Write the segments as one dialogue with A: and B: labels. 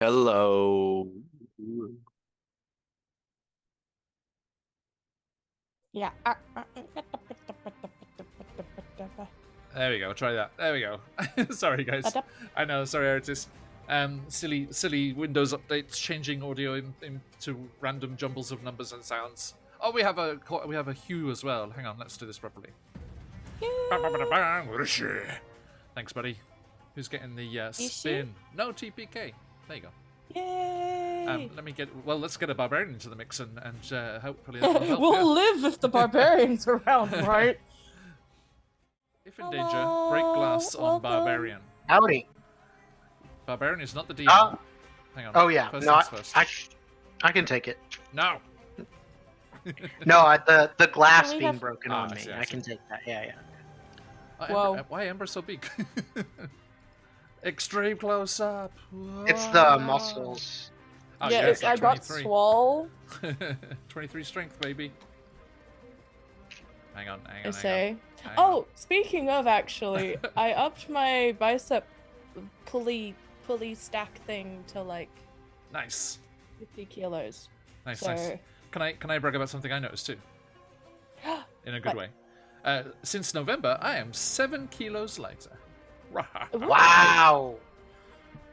A: Hello.
B: Yeah.
C: There we go. Try that. There we go. Sorry, guys. I know. Sorry, artist. Silly Windows updates changing audio into random jumbles of numbers and sounds. Oh, we have a hue as well. Hang on. Let's do this properly. Thanks, buddy. Who's getting the spin? No, TPK. There you go.
B: Yay!
C: Let's get a barbarian into the mix and hopefully that will help.
B: We'll live if the barbarian's around, right?
C: If in danger, break glass on barbarian.
D: Howdy.
C: Barbarian is not the DM. Hang on.
D: Oh yeah,
C: First
D: no,
C: things first.
D: I can take it.
C: No.
D: No, the glass
B: we
D: being
B: have-
D: broken
C: Ah,
D: on
C: I
D: me.
C: see, I
D: I
C: see.
D: can take that. Yeah, yeah.
B: Whoa.
C: Why Ember so big? Extreme close up.
D: It's the muscles.
C: Oh,
B: Yes, I got
C: 23.
B: swole.
C: 23 strength, baby. Hang on.
B: I say.
C: Hang on.
B: Oh, speaking of, actually, I upped my bicep pulley stack thing to like
C: Nice.
B: 50 kilos.
C: Nice,
B: So,
C: nice. Can I brag about something I noticed too? In a good way. Since November, I am 7 kilos lighter.
D: Wow.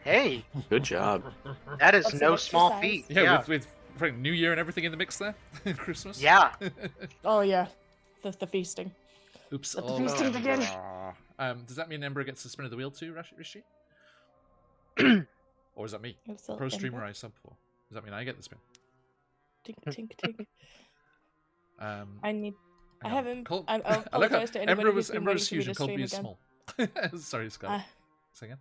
D: Hey,
A: Good job.
D: that is
B: That's
D: no
B: an
D: small
B: exercise.
D: feat.
C: Yeah, with New Year and everything in the mix there. Christmas.
D: Yeah.
B: oh yeah, the feasting.
C: Oops.
B: Let the feasting begin.
C: Does that mean Ember gets the spin of the wheel too, Rishi? Or is that me? Pro streamer I sub for. Does that mean I get the spin?
B: Tink, tink, tink. I need. I
C: Hang on.
B: haven't.
C: Col-
B: I
C: I like how
B: apologize to anybody
C: Ember
B: who's
C: was
B: been
C: Ember
B: waiting
C: was
B: for me
C: huge
B: to
C: and called
B: stream
C: me
B: again.
C: small. Sorry, Scott. Say again.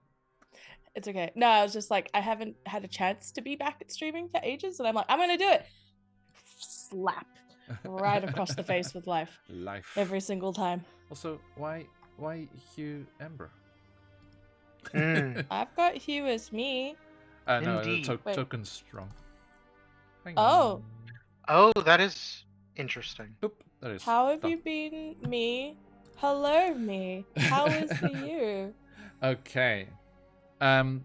B: It's okay. No, I was just like, I haven't had a chance to be back at streaming for ages, and I'm like, I'm gonna do it. Slap right across the face with life
C: Life.
B: every single time.
C: Also, why Hugh Ember?
B: I've got Hugh as me.
C: No,
D: Indeed.
B: Wait.
C: token's wrong. Hang
B: Oh.
C: on.
D: Oh, that is interesting.
C: Oop, that is.
B: How have
C: done.
B: you been, me? Hello, me. How is the you?
C: Okay. I'm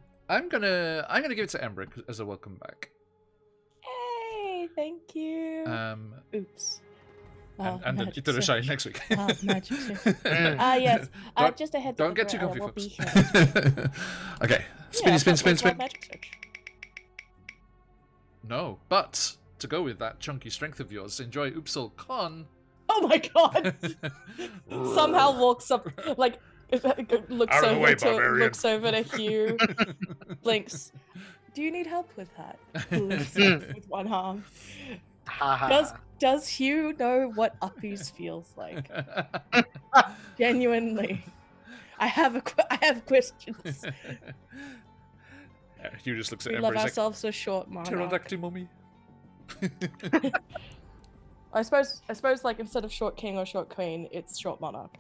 C: gonna give it to Ember as a welcome back.
B: Hey, thank you. Oops.
C: And
B: magic
C: It'll
B: shift.
C: shine next week.
B: Magic shift.
D: Mm.
B: Yes.
C: Don't-
B: Just a heads
C: Don't
B: up.
C: get too
B: I
C: comfy,
B: will be
C: folks.
B: here.
C: Okay.
B: Yeah,
C: Spin.
B: that's what magic shift.
C: No, but to go with that chunky strength of yours, enjoy Oopsal Con.
B: Oh my god! Somehow walks up, like, looks
C: Out of the way, barbarian.
B: looks over to Hugh, blinks. Do you need help with that? Lifts up with one arm.
D: Haha.
B: Does Hugh know what uppies feels like? Genuinely, I have questions.
C: Hugh just looks at
B: We
C: Ember
B: love
C: and is
B: ourselves a short
C: like,
B: monarch.
C: pterodactyl mummy.
B: I suppose like instead of short king or short queen, it's short monarch.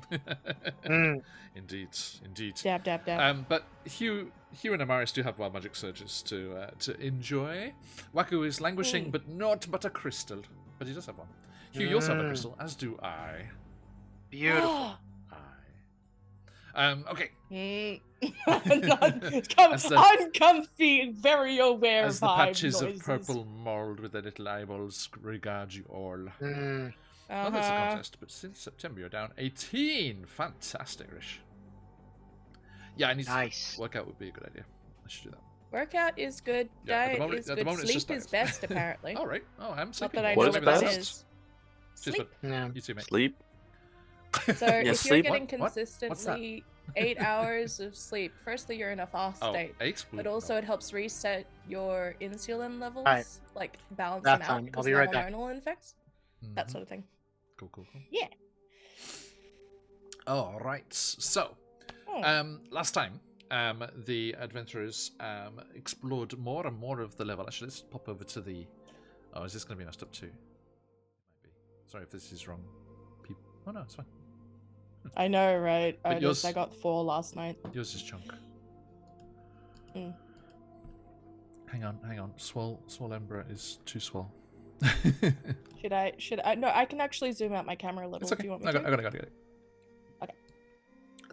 D: Mm.
C: Indeed.
B: Dab dab dab.
C: But Hugh and Amaris do have wild magic surges to enjoy. Waku is languishing, but not but a crystal. But he does have one. Hugh, you also have a crystal, as do I.
D: Beautiful.
C: Okay.
B: Uncomfy, very aware
C: As the
B: vibe
C: patches
B: noises.
C: of purple mould with their little eyeballs regard you all.
D: Mm.
C: Well, that's a contest, but since September you're down 18. Fantastic, Rish. Yeah, I need
D: Nice.
C: to workout would be a good idea. I should do that.
B: Workout is good.
C: Yeah, at the
B: Diet
C: moment-
B: is
C: at the
B: good.
C: moment it's
B: Sleep
C: just
B: is
C: diet.
B: best, apparently.
C: All right. Oh, I'm
B: Not
C: sleeping.
B: that I
A: What
B: know
A: is
B: what that
A: best?
B: is.
C: Cheers,
B: Sleep.
D: Yeah.
C: You too, mate.
A: Sleep.
B: So if you're
A: sleep.
B: getting
C: What? What's that?
B: consistently 8 hours of sleep, firstly you're in a fast
C: Oh,
B: state,
C: 8?
B: but also it helps reset your insulin levels,
D: Right.
B: like balance
D: That's
B: them out
D: fine. I'll
B: because
D: be
B: of
D: right back.
B: hormonal effects, that sort of thing.
C: Cool.
B: Yeah.
C: All right. So,
B: Hmm.
C: last time, the adventurers explored more and more of the level. Actually, let's pop over to the. Oh, is this going to be messed up too? It might be. Sorry if this is wrong. Oh no, it's fine.
B: I know, right?
C: But yours-
B: I got 4 last night.
C: Yours is chunk.
B: Mm.
C: Hang on. Swell Ember is too swell.
B: Should I? No, I can actually zoom out my camera a little.
C: It's okay.
B: Do you want me
C: I
B: to?
C: got it.
B: Okay.
C: I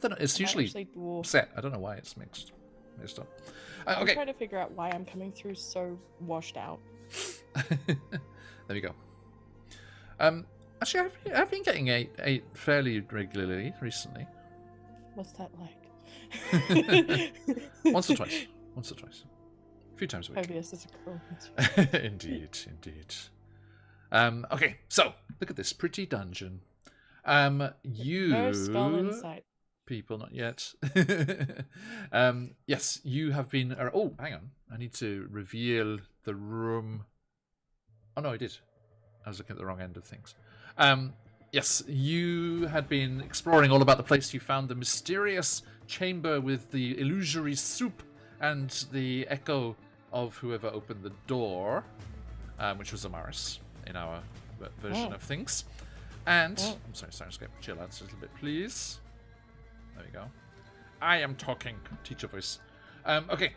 C: don't know. It's
B: I might
C: usually
B: actually-
C: set. I don't know why it's mixed. based on.
B: I'm
C: Okay.
B: trying to figure out why I'm coming through so washed out.
C: There we go. Actually, I've been getting eight fairly regularly recently.
B: What's that like?
C: Once or twice. A few times a week.
B: Obvious is a cruel.
C: Indeed. Okay, so look at this pretty dungeon.
B: No skull in sight.
C: People, not yet. Yes, you have been. Oh, hang on. I need to reveal the room. Oh no, I did. I was looking at the wrong end of things. Yes, you had been exploring all about the place. You found the mysterious chamber with the illusory soup and the echo of whoever opened the door, which was Amaris in our version of things. And I'm sorry, Sirenscape, chill out a little bit, please. There we go. I am talking. Teacher voice. Okay,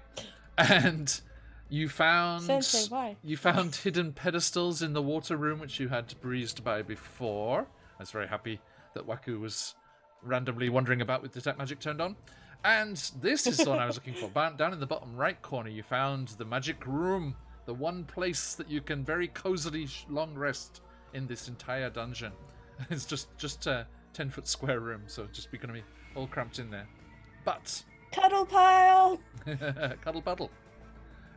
C: and you found
B: Sensei, why?
C: You found hidden pedestals in the water room, which you had breezed by before. I was very happy that Waku was randomly wandering about with detect magic turned on. And this is the one I was looking for. Down in the bottom right corner, you found the magic room, the one place that you can very cozily long rest in this entire dungeon. It's just a 10-foot square room, so it's just going to be all cramped in there. But
B: Cuddle pile.
C: cuddle puddle.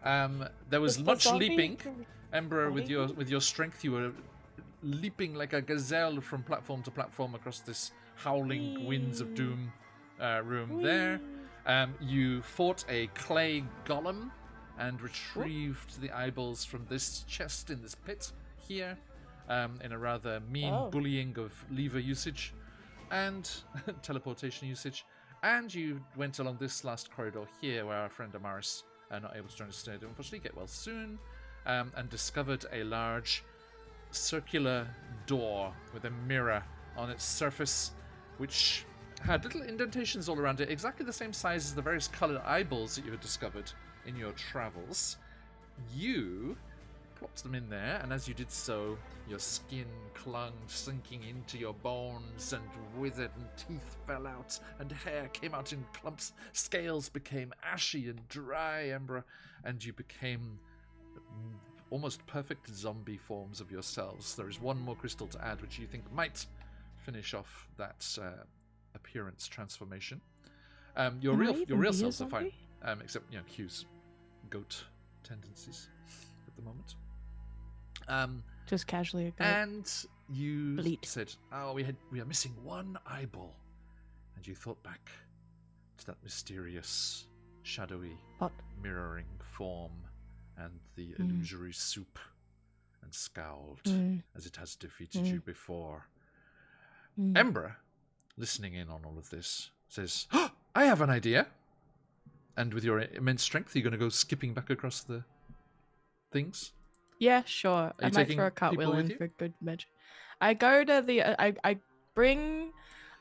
C: There was much leaping. Ember, with your strength, you were leaping like a gazelle from platform to platform across this howling winds of doom room there. You fought a clay golem and retrieved the eyeballs from this chest in this pit here, in a rather mean bullying of lever usage and teleportation usage. And you went along this last corridor here where our friend Amaris, not able to join us today, unfortunately, get well soon, and discovered a large circular door with a mirror on its surface, which had little indentations all around it, exactly the same size as the various coloured eyeballs that you had discovered in your travels. You plopped them in there, and as you did so, your skin clung, sinking into your bones, and withered, and teeth fell out, and hair came out in clumps. Scales became ashy and dry, Ember, and you became almost perfect zombie forms of yourselves. There is one more crystal to add, which you think might finish off that appearance transformation. Your real selves are fine, except Q's goat tendencies at the moment.
B: Just casually a goat.
C: And you said, "Oh, we are missing one eyeball," and you thought back to that mysterious, shadowy, mirroring form and the illusory soup, and scowled as it has defeated you before. Ember, listening in on all of this, says, "Oh, I have an idea." And with your immense strength, you're going to go skipping back across the things?
B: Yeah, sure. I might throw a cartwheel in for good measure. I go to the... I bring...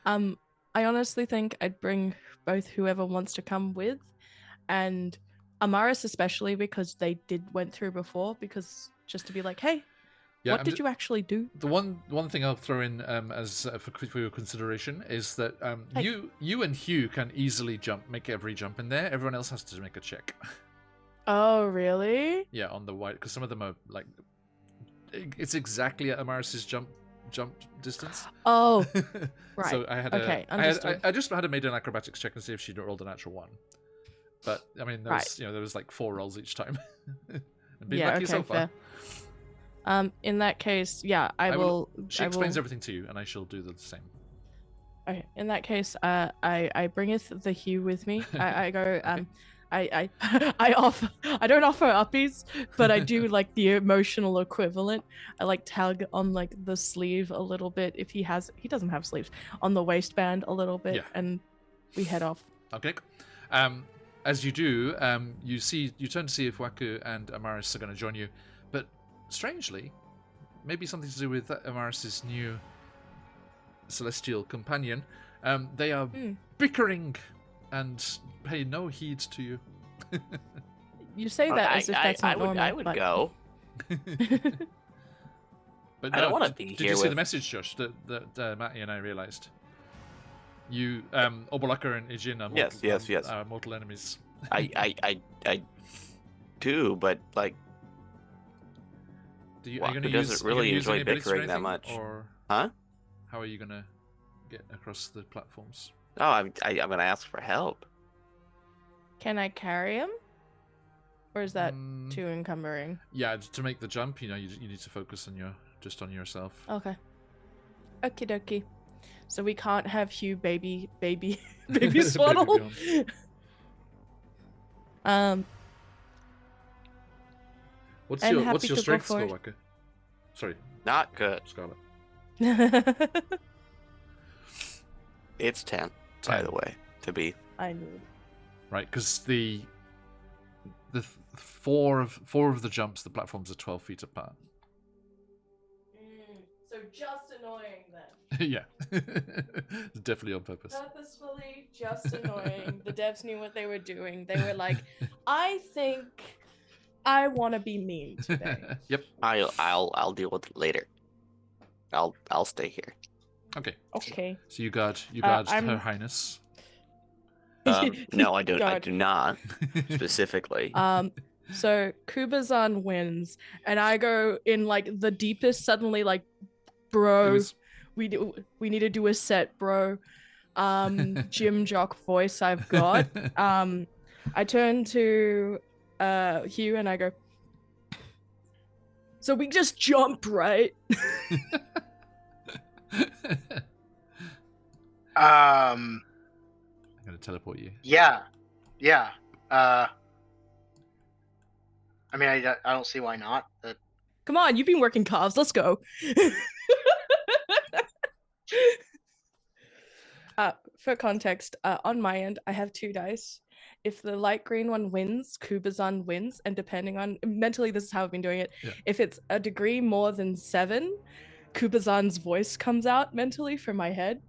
B: I honestly think I'd bring both whoever wants to come with, and Amaris especially, because they went through before, because just to be like, hey, what did you actually do? The
C: one thing I'll throw in as for your consideration is that you and Hugh can easily make every jump in there. Everyone else has to make a check.
B: Oh, really?
C: Yeah, on the white, because some of them are like, it's exactly at Amaris's jump distance.
B: Oh, right.
C: So I had I just had to make an acrobatics check and see if she rolled a natural 1. But I mean, there was like 4 rolls each time. And been lucky so far.
B: Fair. In that case, yeah, I will.
C: She explains everything to you, and I shall do the same.
B: Okay. In that case, I bringeth the Hugh with me. I go. I offer. I don't offer uppies, but I do like the emotional equivalent. I like tug on like the sleeve a little bit if he doesn't have sleeves, on the waistband a little bit, and we head off.
C: Okay. As you do, you turn to see if Waku and Amaris are going to join you, but strangely, maybe something to do with Amaris's new celestial companion, they are bickering and pay no heed to you.
B: You say that as if that's not normal.
A: I would go.
C: But
A: I don't want to be
C: did
A: here.
C: Did you see the message, Josh, that Matty and I realised? You, Obolaka and Ijin are mortal enemies.
A: I do, but like,
C: Are you
A: Who
C: gonna
A: doesn't really
C: use any
A: enjoy
C: abilities or
A: bickering that
C: anything,
A: much?
C: Or
A: huh?
C: how are you gonna get across the platforms?
A: Oh, I'm gonna ask for help.
B: Can I carry him? Or is that too encumbering?
C: Yeah, to make the jump, you need to focus on on yourself.
B: Okay. Okie dokie. So we can't have Hugh baby swaddle.
C: What's
B: I'm
C: your
B: happy to go
C: strength
B: for
C: score,
B: it.
C: Waka? Sorry,
A: Not good.
C: Scarlet.
A: It's 10, by the way, to be.
B: I knew.
C: Right, because the four of the jumps, the platforms are 12 feet apart.
B: So just annoying then.
C: Yeah, definitely on purpose.
B: Purposefully, just annoying. The devs knew what they were doing. They were like, I think I want to be mean today.
C: Yep.
A: I'll deal with it later. I'll stay here.
C: Okay.
B: Okay.
C: So you got Her Highness.
A: No, I don't. I
B: God.
A: do not specifically.
B: So Kubazan wins, and I go in like the deepest. Suddenly, like, bro, we need to do a set, bro. Gym jock voice I've got. I turn to Hugh and I go, so we just jump, right?
D: I'm
C: gonna teleport you.
D: Yeah. I mean, I don't see why not.
B: Come on, you've been working calves. Let's go. For context, on my end, I have 2 dice. If the light green one wins, Kubazan wins, and depending on mentally, this is how I've been doing it.
C: Yeah.
B: If it's a degree more than 7, Kubazan's voice comes out mentally from my head,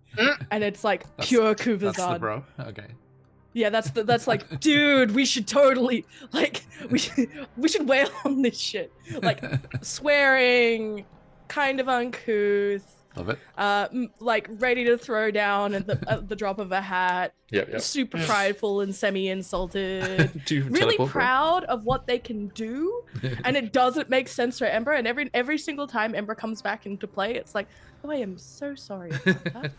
B: and it's like pure Kubazan.
C: That's the bro. Okay.
B: Yeah, that's like, dude, we should totally we should wail on this shit. Like swearing, kind of uncouth.
C: Love it.
B: Like ready to throw down at the drop of a hat.
C: Yep.
B: Super prideful and semi-insulted. Really
C: teleport,
B: proud of what they can do, and it doesn't make sense for Ember. And every single time Ember comes back into play, it's like, oh, I am so sorry about that.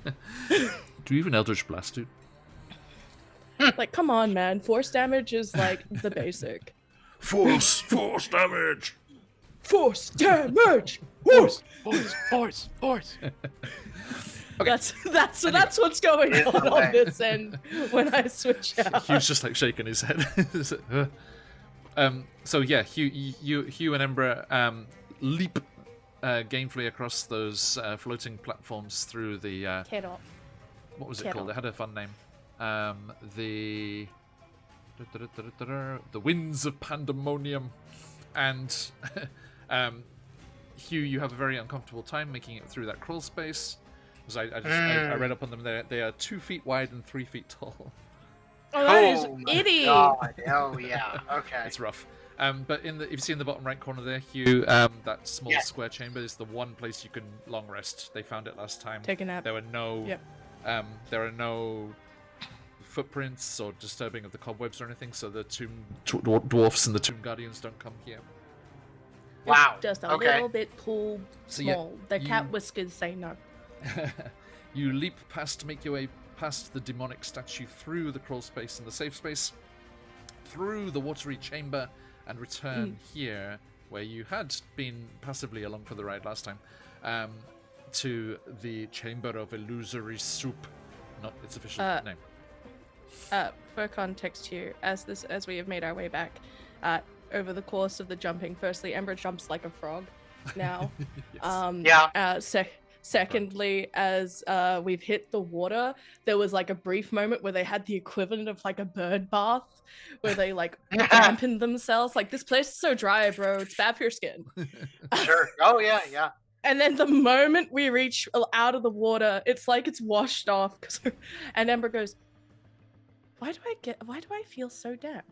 C: Do you even Eldritch Blast, dude?
B: Like, come on, man. Force damage is like the basic.
C: Force damage.
B: Force damage.
A: Force.
C: Okay.
B: That's what's going on this end when I switch out.
C: Hugh's just like shaking his head. So yeah, Hugh and Ember leap gainfully across those floating platforms through the what was it called? It had a fun name. The Winds of Pandemonium, and Hugh, you have a very uncomfortable time making it through that crawl space. Because I read up on them. They are 2 feet wide and 3 feet tall.
B: Oh, that is idiot!
D: Oh yeah, okay.
C: It's rough. But if you see in the bottom right corner there, Hugh, that small square chamber is the one place you can long rest. They found it last time.
B: Take a nap.
C: There were no, there are no footprints or disturbing of the cobwebs or anything, so the tomb dwarfs and the tomb guardians don't come here.
D: Wow.
B: It's just a little bit too small.
C: Yeah,
B: the cat whiskers say no.
C: You leap past, make your way past the demonic statue, through the crawl space and the safe space, through the watery chamber, and return here, where you had been passively along for the ride last time, to the Chamber of Illusory Soup. Not its official name.
B: For context here, as we have made our way back, over the course of the jumping, firstly, Ember jumps like a frog now. Secondly, as we've hit the water, there was like a brief moment where they had the equivalent of like a bird bath, where they like dampened themselves. Like, this place is so dry, bro. It's bad for your skin.
D: Sure. Oh yeah.
B: And then the moment we reach out of the water, it's like it's washed off. And Ember goes, why do I feel so damp?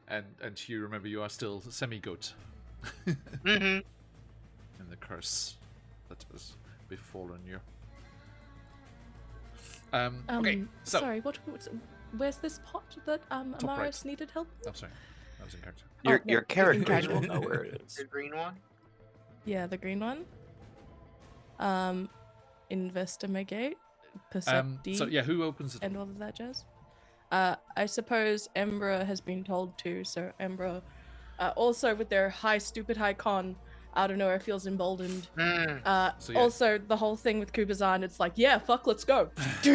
C: And Hugh, remember, you are still semi-goat.
D: Mm-hmm.
C: And the curse that has befallen you. Okay, so
B: sorry, where's this pot that
C: Top
B: Amaris
C: right.
B: needed help with?
C: Oh, sorry. That was in character.
A: Your
B: no,
A: your
B: in
A: characters
B: casual.
A: will know where it is.
D: The green one?
B: Yeah, the green one. Investigate, perceptive,
C: So, yeah, who opens the door?
B: and all of that jazz. I suppose Embra has been told to, so Embra, also with their stupid high con, out of nowhere feels emboldened.
C: So, yeah.
B: Also, the whole thing with Kubazan, it's like, yeah, fuck, let's go.
D: So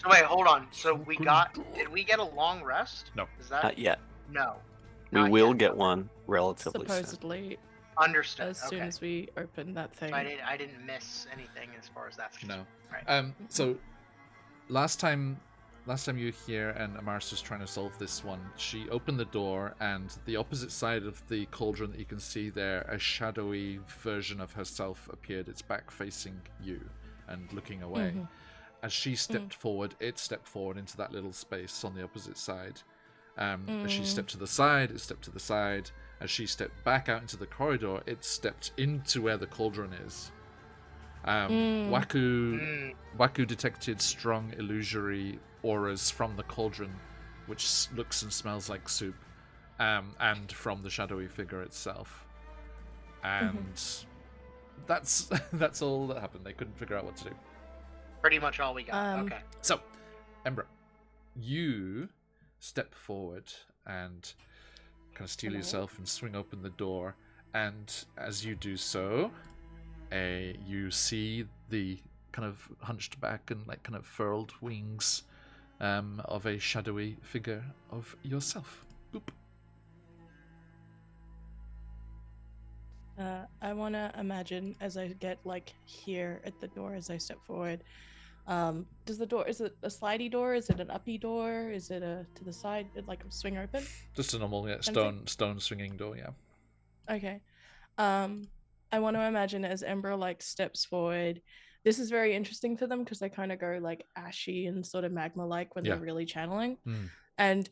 D: wait, hold on. So did we get a long rest?
C: No.
D: Is that?
A: Not yet.
D: No.
A: We
D: Not
A: will
D: yet.
A: get one relatively soon.
B: Supposedly,
D: Understood.
B: as soon
D: Okay.
B: as we open that thing.
D: So I didn't miss anything as far as that's concerned.
C: No.
D: Right.
C: So last time you were here and Amaris was trying to solve this one, she opened the door and the opposite side of the cauldron that you can see there, a shadowy version of herself appeared, its back facing you and looking away. As she stepped forward, it stepped forward into that little space on the opposite side. As she stepped to the side, it stepped to the side. As she stepped back out into the corridor, it stepped into where the cauldron is. Waku detected strong illusory auras from the cauldron, which looks and smells like soup, and from the shadowy figure itself. And that's all that happened. They couldn't figure out what to do.
D: Pretty much all we got. Okay.
C: So, Embra, you step forward and kind of steel yourself and swing open the door, and as you do so, you see the kind of hunched back and like kind of furled wings of a shadowy figure of yourself. Boop.
B: I want to imagine as I get like here at the door as I step forward. Is it a slidey door? Is it an uppy door? Is it a to the side, like swing open?
C: Just a normal stone swinging door, yeah.
B: Okay. I want to imagine as Ember like steps forward. This is very interesting for them because they kind of go like ashy and sort of magma-like when they're really channeling. And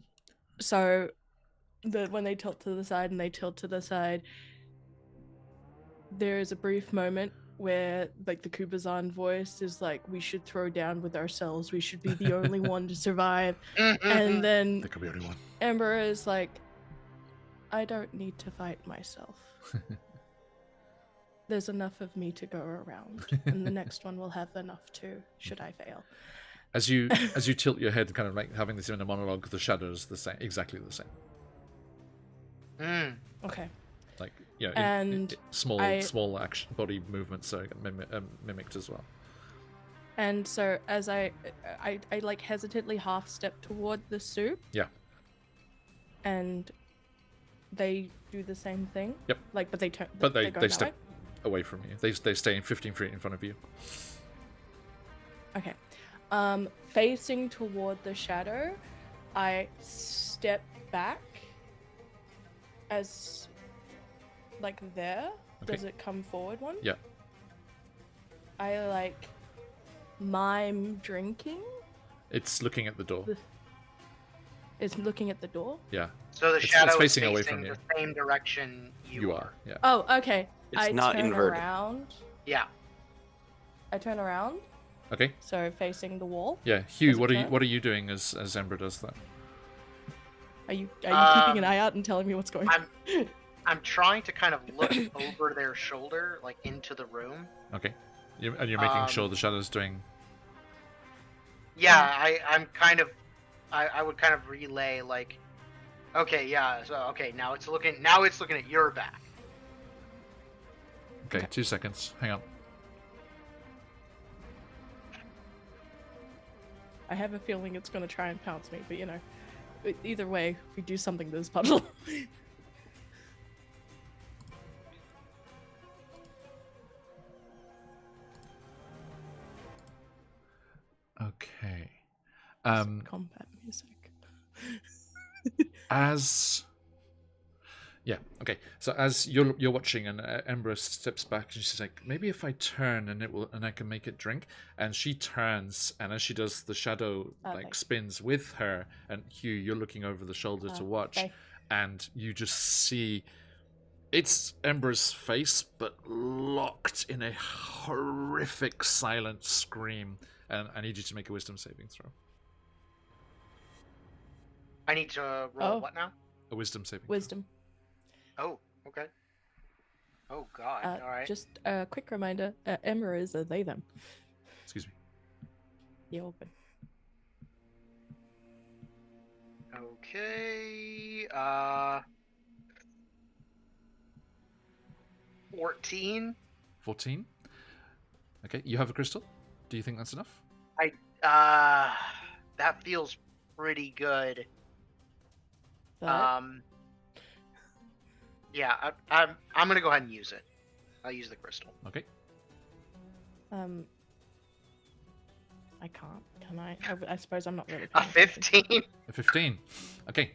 B: so when they tilt to the side and they tilt to the side, there is a brief moment where like the Kubazan voice is like, we should throw down with ourselves, we should be the only one to survive. And then
C: There could be only one.
B: Ember is like, I don't need to fight myself. There's enough of me to go around, and the next one will have enough too, should I fail.
C: As you tilt your head, kind of like having this inner monologue, the shadows exactly the same.
B: Okay.
C: Like, you know,
B: And
C: small action body movements are mimicked as well.
B: And so as I like hesitantly half step toward the soup.
C: Yeah.
B: And they do the same thing.
C: Yep.
B: Like, but they turn.
C: But
B: they
C: they step away from you. They stay in 15 feet in front of you.
B: Okay. Facing toward the shadow, I step back as like there.
C: Okay.
B: Does it come forward one?
C: Yeah.
B: I like mime drinking.
C: It's looking at the door.
B: It's looking at the door.
C: Yeah.
D: So the
C: It's
D: shadow
C: facing
D: is
C: away
D: facing
C: from you.
D: the same direction
C: You are. Yeah.
B: Oh, okay.
A: It's
B: I
A: not
B: turn
A: inverted.
B: around.
D: Yeah.
B: I turn around,
C: Okay.
B: so facing the wall.
C: Yeah. Hugh,
B: Does it turn?
C: what are you doing as Ember does that?
B: Are you keeping an eye out and telling me what's going on?
D: I'm trying to kind of look over their shoulder, like into the room.
C: Okay. And you're making sure the shadow's doing.
D: Yeah, I'm kind of, I would kind of relay like, okay, yeah, so okay, now it's looking at your back.
C: Okay. 2 seconds. Hang on.
B: I have a feeling it's going to try and pounce me, but you know, either way, we do something to this puddle.
C: Okay.
B: Combat music.
C: Okay. So as you're watching, and Ember steps back, and she's like, "Maybe if I turn, and I can make it drink." And she turns, and as she does, the shadow
B: Thanks.
C: spins with her. And Hugh, you're looking over the shoulder to watch,
B: Okay.
C: and you just see it's Ember's face, but locked in a horrific silent scream. And I need you to make a wisdom saving throw.
D: I need to roll what now?
C: A wisdom saving.
B: Wisdom.
D: Oh, okay. Oh God! All right.
B: Just a quick reminder: Emma is a they them.
C: Excuse me.
B: You're open.
D: Okay. 14.
C: 14. Okay, you have a crystal. Do you think that's enough?
D: That feels pretty good.
B: But...
D: Yeah, I'm gonna go ahead and use it. I'll use the crystal.
C: Okay.
B: I can't. Can I? I suppose I'm not really.
D: A 15.
C: A 15. Okay.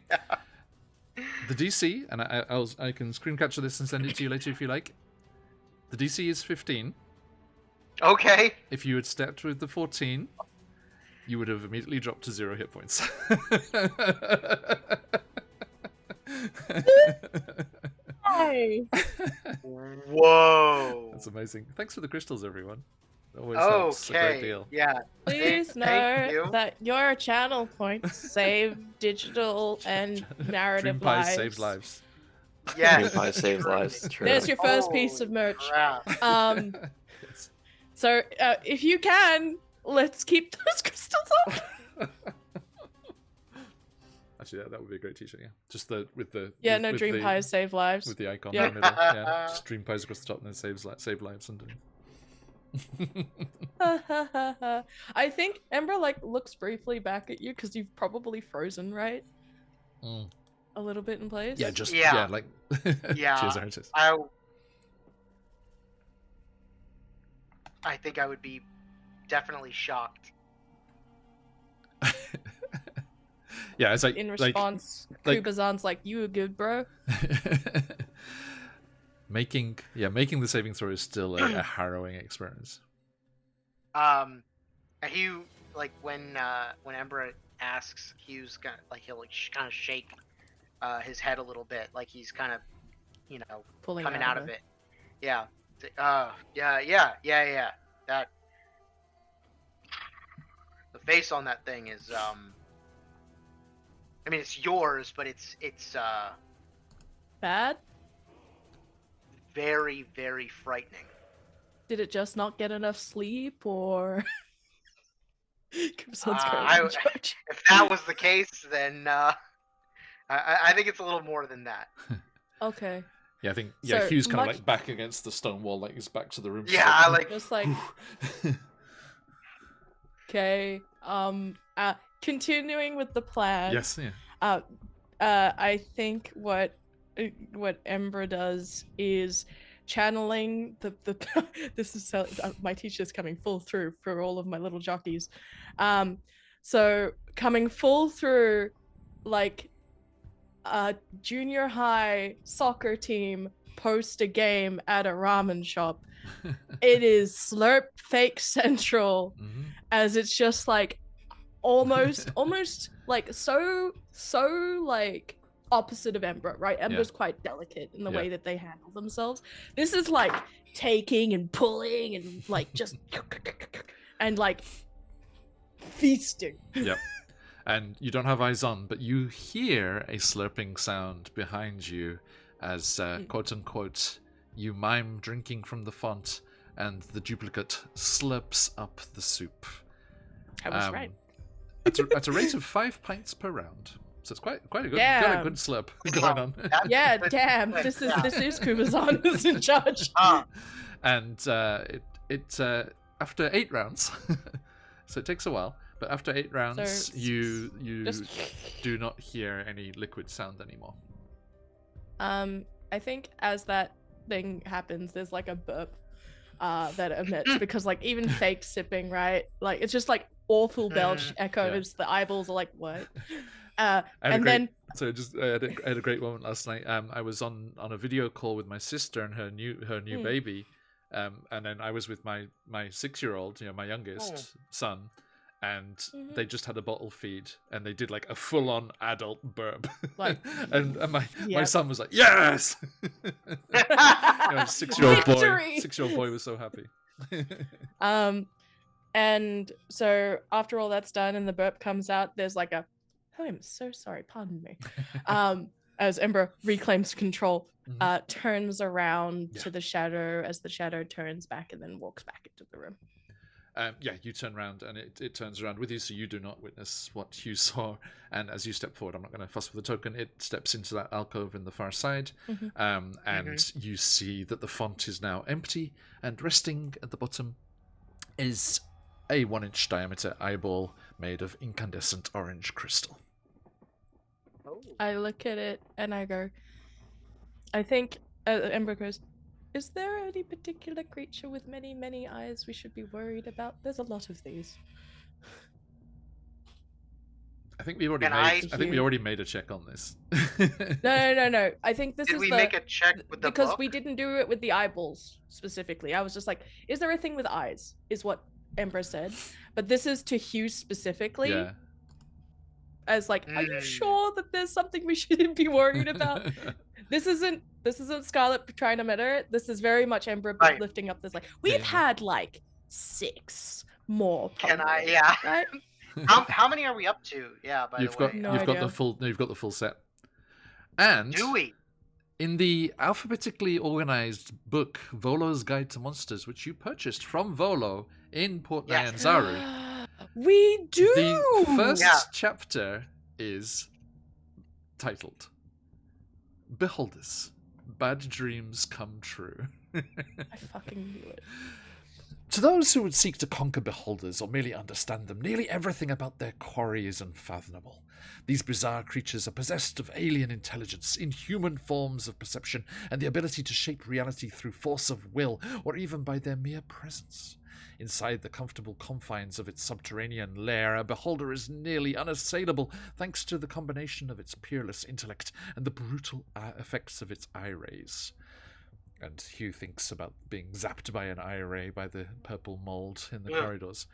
C: The DC, and I can screen capture this and send it to you later if you like. The DC is 15.
D: Okay.
C: If you had stepped with the 14, you would have immediately dropped to 0 hit points.
B: Hey.
D: Whoa.
C: That's amazing. Thanks for the crystals, everyone. Always helps. A great deal.
D: Yeah.
B: Please know that your channel points save digital and narrative
C: Dream Pie
B: lives.
C: saves lives.
D: Yes.
A: Dream Pie saves lives. True.
B: There's your first piece of merch.
D: Crap.
C: Yes.
B: So if you can, let's keep those crystals up.
C: Actually, that would be a great t-shirt. Yeah, just with the
B: Dream Pies save lives.
C: with the icon
B: Yeah.
C: in the middle. Yeah, just Dream Pies across the top and then save lives underneath.
B: I think Ember looks briefly back at you because you've probably frozen, right? A little bit in place.
C: Yeah, just
D: Yeah.
C: like
D: Yeah.
C: cheers, Artis.
D: I think I would be definitely shocked.
C: Yeah, it's like
B: In response, Kubazan's like, "You a good bro?"
C: making the saving throw is still a harrowing experience.
D: Hugh, when Ember asks, Hugh's he'll kind of shake his head a little bit, like he's kind of,
B: Pulling
D: coming out of it. Yeah. Yeah. That the face on that thing is I mean, it's yours, but it's
B: bad.
D: Very, very frightening.
B: Did it just not get enough sleep, or? Kubazan's
D: if that was the case, then I think it's a little more than that.
B: Okay.
C: Yeah, I think
B: So
C: Hugh's kind of back against the stone wall, like he's back to the room.
D: Yeah,
B: just okay. Continuing with the plan.
C: Yes. Yeah.
B: I think what Ember does is channeling the this is so, my teacher's coming full through for all of my little jockeys. So coming full through like a junior high soccer team post a game at a ramen shop. It is Slurp Fake Central, as it's just like almost like so like opposite of Ember, right? Ember's quite delicate in the way that they handle themselves. This is like taking and pulling and like just and like feasting.
C: Yep. And you don't have eyes on, but you hear a slurping sound behind you as, quote unquote, you mime drinking from the font and the duplicate slurps up the soup.
B: I was right.
C: At a rate of 5 pints per round. So it's quite a good, got a good slurp going on.
B: Yeah, damn. This is Kubazan who's in charge.
C: And it after 8 rounds, so it takes a while. But after 8 rounds,
B: So,
C: you
B: just-
C: do not hear any liquid sound anymore.
B: I think as that thing happens, there's like a burp that emits because like even fake sipping, right? Like it's just like awful belch echoes. The eyeballs are like, what? Then
C: so I had a great moment last night. I was on a video call with my sister and her new baby, and then I was with my 6-year-old, my youngest son. And they just had a bottle feed, and they did like a full-on adult burp.
B: Like,
C: and my son was like, "Yes!" 6-year-old boy was so happy.
B: And so after all that's done and the burp comes out, there's like a Oh, I'm so sorry. Pardon me. As Ember reclaims control, turns around to the shadow as the shadow turns back and then walks back into the room.
C: Yeah, you turn around and it turns around with you, so you do not witness what you saw. And as you step forward, I'm not going to fuss with the token, it steps into that alcove in the far side. And you see that the font is now empty, and resting at the bottom is a 1-inch diameter eyeball made of incandescent orange crystal.
B: I look at it and I go, I think, Ember goes, is there any particular creature with many, many eyes we should be worried about? There's a lot of these.
C: I think we already made a check on this.
B: No. I think this
D: Did we make a check with the
B: because
D: book?
B: we didn't do it with the eyeballs specifically. I was just like, is there a thing with eyes? Is what Ember said. But this is to Hugh specifically.
C: Yeah.
B: As like, are you sure that there's something we shouldn't be worried about? This isn't Scarlet trying to meta it. This is very much Ember lifting up this like, we've had like 6 more.
D: Can I?
B: probably,
D: Yeah.
B: Right?
D: How many are we up to? Yeah. By
C: You've
D: the way.
C: got the full set. And
D: Do we?
C: in the alphabetically organized book Volo's Guide to Monsters, which you purchased from Volo in Port Nyanzaru,
B: we do.
C: the first chapter is titled "Beholders, Bad Dreams Come True."
B: I fucking knew it.
C: To those who would seek to conquer beholders or merely understand them, nearly everything about their quarry is unfathomable. These bizarre creatures are possessed of alien intelligence, inhuman forms of perception, and the ability to shape reality through force of will, or even by their mere presence. Inside the comfortable confines of its subterranean lair, a beholder is nearly unassailable, thanks to the combination of its peerless intellect and the brutal effects of its eye rays. And Hugh thinks about being zapped by an eye ray by the purple mold in the corridors.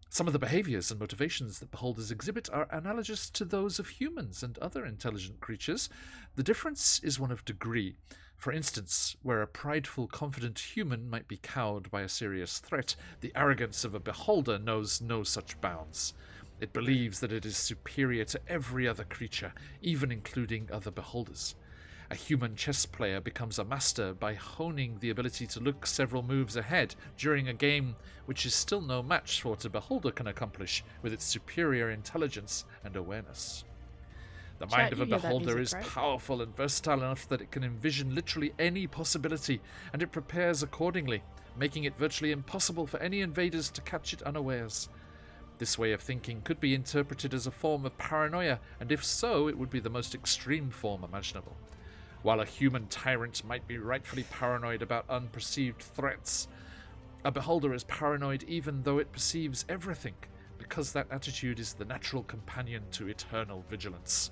C: Some of the behaviors and motivations that beholders exhibit are analogous to those of humans and other intelligent creatures. The difference is one of degree. For instance, where a prideful, confident human might be cowed by a serious threat, the arrogance of a beholder knows no such bounds. It believes that it is superior to every other creature, even including other beholders. A human chess player becomes a master by honing the ability to look several moves ahead during a game which is still no match for what a beholder can accomplish with its superior intelligence and awareness. The mind of a beholder is powerful and versatile enough that it can envision literally any possibility, and it prepares accordingly, making it virtually impossible for any invaders to catch it unawares. This way of thinking could be interpreted as a form of paranoia, and if so, it would be the most extreme form imaginable. While a human tyrant might be rightfully paranoid about unperceived threats, a beholder is paranoid even though it perceives everything, because that attitude is the natural companion to eternal vigilance.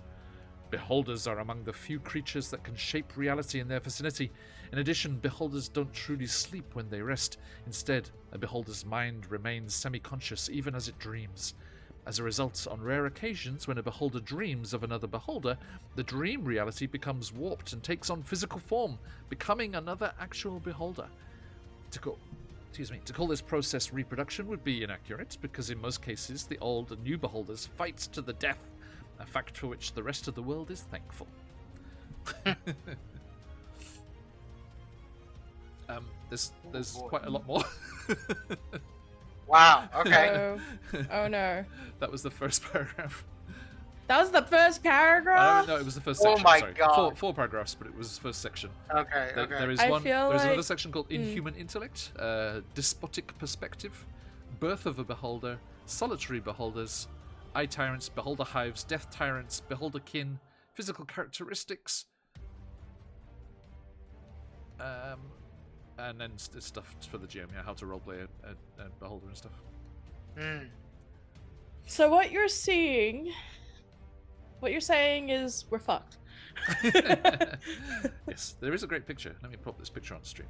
C: Beholders are among the few creatures that can shape reality in their vicinity. In addition, beholders don't truly sleep when they rest. Instead, a beholder's mind remains semi-conscious even as it dreams. As a result, on rare occasions, when a beholder dreams of another beholder, the dream reality becomes warped and takes on physical form, becoming another actual beholder. To call this process reproduction would be inaccurate, because in most cases, the old and new beholders fight to the death, a fact for which the rest of the world is thankful. There's quite a lot more.
D: Wow, okay.
B: Oh no.
C: That was the first paragraph.
B: That was the first paragraph?
C: No, it was the first section.
D: Oh my
C: Sorry.
D: god.
C: Four paragraphs, but it was the first section.
D: Okay,
C: There is another section called Inhuman Intellect, Despotic Perspective, Birth of a Beholder, Solitary Beholders, Eye Tyrants, Beholder Hives, Death Tyrants, Beholder Kin, Physical Characteristics, and then stuff for the GM, how to roleplay a beholder and stuff.
B: So what you're saying is we're fucked.
C: Yes, there is a great picture. Let me pop this picture on stream.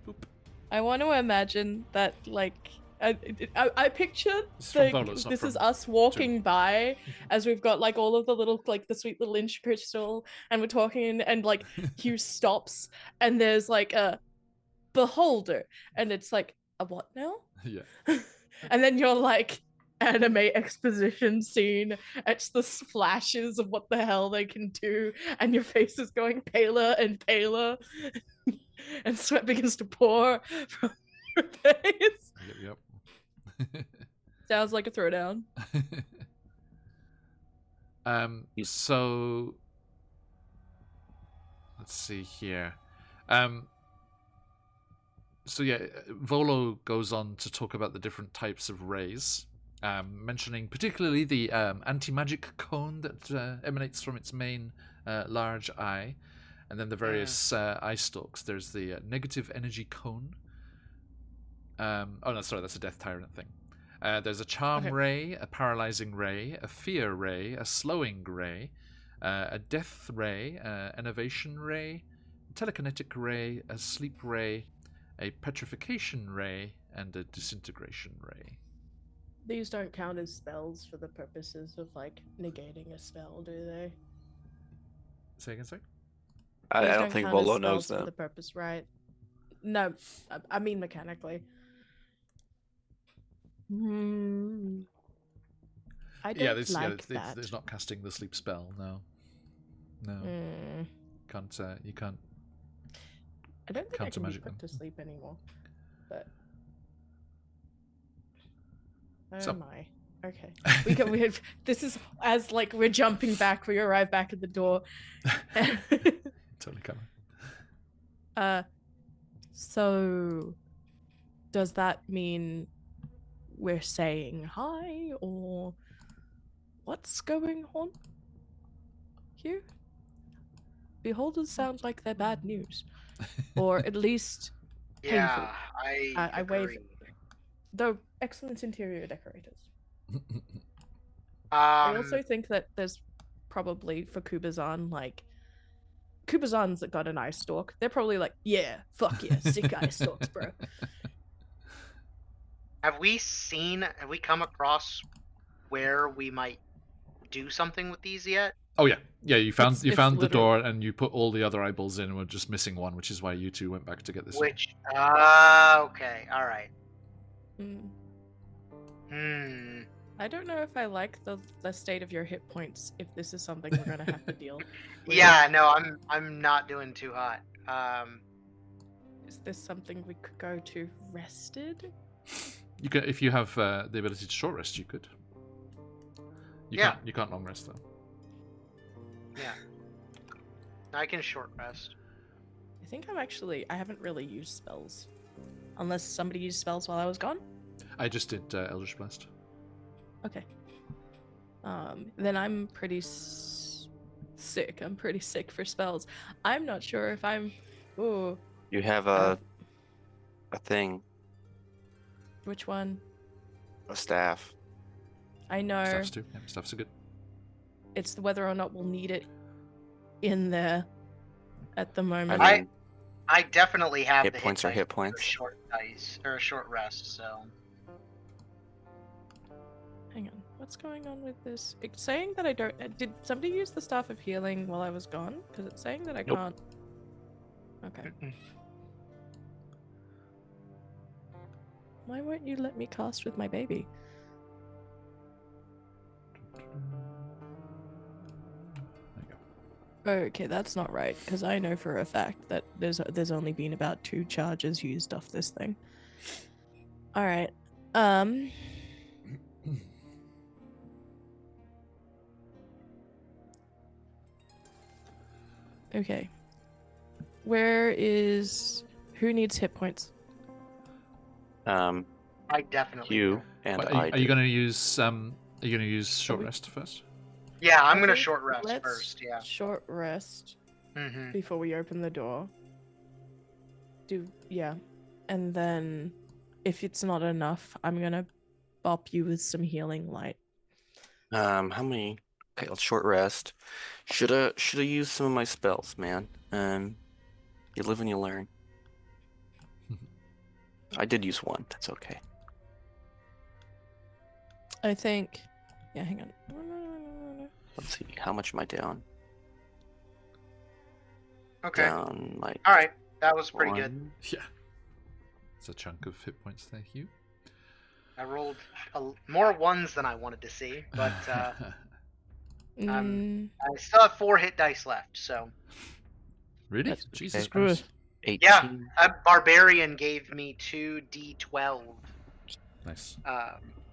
C: Boop.
B: I want to imagine that, like, I picture this is us walking by as we've got like all of the little, like the sweet little inch crystal, and we're talking, and like Hugh stops, and there's like a beholder, and it's like, a what now?
C: Yeah.
B: And then you're like, anime exposition scene. It's the flashes of what the hell they can do, and your face is going paler and paler, and sweat begins to pour from your face.
C: Yep.
B: Sounds like a throwdown.
C: So let's see here. So yeah, Volo goes on to talk about the different types of rays, mentioning particularly the anti-magic cone that emanates from its main large eye, and then the various eye stalks. There's the negative energy cone. Oh no, sorry, that's a Death Tyrant thing. There's a charm ray, a paralyzing ray, a fear ray, a slowing ray, a death ray, innovation ray, a telekinetic ray, a sleep ray, a petrification ray, and a disintegration ray.
B: These don't count as spells for the purposes of like negating a spell, do they?
C: Say again, sorry?
A: I don't think Volo knows that.
B: For the purpose, right? No, I mean mechanically. I don't that.
C: There's not casting the sleep spell. No. Can't. You can't.
B: I don't think I can be put to sleep anymore. But my. Okay. We have this is as like we're jumping back, we arrive back at the door.
C: Totally coming.
B: So does that mean we're saying hi, or what's going on here? Beholders sound like they're bad news. Or at least painful.
D: Yeah, I
B: wave. Though excellent interior decorators.
D: I
B: I also think that there's probably for Kubazan, like Kubazans that got an eye stalk, they're probably like, yeah, fuck yeah, sick eye stalks, bro.
D: Have we come across where we might do something with these yet?
C: Oh yeah. You found the
B: literal.
C: door and you put all the other eyeballs in, and we're just missing one, which is why you two went back to get this one.
D: Okay, all right.
B: I don't know if I like the state of your hit points. If this is something we're gonna have to deal with.
D: Yeah, no, I'm not doing too hot.
B: Is this something we could go to rested?
C: You can, if you have the ability to short rest, you could. You can't long rest though.
D: Yeah. I can short rest.
B: I think I haven't really used spells. Unless somebody used spells while I was gone?
C: I just did Eldritch Blast.
B: Okay. Then I'm pretty sick. I'm pretty sick for spells. I'm not sure if I'm... Ooh.
A: You have a thing.
B: Which one?
A: A staff.
B: I know.
C: Staffs too. Yeah, staffs are good.
B: It's whether or not we'll need it in there at the moment.
D: I definitely have
A: hit points or hit points.
D: A short dice or a short rest. So.
B: Hang on. What's going on with this? It's saying that I don't. Did somebody use the staff of healing while I was gone? Because it's saying that I can't. Okay. Why won't you let me cast with my baby? Okay, that's not right, because I know for a fact that there's only been about 2 charges used off this thing. Alright. Okay. Who needs hit points?
D: I definitely
A: you and
C: are you gonna use short rest first?
D: Yeah, I'm gonna short rest first. Yeah.
B: Short rest before we open the door. And then if it's not enough, I'm gonna bop you with some healing light.
A: How many? Okay, let's short rest. Shoulda used some of my spells, man. You live and you learn. I did use one. That's okay.
B: I think. Yeah, hang on.
A: Let's see. How much am I down?
D: Okay.
A: Down like.
D: All right, that was pretty good.
C: Yeah. It's a chunk of hit points there, Hugh.
D: I rolled more ones than I wanted to see, but I still have 4 hit dice left. So
C: Really?
B: That's
C: Jesus
A: okay.
C: Christ.
A: 18.
D: yeah, a barbarian gave me 2d12
C: Nice.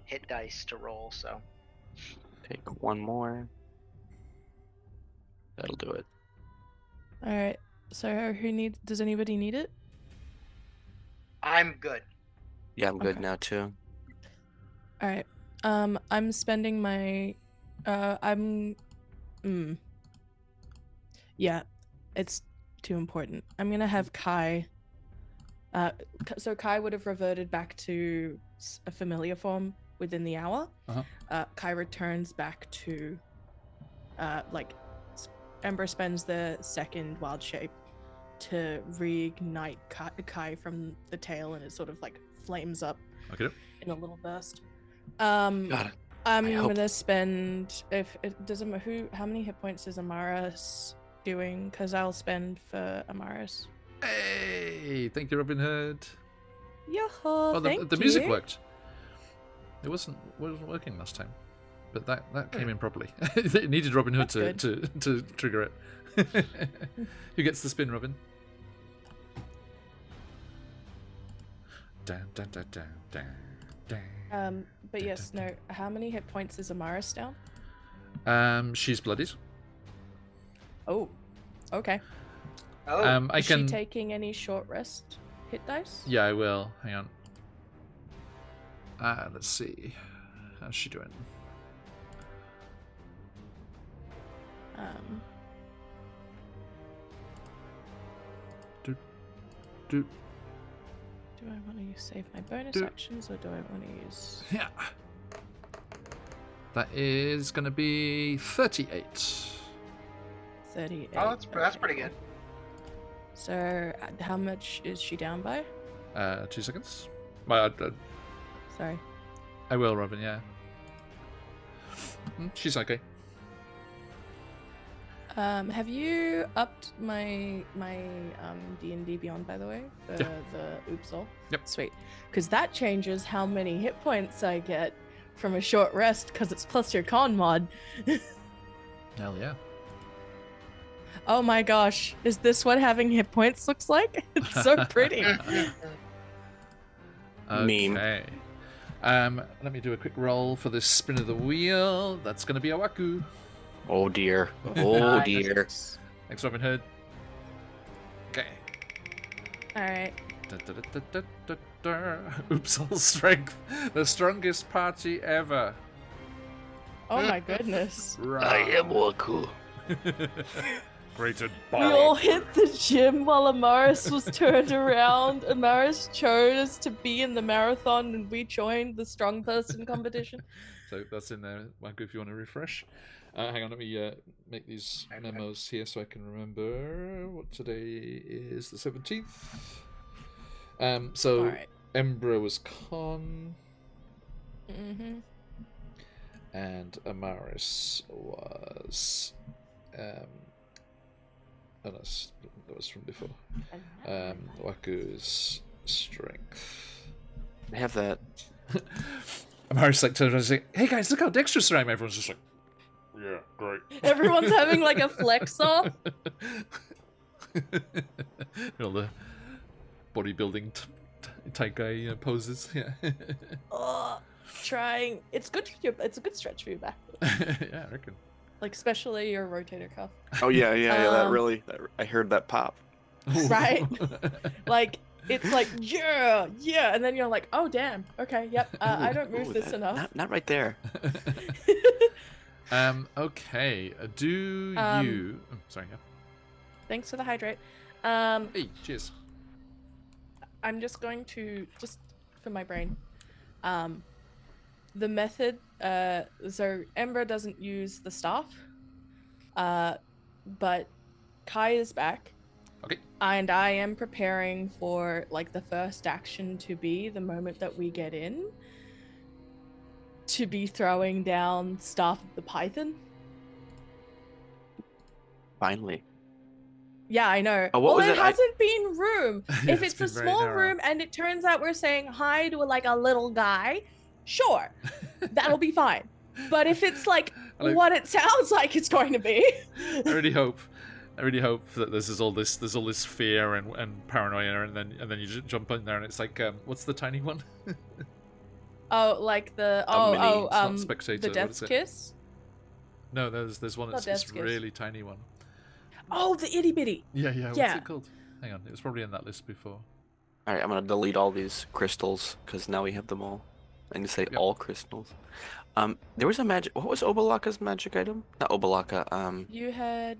D: hit dice to roll. So
A: Take one more. That'll do it.
B: All right. So does anybody need it?
D: I'm good.
A: Yeah, I'm good
B: Okay.
A: now too.
B: All right. I'm spending my yeah, it's too important. I'm going to have Kai so Kai would have reverted back to a familiar form within the hour. Kai returns back to Ember spends the second wild shape to reignite Kai from the tail, and it sort of like flames up in a little burst.
A: God,
B: I'm
A: I hope-
B: gonna spend if it doesn't matter how many hit points is Amaris doing, because I'll spend for Amaris.
C: Hey, thank you, Robin Hood.
B: Yo-ho,
C: The music worked. It wasn't working last time, but that came in properly. It needed Robin Hood to trigger it. Who gets the spin, Robin? Down, down, down, down, down, down.
B: But yes, no. How many hit points is Amaris down?
C: She's bloodied.
B: Oh, okay.
D: Oh,
B: Is she taking any short rest hit dice?
C: Yeah, I will. Hang on. Let's see. How's she doing?
B: Do I want to save my bonus actions, or do I want to use?
C: Yeah. That is going to be 38.
B: 38.
D: Oh, that's pretty good.
B: So, how much is she down by?
C: 2 seconds.
B: Sorry.
C: I will, Robin. Yeah. She's okay.
B: Have you upped my D&D Beyond, by the way, for the Oopsol?
C: Yep.
B: Sweet, because that changes how many hit points I get from a short rest, because it's plus your con mod.
C: Hell yeah.
B: Oh my gosh, is this what having hit points looks like? It's so pretty.
A: Meme.
C: Okay. Let me do a quick roll for this spin of the wheel. That's going to be a Waku.
A: Oh dear. Oh dear.
C: Thanks, Robin Hood. Okay.
B: All right.
C: Oops, all strength. The strongest party ever.
B: Oh my goodness.
A: I am Waku.
C: Created
B: We all hit the gym while Amaris was turned around. Amaris chose to be in the marathon, and we joined the strong person competition.
C: So that's in there, Waku, if you want to refresh. Hang on, let me make these memos here so I can remember what today is, the 17th. So
B: right.
C: Embra was con.
B: Mm-hmm.
C: And Amaris was that was from before. Waku's strength.
A: I have that.
C: Amaris like turns around and says, "Hey guys, look how dexterous I am." Everyone's just like, "Yeah, great."
B: Everyone's having like a flex off.
C: All the bodybuilding Taikai poses. Yeah.
B: Trying. It's good. It's a good stretch for your back.
C: Yeah, I reckon.
B: Like especially your rotator cuff.
A: Oh yeah. That really. I heard that pop.
B: Right. Like it's like yeah, and then you're like, oh damn, okay, yep. I don't move this enough.
A: Not right there.
C: Okay. Do you? Oh, sorry. Yeah.
B: Thanks for the hydrate.
C: Hey, cheers.
B: I'm just going to for my brain. The method. So Ember doesn't use the staff. But Kai is back.
C: Okay.
B: And I am preparing for like the first action to be the moment that we get in. To be throwing down Staff of the Python.
A: Finally.
B: Yeah, I know.
A: Oh, what was
B: it
A: it?
B: hasn't been room.
C: Yeah,
B: If
C: it's
B: it's a
C: been very
B: small
C: narrow.
B: room and it turns out we're saying hi to like a little guy, sure, that'll be fine. But if it's like
C: Like-
B: what it sounds like it's going to be,
C: I really hope that there's all this fear and paranoia, and then you just jump in there and it's like, what's the tiny one?
B: oh, like the
A: mini-
C: It's not Spectator,
B: the
C: what
B: Death's
C: is it?
B: Kiss.
C: No, there's one
B: Not
C: that's this
B: Death's Kiss.
C: really tiny one.
B: Oh, the itty bitty.
C: Yeah, what's
B: Yeah.
C: it called? Hang on, it was probably in that list before.
A: All right, I'm gonna delete all these crystals because now we have them all. I can say
C: Yep.
A: all crystals. There was a magic. What was Obalaka's magic item? Not Obalaka.
B: You had.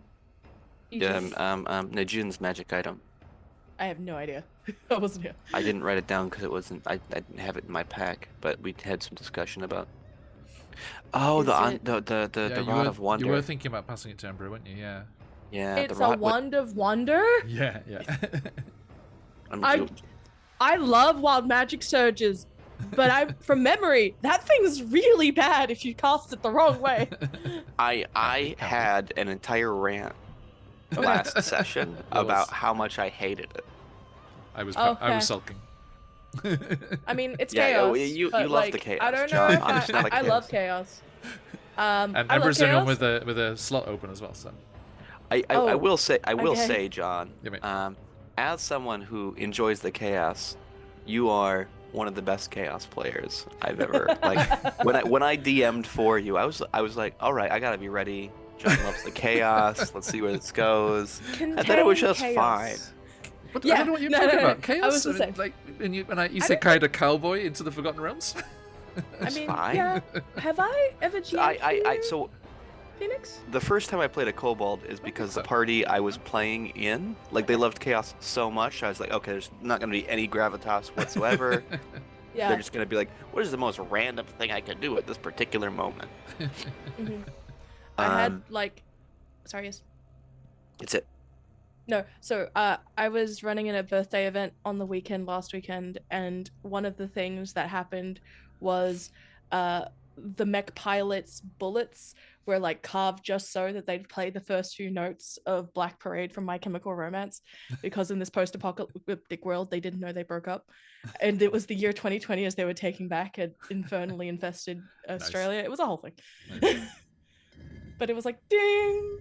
A: Nejun's magic item.
B: I have no idea. I wasn't here.
A: I didn't write it down because it wasn't. I didn't have it in my pack, but we had some discussion about. Oh,
B: Is
A: the
B: it-
A: the rod of wonder.
C: You were thinking about passing it to Ember, weren't you? Yeah.
A: Yeah,
B: It's
A: the
B: a
A: rod.
B: wand of wonder.
C: Yeah.
B: I love wild magic surges, but from memory, that thing's really bad if you cast it the wrong way.
A: I had an entire rant last session about how much I hated it.
C: I was
B: Okay.
C: sulking.
B: I mean, it's
A: Yeah,
B: chaos.
A: you
B: but,
A: love
B: like,
A: the chaos,
B: I don't know.
A: John.
B: If
A: I'm just not a
B: I love
A: chaos.
B: chaos.
C: And
B: I
C: Ember's
B: love
C: the one
B: chaos.
C: with a slot open as well. So
A: I
B: Oh,
A: will say
B: okay.
A: John,
C: Yeah, mate.
A: as someone who enjoys the chaos, you are one of the best chaos players I've ever like. when I DM'd for you, I was like, all right, I gotta be ready. John loves the chaos. Let's see where this goes. And then it was
B: Contain
A: just
B: chaos.
A: fine.
C: But
B: Yeah,
C: I don't know what you're
B: no,
C: talking
B: no, no.
C: about. Chaos.
B: I was gonna say-
C: like when you isekai a cowboy into the Forgotten Realms.
B: I
A: It's
B: mean,
A: fine.
B: yeah. Have I ever GM'd
A: So
B: Phoenix?
A: the first time I played a kobold is because the party I was playing in, like they loved chaos so much, I was like, okay, there's not gonna be any gravitas whatsoever.
B: Yeah.
A: They're just gonna be like, what is the most random thing I can do at this particular moment?
B: Mhm. I had
A: Um,
B: sorry, yes.
A: It's it.
B: No, so I was running in a birthday event on the weekend last weekend, and one of the things that happened was the mech pilot's bullets were like carved just so that they'd play the first few notes of Black Parade from My Chemical Romance, because in this post-apocalyptic world they didn't know they broke up, and it was the year 2020 as they were taking back an infernally infested Australia. It was a whole thing.
C: Nice.
B: But it was like ding.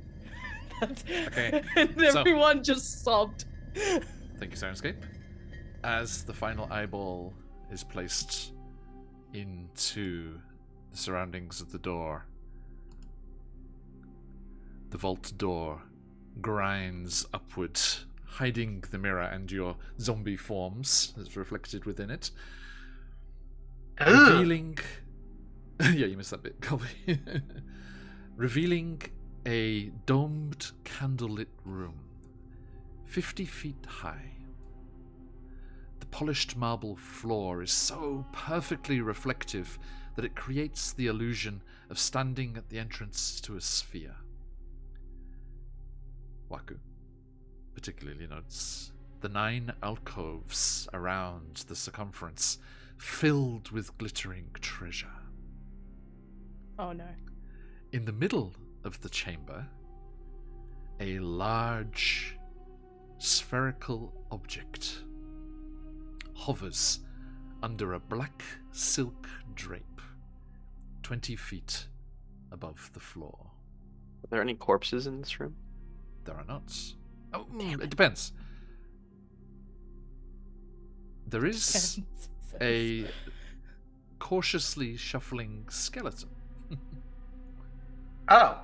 C: Okay,
B: And
C: so-
B: everyone just sobbed.
C: Thank you, Soundscape. As the final eyeball is placed into the surroundings of the door, the vault door grinds upward, hiding the mirror and your zombie forms as reflected within it, revealing. Yeah, you missed that bit, Colby. Revealing a domed, candlelit room, 50 feet high. The polished marble floor is so perfectly reflective that it creates the illusion of standing at the entrance to a sphere. Waku particularly notes the 9 alcoves around the circumference, filled with glittering treasure.
B: Oh no.
C: In the middle of the chamber, a large spherical object hovers under a black silk drape 20 feet above the floor.
A: Are there any corpses in this room?
C: There are not. Oh, it depends. There is a cautiously shuffling skeleton.
D: Oh.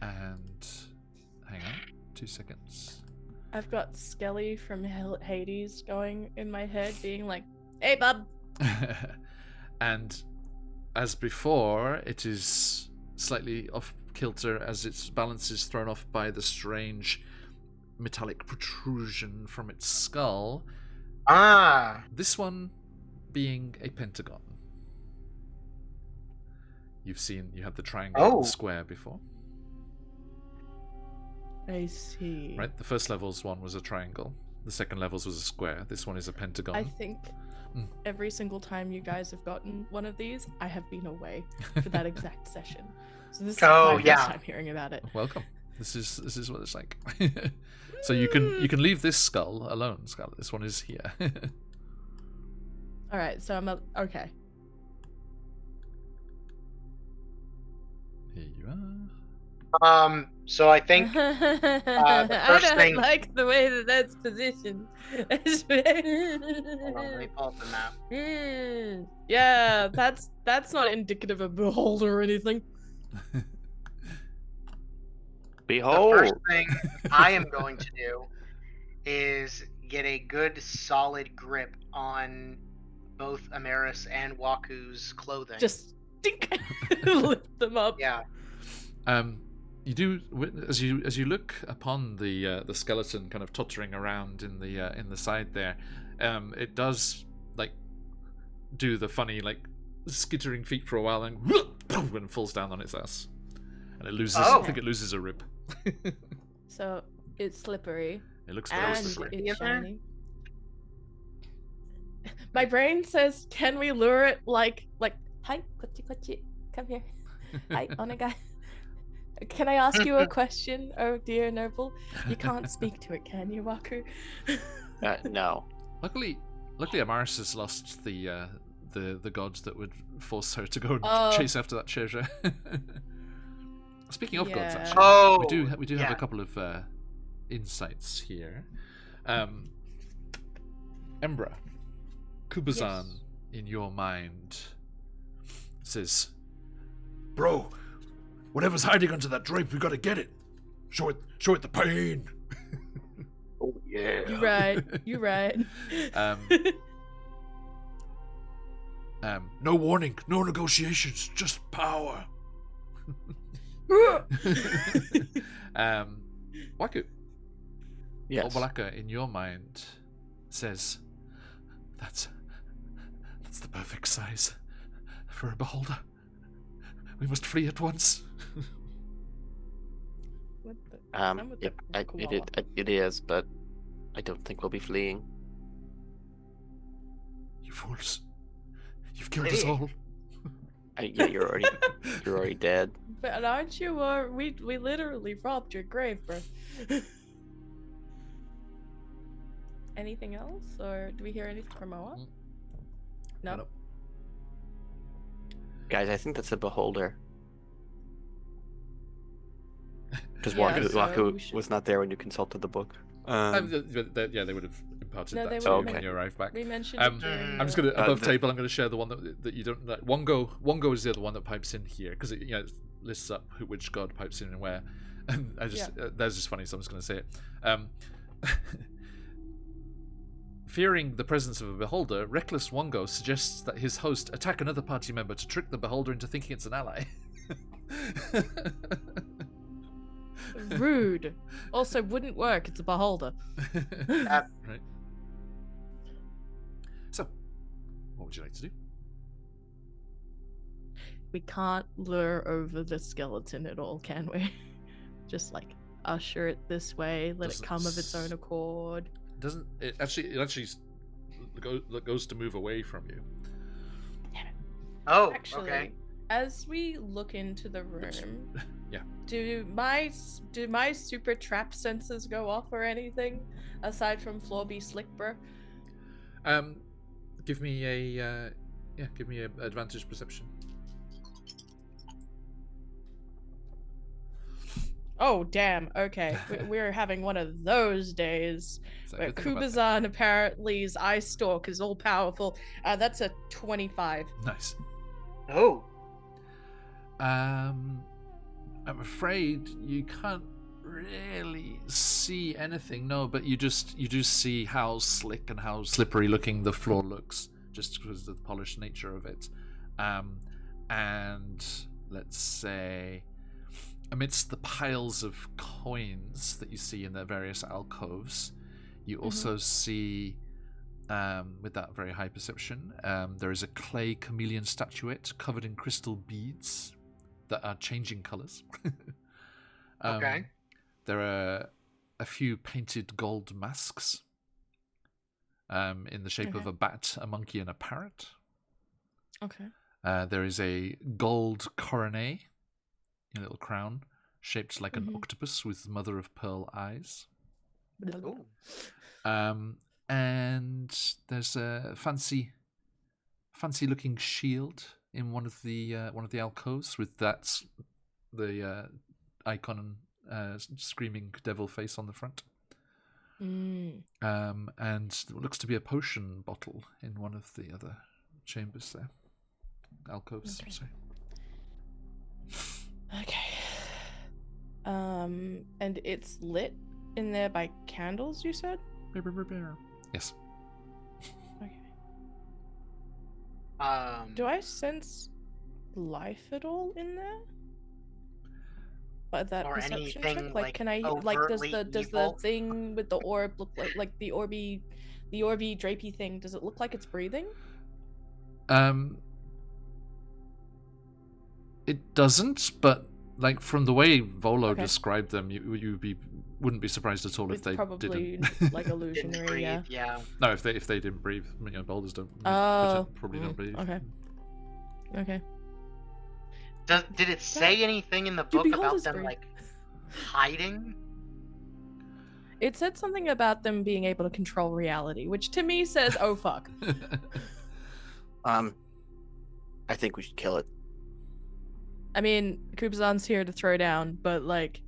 C: And hang on 2 seconds.
B: I've got Skelly from Hades going in my head, being like, "Hey, bub."
C: And as before, it is slightly off kilter as its balance is thrown off by the strange metallic protrusion from its skull.
D: Ah.
C: This one being a pentagon. You had the triangle and the square before.
B: I see.
C: Right, the first level's one was a triangle. The second level's was a square. This one is a pentagon.
B: I think every single time you guys have gotten one of these, I have been away for that exact session. So this is my first time hearing about it.
C: Welcome. This is what it's like. So you can leave this skull alone, Scarlet. This one is here.
B: All right, so okay.
C: Here you are.
D: So I think the
B: I
D: first
B: don't
D: thing.
B: like the way that that's positioned.
D: Hold on, let me pull up the map.
B: Yeah, that's not indicative of beholder or anything.
D: The
A: Behold.
D: first thing I am going to do is get a good solid grip on both Amaris and Waku's clothing.
B: Just dink, lift them up.
D: Yeah.
C: You do as you look upon the skeleton kind of tottering around in the side there. It does like do the funny like skittering feet for a while, and when it falls down on its ass, and it loses.
D: Oh.
C: I think it loses a rib.
B: So it's slippery.
C: It looks very
B: And
C: slippery.
B: it's shiny. My brain says, "Can we lure it like, hi, kochi, come here, hi, onegai. Can I ask you a question, oh dear noble? You can't speak to it, can you, Waku?"
A: No.
C: Luckily, Amaris has lost the gods that would force her to go and
B: Oh.
C: chase after that treasure. Speaking of gods,
B: Yeah.
C: actually,
D: Oh,
C: we do have
D: yeah.
C: a couple of insights here. Embra, Kubazan,
B: Yes.
C: in your mind, says, "Bro, whatever's hiding under that drape, we gotta get it. Show it the pain."
A: Oh yeah.
B: You right.
C: No warning, no negotiations, just power. Waku,
A: Yes.
C: Obalaka, in your mind, says, That's the perfect size for a beholder. We must flee at once."
B: What the- I'm with the
A: Yep.
B: koala.
A: It is, but I don't think we'll be fleeing.
C: You fools. You've killed us all.
A: Yeah, you're already dead.
B: But aren't you? We literally robbed your grave, bro. Anything else, or do we hear anything from Moa? No.
C: Nope.
A: Guys, I think that's a beholder. Because
B: Yeah,
A: Waku,
B: so
A: Waku
B: we should-
A: was not there when you consulted the book.
C: Yeah, they would have imparted
B: No,
C: that
B: they
C: to you
B: would've
C: when you arrived back.
B: We mentioned
C: Um,
B: it during.
C: I'm just gonna
B: the-
C: above table. I'm gonna share the one that you don't like. Wongo is the other one that pipes in here because it lists up which god pipes in and where. And I just that's just funny, so I'm just gonna say it. Fearing the presence of a beholder, reckless Wongo suggests that his host attack another party member to trick the beholder into thinking it's an ally.
B: Rude. Also, wouldn't work. It's a beholder.
C: Right. So, what would you like to do?
B: We can't lure over the skeleton at all, can we? Just like usher it this way, let
C: Doesn't
B: it come of its own accord.
C: Doesn't it actually goes to move away from you?
D: Oh,
B: Actually,
D: okay.
B: as we look into the
C: Oops.
B: room,
C: Yeah.
B: do my super trap sensors go off or anything aside from Floor Slick, bro?
C: Give me a advantage perception.
B: Oh damn! Okay, we're having one of those days.
C: So
B: Where
C: good thing about that.
B: Kubazan apparently's eye stalk is all powerful. That's a 25.
C: Nice.
D: Oh.
C: I'm afraid you can't really see anything. No, but you do see how slick and how slippery looking the floor looks, just because of the polished nature of it. And let's say, amidst the piles of coins that you see in the various alcoves, you also see, with that very high perception, there is a clay chameleon statuette covered in crystal beads that are changing colors.
D: Okay.
C: There are a few painted gold masks in the shape of
B: Okay.
C: a bat, a monkey, and a parrot.
B: Okay.
C: There is a gold coronet, a little crown, shaped like an octopus with mother of pearl eyes.
D: Ooh.
C: And there's a fancy fancy-looking shield in one of the alcoves with the icon screaming devil face on the front. And what looks to be a potion bottle in one of the other chambers there. Alcoves,
B: Okay.
C: sorry.
B: Okay. And it's lit in there by candles, you said?
C: Yes.
B: Okay.
D: Um,
B: Do I sense life at all in there? By that
D: Or
B: perception
D: anything,
B: check? Like,
D: like,
B: can I does
D: overtly
B: the
D: evil?
B: thing with the orb look like the orby drapey thing? Does it look like it's breathing?
C: It doesn't, but like from the way Volo
B: Okay.
C: described them, you wouldn't be surprised at all if
B: It's
C: they
B: probably
C: didn't.
B: like
D: Didn't
B: illusionary,
D: breathe,
B: yeah.
D: yeah.
C: No, if they didn't breathe, boulders don't.
B: Oh,
C: Probably don't breathe.
B: Okay. Okay.
D: Did it say anything in the
B: Do
D: book about
B: beholders
D: them
B: breathe?
D: like hiding?
B: It said something about them being able to control reality, which to me says, "Oh fuck."
A: I think we should kill it.
B: I mean, Kubzan's here to throw down, but like,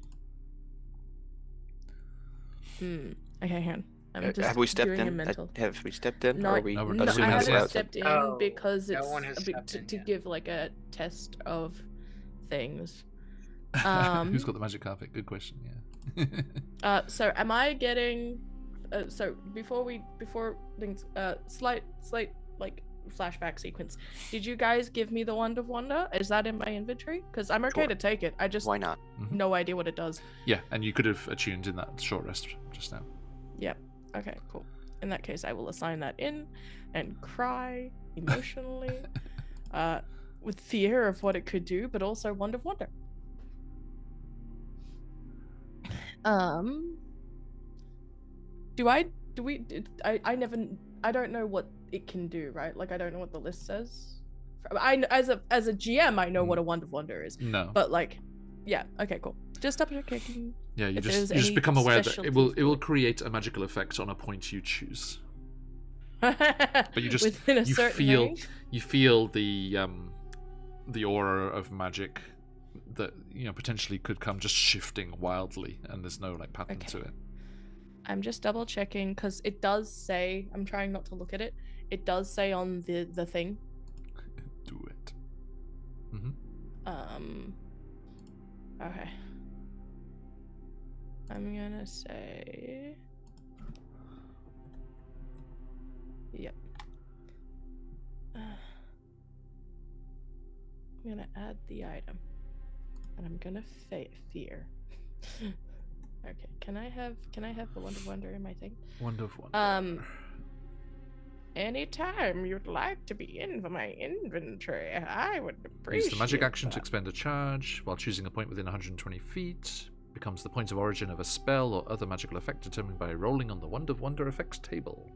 B: okay, hang on. I'm just
A: Have we stepped
B: doing a
A: in?
B: mental.
A: Have we stepped in?
B: No,
A: or are we
C: No,
B: no, I
A: assuming that
B: haven't
A: we're
C: yet.
A: outside?
B: stepped in
D: Oh,
B: because
D: no
B: it's
D: one has stepped in
B: to
D: yet.
B: give like a test of things.
C: Who's got the magic carpet? Good question. Yeah.
B: So am I getting? So before things, slight like flashback sequence. Did you guys give me the Wand of Wonder? Is that in my inventory? Because I'm okay
A: Sure.
B: to take it. I just
A: Why not?
B: no idea what it does.
C: Yeah, and you could have attuned in that short rest just now.
B: Yep. Okay, cool. In that case, I will assign that in and cry emotionally with fear of what it could do, but also Wand of Wonder. I don't know what it can do, right? Like, I don't know what the list says. As a GM, I know what a Wand of Wonder is.
C: No.
B: But like, yeah, okay, cool. Just double checking.
C: Yeah, you
B: if
C: just
B: there's any
C: become aware that it will
B: specialties.
C: create a magical effect on a point you choose.
B: But
C: you just
B: within a
C: you
B: certain
C: feel
B: range?
C: you feel the aura of magic that potentially could come just shifting wildly, and there's no like pattern to it.
B: I'm just double checking because it does say. I'm trying not to look at it. It does say on the thing.
C: Do it.
B: Okay. I'm gonna say. Yep. I'm gonna add the item, and I'm gonna fear. Okay. Can I have the Wand of Wonder in my thing?
C: Wand of Wonder.
B: Anytime you'd like to be in my inventory, I would appreciate.
C: Use the magic action to
B: that.
C: expend a charge while choosing a point within 120 feet. Becomes the point of origin of a spell or other magical effect determined by rolling on the Wand of Wonder effects table.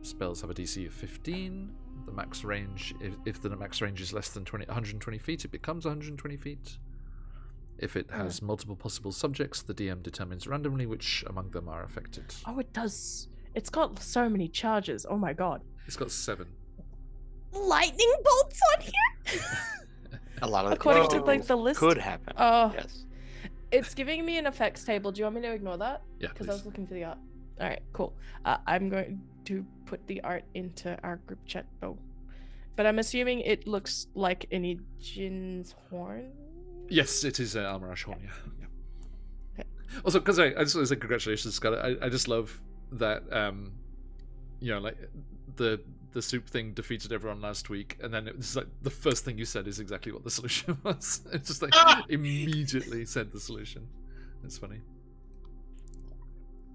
C: Spells have a DC of 15. The max range, if the max range is less than 120 feet, it becomes 120 feet. If it has multiple possible subjects, the DM determines randomly which among them are affected.
B: Oh, it does. It's got so many charges. Oh my god.
C: It's got 7.
B: Lightning bolts on here?
A: A lot of
B: According to like the list.
A: could happen.
B: Oh.
A: Yes.
B: It's giving me an effects table. Do you want me to ignore that?
C: Yeah,
B: Because I was
C: please.
B: looking for the art. Alright, cool. I'm going to put the art into our group chat though. But I'm assuming it looks like an Ejin's horn?
C: Yes, it is Almarash Horn, yeah.
B: Okay.
C: Also, because I just want to say congratulations, Scott. I just love that, like the soup thing defeated everyone last week, and then it was like the first thing you said is exactly what the solution was. It's just like immediately said the solution. It's funny.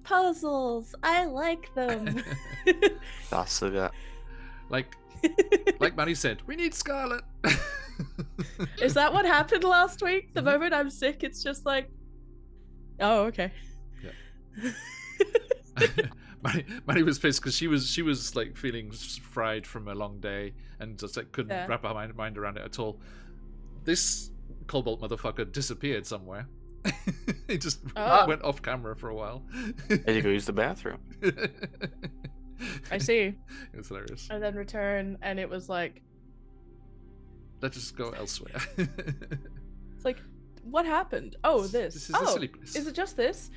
B: Puzzles! I like them!
A: Sasuga.
C: Like Maddie said, we need Scarlet.
B: Is that what happened last week? The moment I'm sick, it's just like, oh, okay.
C: Yeah. Maddie was pissed because she was like feeling fried from a long day and just like couldn't wrap her mind around it at all. This Cobalt motherfucker disappeared somewhere. He just went off camera for a while.
A: I had to go use the bathroom.
B: I see.
C: It was hilarious.
B: And then return, and it was like,
C: Let's just go elsewhere.
B: it's like, what happened? Oh, this.
C: This is the silly place.
B: Is it just this?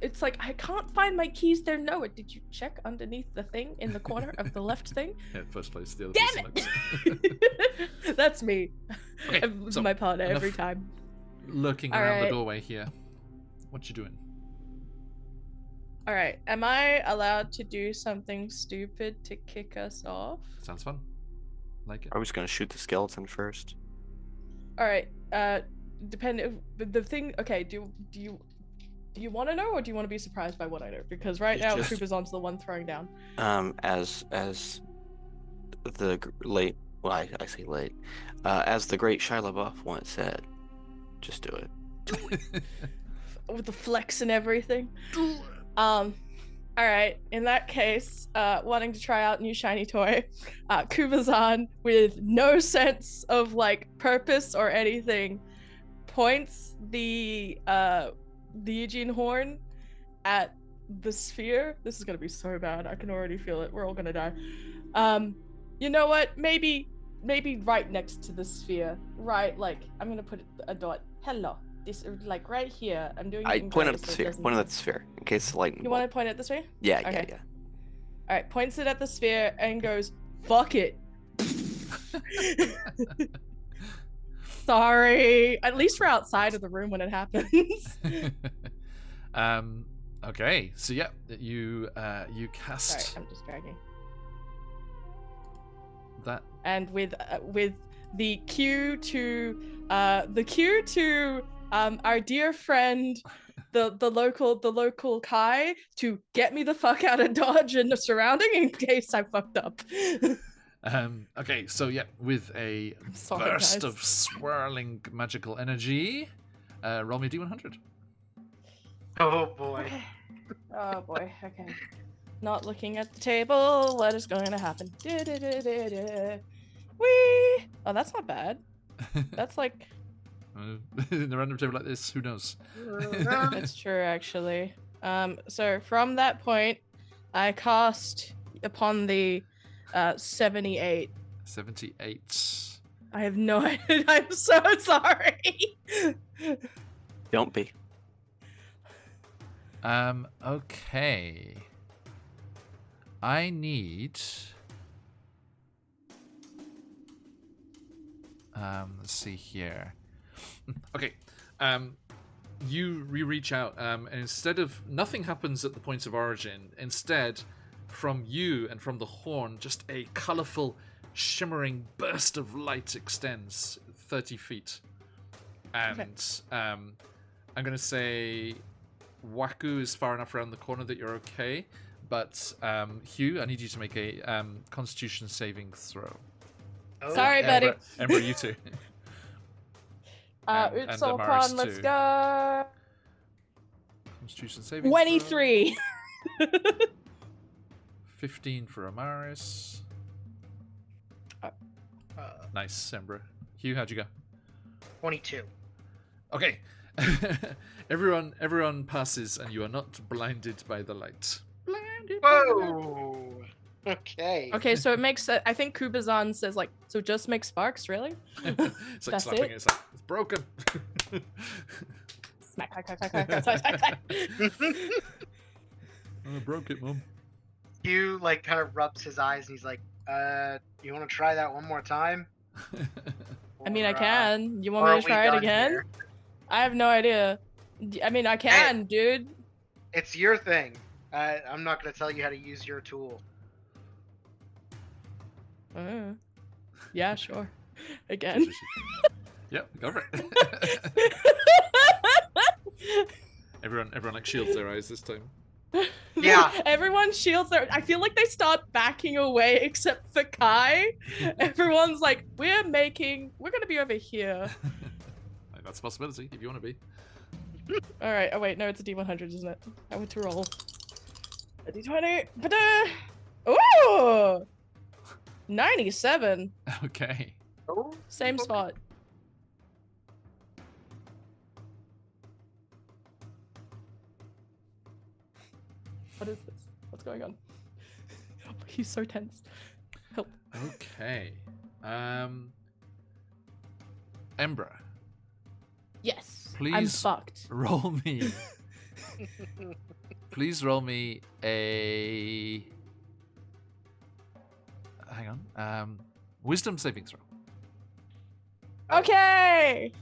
B: It's like, I can't find my keys there. No, did you check underneath the thing in the corner of the left thing?
C: Yeah, first place, the other
B: Damn
C: place.
B: it! That's me.
C: Okay,
B: It's
C: so
B: my partner every
C: enough
B: time.
C: Lurking
B: All
C: around the
B: right.
C: doorway here. What you doing?
B: All right, am I allowed to do something stupid to kick us off?
C: Sounds fun. Like it.
A: I was gonna shoot the skeleton first.
B: All right. The thing. Okay. Do you want to know, or do you want to be surprised by what I know? Because right now,
A: Just-
B: Trooperzon's the one throwing down.
A: As the late, well, I say late, as the great Shia LaBeouf once said, just do it.
B: With the flex and everything. All right. In that case, wanting to try out new shiny toy, Kubazan, with no sense of like purpose or anything, points the Eugene horn at the sphere. This is gonna be so bad. I can already feel it. We're all gonna die. You know what? Maybe right next to the sphere. Right, like I'm gonna put a dot. Hello. This like right here. I'm doing.
A: I
B: it in
A: point
B: gray
A: at the
B: so it
A: sphere.
B: doesn't-
A: Point at the sphere in case the lightning.
B: You want to point at the sphere?
A: Yeah,
B: Okay.
A: yeah.
B: All right. Points it at the sphere and goes, "Fuck it." Sorry. At least we're outside of the room when it happens.
C: Okay, so yeah, you cast
B: Sorry, I'm just dragging.
C: that.
B: And with the cue to our dear friend, the local Kai, to get me the fuck out of Dodge and the surrounding in case I fucked up.
C: Okay, so yeah, with a
B: Sorry,
C: burst
B: guys.
C: of swirling magical energy, roll me a d100.
D: Oh boy.
B: Oh boy. Okay. Not looking at the table. What is going to happen? Whee! Oh, that's not bad. That's like.
C: In a random table like this, who knows?
B: It's true, actually. So from that point, I cast upon the 78.
C: 78.
B: I have no idea. I'm so sorry.
A: Don't be.
C: Okay. I need. Let's see here. Okay. You reach out, and instead of nothing happens at the point of origin. Instead, from you and from the horn, just a colorful, shimmering burst of light extends 30 feet. And I'm gonna say Waku is far enough around the corner that you're okay. But Hugh, I need you to make a Constitution saving throw.
D: Oh,
B: Sorry, buddy.
C: Ember, you too. And
B: It's
C: Amaris
B: Solcon, let's
C: too.
B: go.
C: Constitution saving
B: 23.
C: throw. 15 for Amaris. Nice, Ember. Hugh, how'd you go?
D: 22.
C: Okay. Everyone passes, and you are not blinded by the light. Blinded by the light.
D: Whoa. Okay.
B: Okay, so it makes. I think Kubazan says like, so just make sparks, really?
C: It's like
B: That's
C: slapping
B: it?
C: it. It's like, it's broken.
B: Smack, clack, clack, clack, clack, clack, clack, clack.
C: I broke it, Mum.
D: Hugh like kind of rubs his eyes and he's like, you want to try that one more time?
B: I mean, I
D: Or,
B: can. You
D: or
B: want
D: are
B: me to
D: we
B: try it
D: done
B: again?
D: here?
B: I have no idea. I mean, I can, dude.
D: It's your thing. I'm not gonna tell you how to use your tool.
B: Yeah, sure. Again.
C: Yep, go for it. everyone like shields their eyes this time.
D: Yeah.
B: Everyone shields their. I feel like they start backing away, except for Kai. Everyone's like, we're gonna be over here.
C: Like, that's a possibility if you want to be.
B: All right. Oh wait, no, it's a D100, isn't it? I went to roll a D20. Ooh, 97.
C: Okay.
D: Oh,
B: Same
D: okay.
B: spot. What is this? What's going on? He's so tense. Help.
C: Okay. Embra,
B: Yes. I'm
C: please
B: fucked.
C: roll me. Please roll me a. Hang on. Wisdom saving throw.
B: Okay.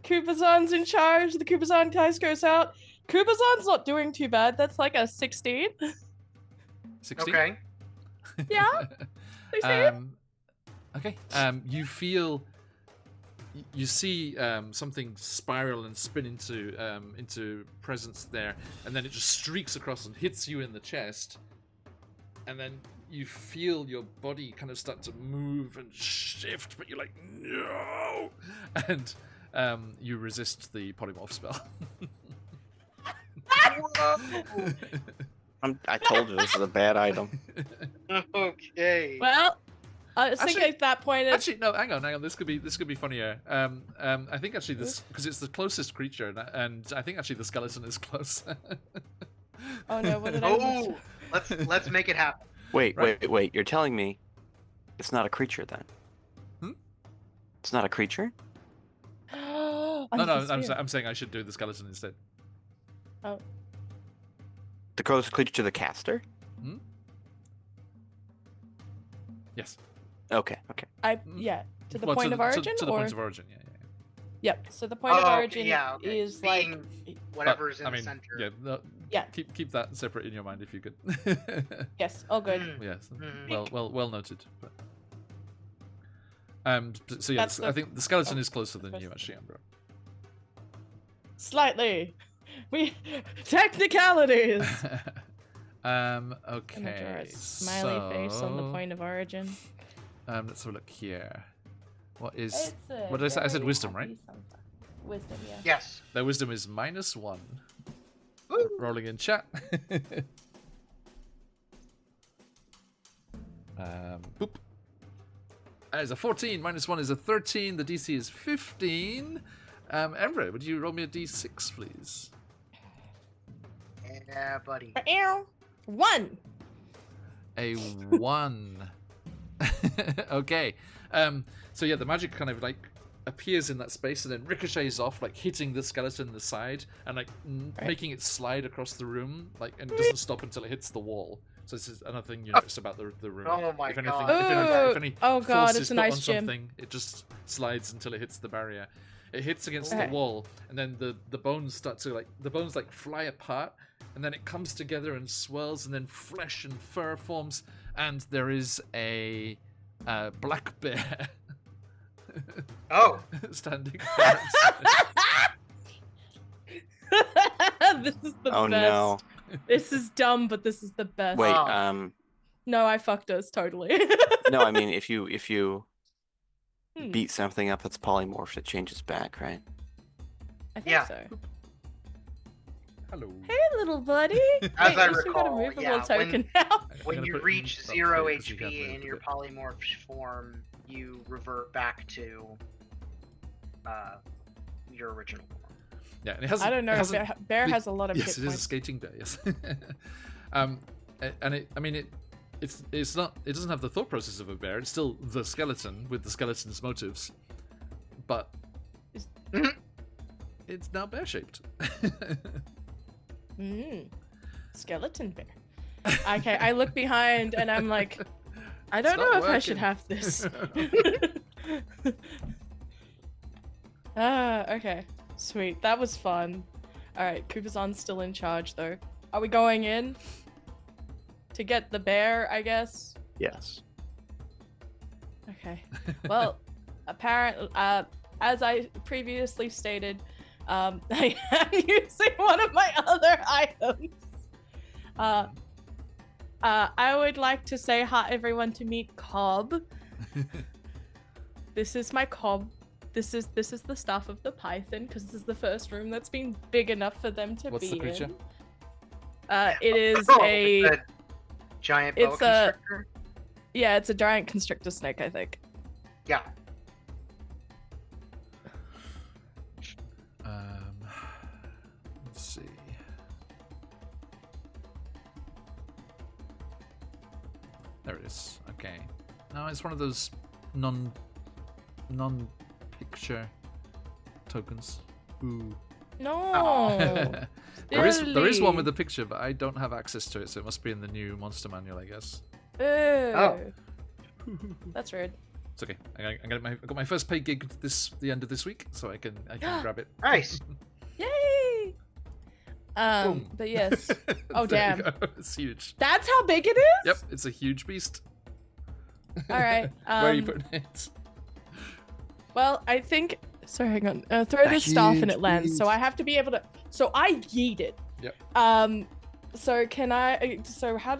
B: Kupazan's in charge. The Kupazan dice goes out. Kupazan's not doing too bad. That's like a 16.
C: 16.
D: Okay.
B: Yeah. 16.
C: Okay. You feel. You see something spiral and spin into presence there, and then it just streaks across and hits you in the chest, and then you feel your body kind of start to move and shift, but you're like, no, and you resist the polymorph spell.
A: I told you this is a bad item.
D: Okay.
B: Well, I was thinking
C: Actually-
B: at that point.
C: Actually, no. Hang on. This could be funnier. I think actually this because it's the closest creature, and I think actually the skeleton is close.
B: Oh no! What did I miss?
D: Oh, let's make it happen.
A: Wait,
C: Right.
A: wait. You're telling me it's not a creature then?
C: Hmm?
A: It's not a creature?
C: No, I'm saying I should do the skeleton instead.
B: Oh.
A: The closest creature to the caster?
C: Yes.
A: Okay.
B: Yeah. To the
C: Well,
B: point of origin,
C: to the
B: or
C: point of origin. Yeah.
B: yep. So the point of
D: Oh,
B: origin
D: yeah, okay.
B: is like
D: Being whatever's
C: But,
D: in
C: I
D: the
C: mean,
D: center.
C: yeah. No,
B: Yeah.
C: Keep that separate in your mind if you could.
B: yes, all good.
D: Mm.
C: Yes.
D: Mhm.
C: Well noted. But... So yeah,
B: That's
C: I think the skeleton is closer than
B: supposed
C: you
B: to
C: actually, Ambro.
B: Slightly. We technicalities.
C: Okay.
B: I'm gonna draw a smiley face on the
C: so,
B: point of origin.
C: Let's have a look here. What is?
B: It's a
C: What did I say? I said
B: very
C: wisdom,
B: happy
C: right?
B: something. Wisdom, yeah.
D: Yes.
C: Their wisdom is -1.
D: Woo.
C: Rolling in chat. Boop. That is a 14. -1 is a 13. The DC is 15. Emre, would you roll me a D6, please?
D: Yeah, buddy.
B: 1.
C: A 1. Okay. So yeah, the magic kind of like appears in that space and then ricochets off, like hitting the skeleton in the side and like making it slide across the room, like, and it doesn't stop until it hits the wall. So this is another thing you notice about the room.
D: Oh my
C: if anything,
D: God.
C: If any
B: Oh God,
C: force
B: it's
C: is
B: a
C: put
B: nice
C: on
B: gym.
C: something, it just slides until it hits the barrier. It hits against
B: Okay.
C: the wall, and then the bones start to fly apart, and then it comes together and swirls, and then flesh and fur forms, and there is a black bear
D: Oh.
C: standing there.
B: This is the
A: Oh
B: best.
A: no.
B: This is dumb, but this is the best.
A: Wait,
D: Oh.
B: No, I fucked us totally.
A: no, I mean if you
B: Hmm.
A: beat something up that's polymorphed, it changes back, right?
B: I think
D: Yeah.
B: so.
C: Hello.
B: Hey, little buddy.
D: As I
B: at least we got a
D: recall,
B: movable
D: yeah,
B: token now.
C: I'm
D: When
C: gonna
D: you
C: put
D: reach
C: up
D: 0
C: here 'cause you have
D: HP in
C: moved
D: your
C: it.
D: polymorph form, you revert back to your original form.
C: Yeah, and it hasn't.
B: I don't know
C: It
B: if
C: hasn't,
B: Bear has a lot of
C: yes,
B: hit
C: it is a
B: points.
C: skating bear. Yes. And it. I mean, it's not. It doesn't have the thought process of a bear. It's still the skeleton with the skeleton's motives, but it's now bear shaped.
B: Skeleton bear. Okay, I look behind and I'm like, I don't know
C: not
B: if I should
C: working.
B: have this. Okay. Sweet. That was fun. Alright, Kupazan's still in charge though. Are we going in? To get the bear, I guess?
A: Yes.
B: Okay. Well, apparently, as I previously stated, I am using one of my other items. I would like to say hi everyone to meet Cobb. This is my Cobb. This is the staff of the Python because this is the first room that's been big enough for them to
C: What's
B: be
C: the creature?
B: in. It is
D: Oh,
B: a
D: it's a giant boa
B: it's a-
D: constrictor?
B: yeah, it's a giant constrictor snake, I think.
D: Yeah.
C: Let's see. There it is. Okay. No, it's one of those non-picture tokens. Ooh.
B: No.
C: There is one with
B: Silly.
C: a picture, but I don't have access to it, so it must be in the new monster manual, I guess.
B: Oh. That's rude.
C: It's okay. I got my first paid gig the end of this week, so I can grab it.
D: Nice.
B: Yay!
C: Boom.
B: But yes. Oh
C: There you
B: damn.
C: go. It's huge.
B: That's how big it is?
C: Yep, it's a huge beast.
B: All right.
C: Where are you putting it?
B: Well, I think. Sorry, hang on. Throw the staff and
A: huge
B: it lands. So
A: beast.
B: I have to be able to. So I yeet it.
C: Yep.
B: So can I? So how?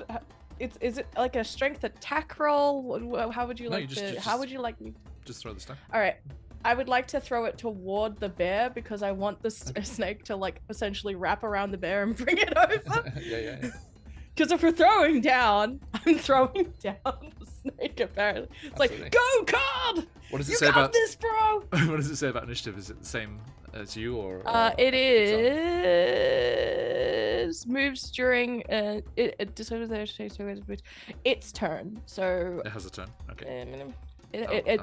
B: Is it like a strength attack roll? How would you
C: No,
B: like
C: you
B: to?
C: just-
B: How would you like me?
C: Just throw the stuff.
B: All right. I would like to throw it toward the bear because I want the snake to like essentially wrap around the bear and bring it over.
C: yeah.
B: Because if we're throwing down, I'm throwing down the snake apparently. It's
C: Absolutely.
B: like, go Cobb!
C: What does it
B: You
C: say
B: got
C: about
B: this, bro!
C: what does it say about initiative? Is it the same as you or
B: It
C: it's
B: is moves during its turn. So
C: on? It has a turn. Okay.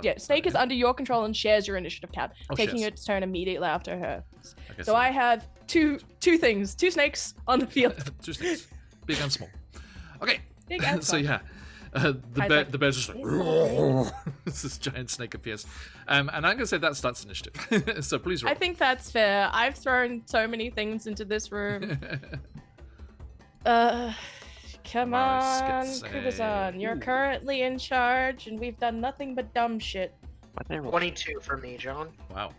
B: yeah, snake is under your control and shares your initiative count,
C: Oh,
B: taking
C: shares.
B: its turn immediately after her.
C: Okay,
B: So I have two snakes on the field.
C: two snakes, big and small. Okay.
B: Big and
C: So
B: small.
C: yeah,
B: Guys, like,
C: the bear's just like
B: "This
C: this giant snake appears, and I'm gonna say that starts initiative. So please roll.
B: I think that's fair. I've thrown so many things into this room. Come
C: Mars
B: on,
C: gets a-
B: Kubazan. You're
C: Ooh.
B: currently in charge, and we've done nothing but dumb shit.
D: 22 for me, John.
C: Wow.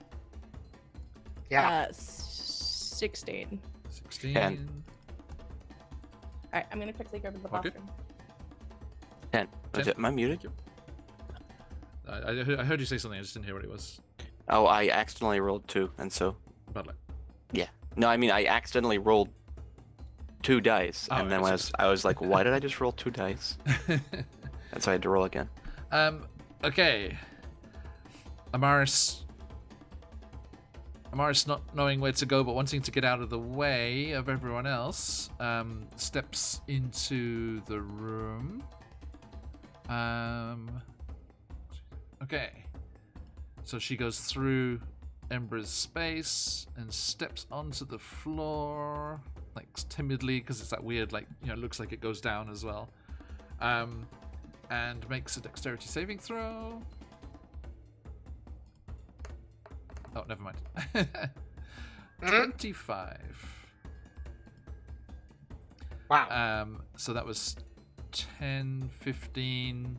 D: Yeah.
B: 16.
C: 16.
A: 10.
B: Alright, I'm gonna quickly go to the
C: Okay.
B: bathroom.
A: 10. Am I muted?
C: I heard you say something. I just didn't hear what it was.
A: Oh, I accidentally rolled 2, and so
C: Bad luck.
A: no, I mean I accidentally rolled 2 dice,
C: Oh,
A: and then
C: I
A: I was like, why did I just roll 2 dice? And so I had to roll again.
C: Okay. Amaris not knowing where to go but wanting to get out of the way of everyone else, steps into the room. Okay. So she goes through Embra's space and steps onto the floor, like timidly, because it's that weird, like, you know, it looks like it goes down as well. And makes a dexterity saving throw. Oh, never mind. 25.
D: Wow.
C: So that was 10, 15,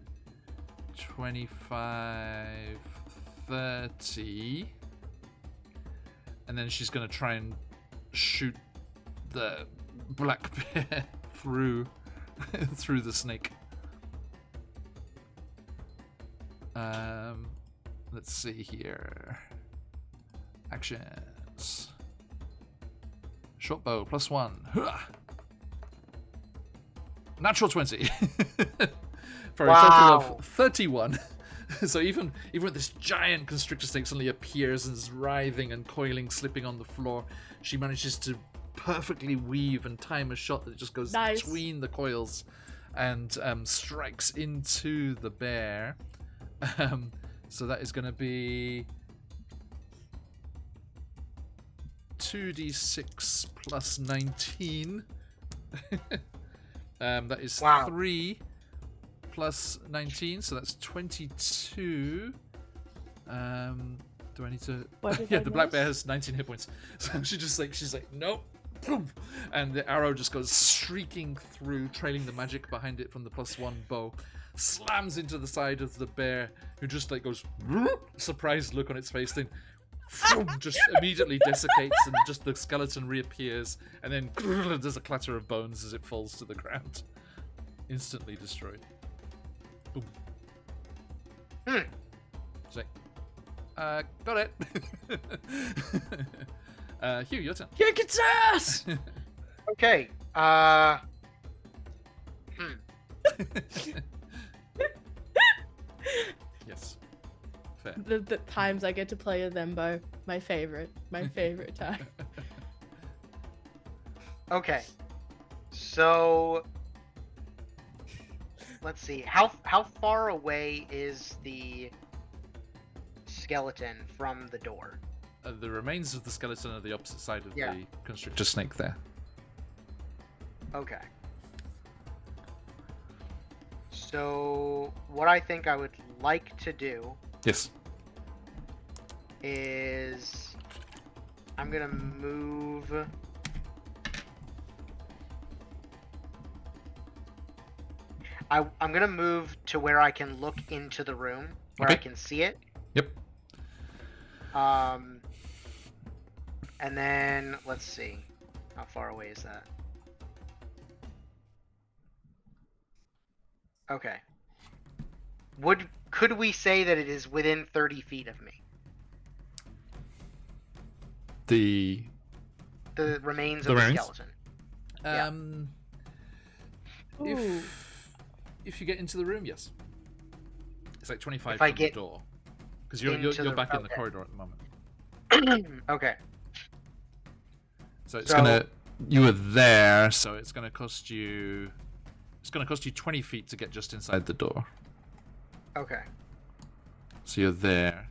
C: 25, 30. And then she's going to try and shoot the black bear through the snake. Let's see here. Actions. Short bow, +1. Hurrah! Natural 20. For a total of 31. So even with this giant constrictor snake suddenly appears and is writhing and coiling, slipping on the floor, she manages to perfectly weave and time a shot that just goes
B: Nice.
C: between the coils and strikes into the bear. So that is going to be 2d6 plus 19. That is
D: Wow.
C: 3 plus 19, so that's 22. Do I need to?
B: What did
C: Yeah,
B: I
C: the black
B: miss?
C: bear has 19 hit points. So she's like, nope. Boom. And the arrow just goes streaking through, trailing the magic behind it from the +1 bow. Slams into the side of the bear, who just like goes, surprised look on its face, then just immediately desiccates, and just the skeleton reappears, and then there's a clatter of bones as it falls to the ground, instantly destroyed. Boom. It's like, got it. Hugh, your turn.
B: Kick its ass!
D: Okay.
C: Yes. Fair.
B: The times I get to play a Thembo, my favorite time.
D: Okay. So let's see. How far away is the skeleton from the door?
C: The remains of the skeleton are the opposite side of
D: Yeah.
C: the constrictor snake there.
D: Okay. So what I think I would like to do
C: Yes.
D: is I'm gonna move. I'm gonna move to where I can look into the room, where I
C: Okay.
D: can see it.
C: Yep.
D: And then let's see, how far away is that? Okay. Could we say that it is within 30 feet of me?
C: The
D: The remains
C: The
D: of the
C: remains?
D: skeleton. Yeah.
B: Ooh.
C: If you get into the room, yes. It's like 25
D: If I
C: from
D: get
C: the door. Because you're
D: into the-
C: back in the
D: okay.
C: corridor at the moment.
D: Okay.
C: So it's
D: So-
C: gonna. You were there, so it's gonna cost you. It's gonna cost you 20 feet to get just inside the door.
D: Okay.
C: So you're there.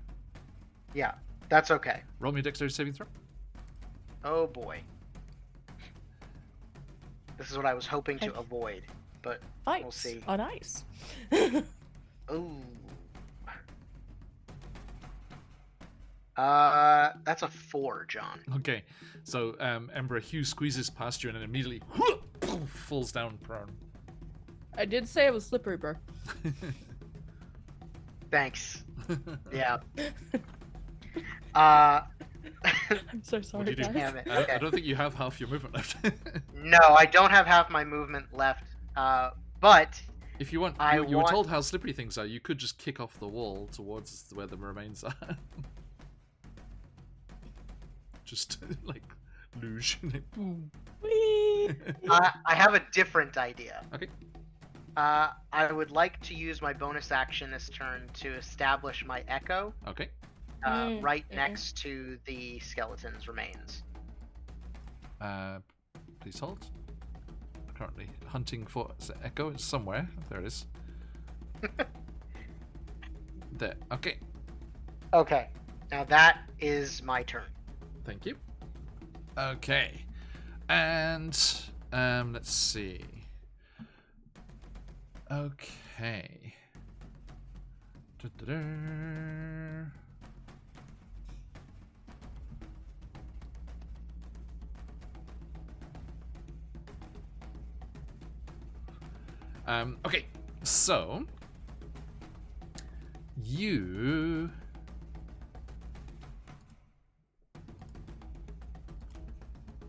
D: Yeah, that's okay.
C: Roll me a dexterity saving throw.
D: Oh boy. This is what I was hoping to
B: Okay.
D: avoid, but
B: Fights
D: we'll see.
B: are nice.
D: Ooh. That's a 4, John.
C: Okay, so Ember Hugh squeezes past you and then immediately falls down prone.
B: I did say it was slippery, bro.
D: Thanks. Yeah. Uh,
B: I'm so
C: What
B: sorry,
C: do you do?
B: guys.
D: Damn it.
C: I
D: Okay.
C: don't think you have half your movement left.
D: no, I don't have half my movement left. But
C: If you want,
D: I
C: you were
D: want-
C: told how slippery things are. You could just kick off the wall towards where the remains are. Just like luge. Boom.
B: Whee!
D: I have a different idea.
C: Okay.
D: I would like to use my bonus action this turn to establish my echo
C: Okay.
D: right next to the skeleton's remains.
C: Please hold. Currently hunting for echo. It's somewhere. There it is. There. Okay.
D: Okay. Now that is my turn.
C: Thank you. Okay. And let's see. Okay. Da-da-da. Okay, so you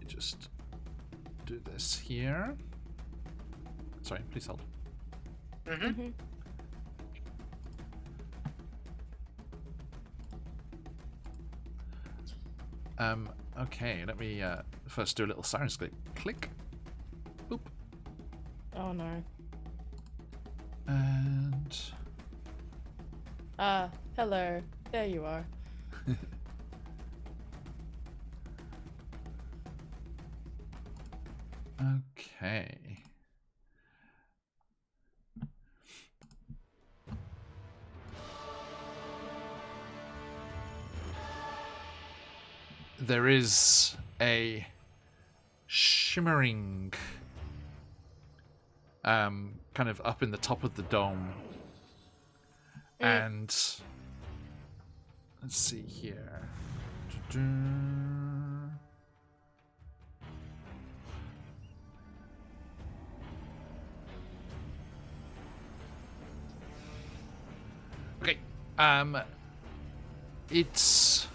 C: just do this here. Sorry, please hold.
D: Mm-hmm.
C: Okay, let me first do a little siren click. Click. Boop.
B: Oh no.
C: And
B: Hello. There you are.
C: okay. There is a shimmering kind of up in the top of the dome. And let's see here. Okay. It's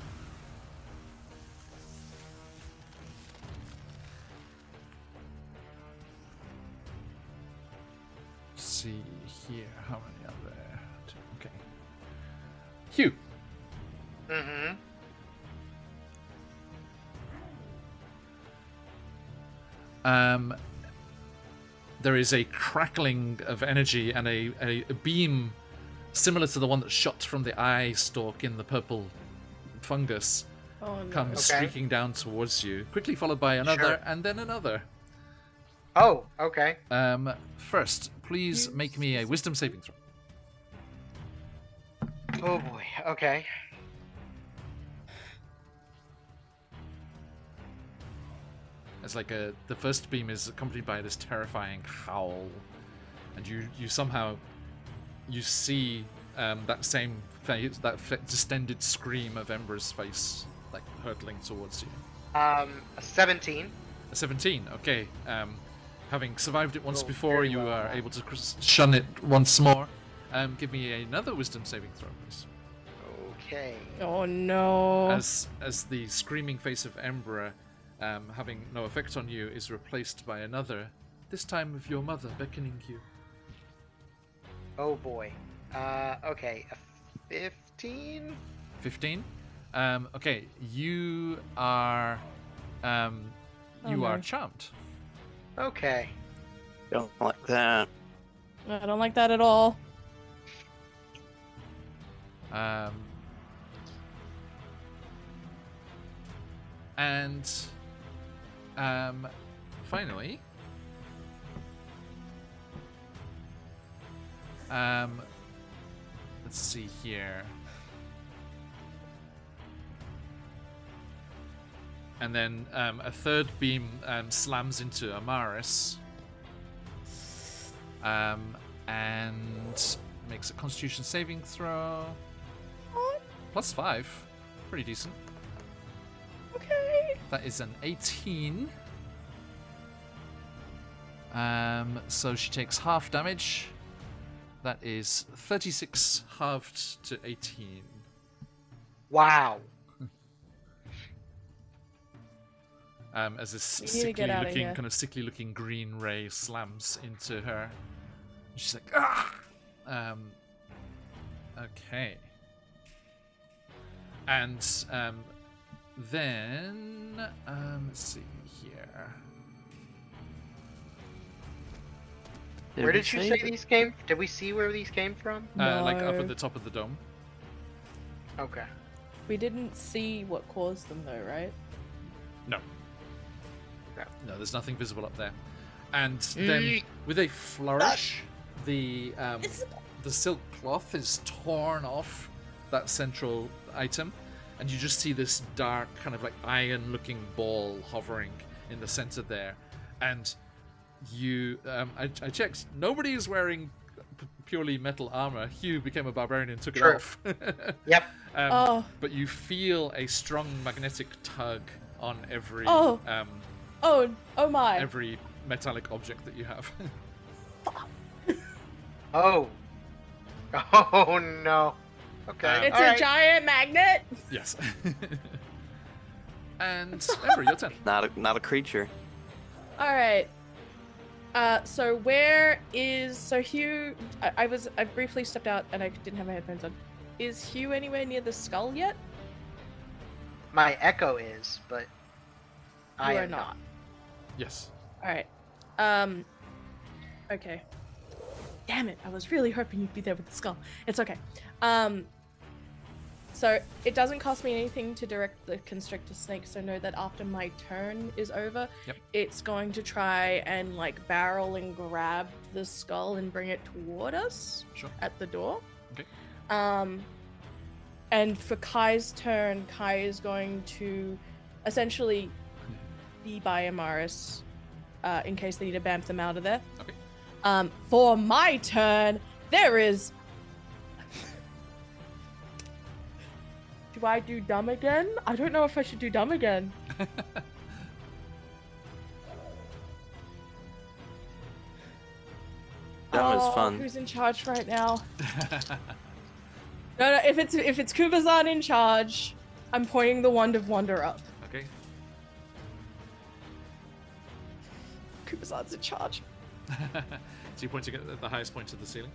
C: see here. How many are there? Okay. Hugh.
D: Mm-hmm.
C: There is a crackling of energy and a beam similar to the one that shot from the eye stalk in the purple fungus
B: Oh no.
C: comes
D: Okay.
C: streaking down towards you, quickly followed by another
D: Sure.
C: and then another.
D: Oh, okay.
C: First, please make me a wisdom saving throw.
D: Oh boy. Okay.
C: It's like the first beam is accompanied by this terrifying howl, and you somehow you see that same face, that distended scream of Ember's face, like hurtling towards you.
D: A 17.
C: A 17. Okay. Having survived it once
D: Rolled
C: before,
D: very
C: you
D: well.
C: are able to shun it once more. Give me another wisdom saving throw, please.
D: Okay.
B: Oh no.
C: As the screaming face of Ember, having no effect on you, is replaced by another, this time of your mother beckoning you.
D: Oh boy. Okay. A 15.
C: 15. Okay, you are
B: no.
C: charmed.
D: Okay.
A: Don't like that.
B: I don't like that at all.
C: And finally, let's see here. And then a third beam slams into Amaris and makes a Constitution saving throw. +5. Pretty decent.
B: Okay.
C: That is an 18. So she takes half damage. That is 36 halved to 18.
D: Wow.
C: As this
B: We need to get outta here.
C: kind of sickly looking green ray slams into her. She's like, ah! Okay. And then let's see here.
D: Where did you say these came? Did we see where these came from?
C: Like up
B: No.
C: at the top of the dome.
D: Okay.
B: We didn't see what caused them though, right?
C: No.
D: Okay.
C: No, there's nothing visible up there. And then, with a flourish, the silk cloth is torn off that central item, and you just see this dark, kind of like iron-looking ball hovering in the center there. And you, I checked. Nobody is wearing purely metal armor. Hugh became a barbarian and took it
D: True.
C: off.
D: Yep.
C: But you feel a strong magnetic tug on every
B: Oh my.
C: every metallic object that you have.
D: Oh. Oh no. Okay.
B: It's
D: All
B: a
D: right.
B: giant magnet.
C: Yes. And Ember, your turn.
A: Not a creature.
B: All right. So where is Hugh? I briefly stepped out and I didn't have my headphones on. Is Hugh anywhere near the skull yet?
D: My echo is, but I
B: You are
D: am not.
C: Yes.
B: All right. Okay. Damn it! I was really hoping you'd be there with the skull. It's okay. So it doesn't cost me anything to direct the constrictor snake, so know that after my turn is over,
C: Yep.
B: it's going to try and like barrel and grab the skull and bring it toward us
C: Sure.
B: at the door.
C: Okay.
B: And for Kai's turn, Kai is going to essentially be by Amaris in case they need to bamf them out of there.
C: Okay.
B: For my turn, there is... Do I do dumb again? I don't know if I should do dumb again.
A: Dumb is fun.
B: Who's in charge right now? No, if it's Kubazan in charge, I'm pointing the Wand of Wonder up.
C: Okay.
B: Kubazan's in charge.
C: So you're pointing at the highest point of the ceiling?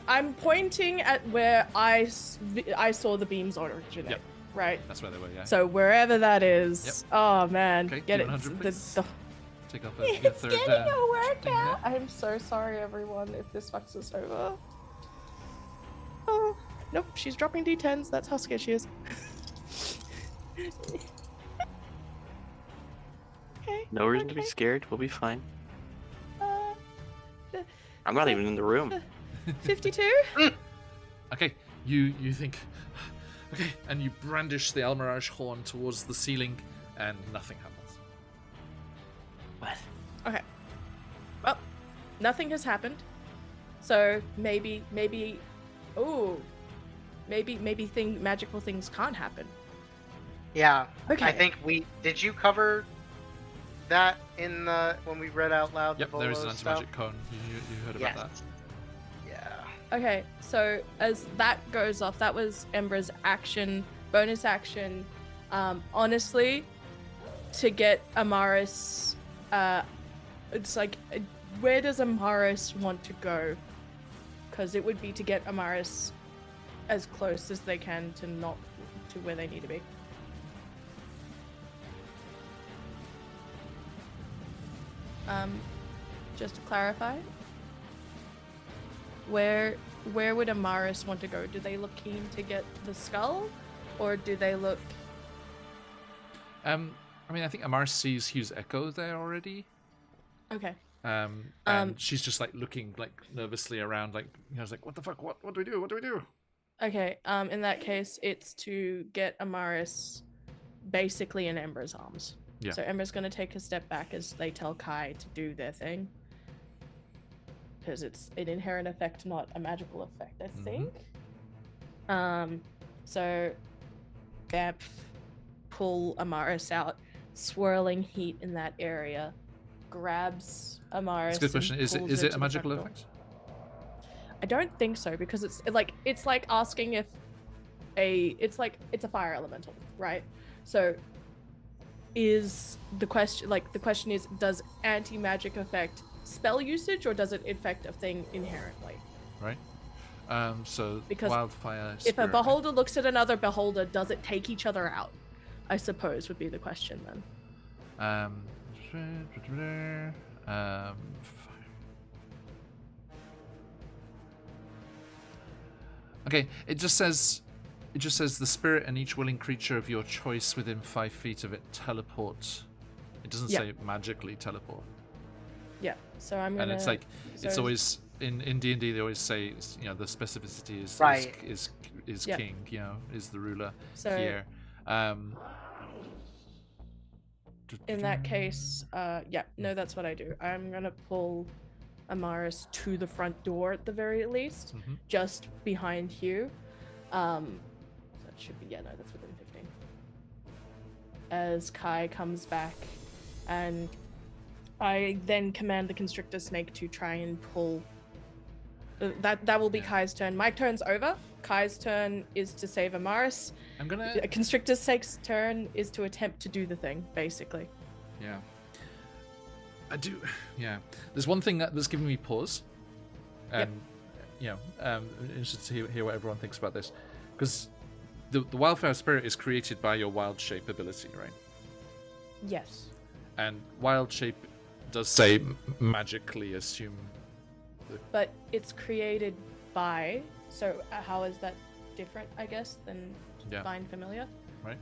B: I'm pointing at where I saw the beams originate.
C: Yep.
B: Right.
C: That's where they were, yeah.
B: So wherever that is.
C: Yep.
B: Oh man,
C: Okay,
B: get
C: give
B: it.
C: 100, please.
B: The
C: Take off your
B: it's
C: third
B: getting a
C: thing
B: workout.
C: there.
B: I'm so sorry, everyone, if this fucks us over. Oh, nope, she's dropping D10s. That's how scared she is. Okay.
A: No reason to be
B: okay.
A: scared. We'll be fine. I'm not even in the room.
B: 52?
C: Okay, you think, okay, and you brandish the Almirage horn towards the ceiling, and nothing happens.
A: What?
B: Okay. Well, nothing has happened. So maybe, magical things can't happen.
D: Yeah.
B: Okay.
D: I think did you cover that in when we read out loud
C: Yep,
D: the
C: there is
D: Volo
C: an
D: stuff?
C: anti-magic cone. You heard about that.
D: Yeah.
B: Okay, so as that goes off, that was Embra's action, bonus action. Honestly, to get Amaris, it's like, where does Amaris want to go? Because it would be to get Amaris as close as they can to where they need to be. Just to clarify, where would Amaris want to go? Do they look keen to get the skull, or do they look?
C: I mean, I think Amaris sees Hugh's echo there already.
B: Okay.
C: And she's just like looking like nervously around, like it's like, what the fuck? What do we do? What do we do?
B: Okay. In that case, it's to get Amaris basically in Ember's arms.
C: Yeah.
B: So Ember's gonna take a step back as they tell Kai to do their thing. Because it's an inherent effect, not a magical effect, I think. So Gap pull Amaris out, swirling heat in that area, grabs Amaris.
C: That's a good question. Is it a magical effect?
B: I don't think so, because it's like asking if it's a fire elemental, right? So is the question is, does anti-magic affect spell usage, or does it affect a thing inherently?
C: Right. So
B: because
C: wildfire.
B: If a beholder looks at another beholder, does it take each other out? I suppose would be the question then.
C: Okay, it just says the spirit and each willing creature of your choice within 5 feet of it teleport. It doesn't say magically teleport.
B: Yeah, so I'm gonna.
C: And it's like it's always in D&D they always say, you know, the specificity is king, you know, is the ruler here.
B: In that case, that's what I do. I'm gonna pull Amaris to the front door at the very least, just behind Hugh. So it should be, that's within 15. As Kai comes back, and I then command the Constrictor Snake to try and pull. That will be Kai's turn. My turn's over. Kai's turn is to save Amaris. Constrictor Snake's turn is to attempt to do the thing, basically.
C: Yeah. I do. Yeah. There's one thing that's giving me pause. And, interested to hear what everyone thinks about this. Because the Wildfire Spirit is created by your Wild Shape ability, right?
B: Yes.
C: And Wild Shape does say magically assume.
B: But it's created by. So how is that different, I guess, than Divine Familiar?
C: Right.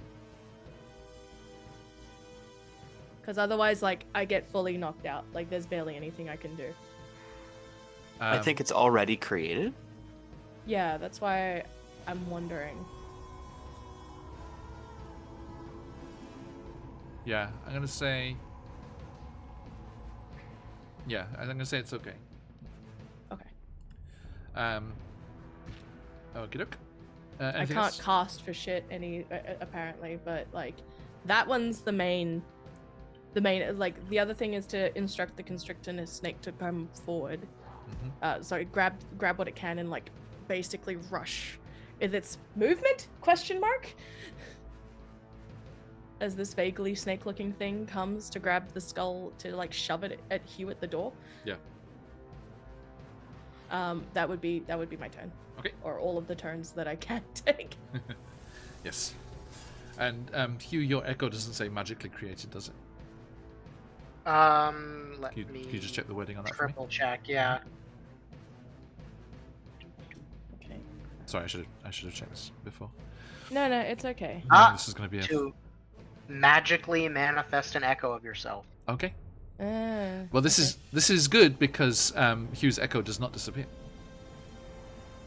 B: Because otherwise, I get fully knocked out. There's barely anything I can do.
A: I think it's already created.
B: Yeah, that's why I'm wondering.
C: Yeah, I'm gonna say. Yeah, I'm gonna say it's okay.
B: Okay.
C: Okey-doke.
B: I can't cast for shit apparently, but that one's the main. The other thing is to instruct the Constrictor Snake to come forward. Sorry, grab what it can and basically rush. Is its movement? Question mark. As this vaguely snake-looking thing comes to grab the skull to shove it at Hugh at the door.
C: Yeah.
B: That would be my turn.
C: Okay.
B: Or all of the turns that I can take.
C: Yes. And Hugh, your echo doesn't say magically created, does it?
D: Let
C: me. Can you just check the wording on that?
D: Triple check, yeah.
B: Okay.
C: Sorry, I should have checked this before.
B: No, it's okay.
C: This is going to be
D: to magically manifest an echo of yourself.
C: Okay. Well, this is good because Hugh's echo does not disappear.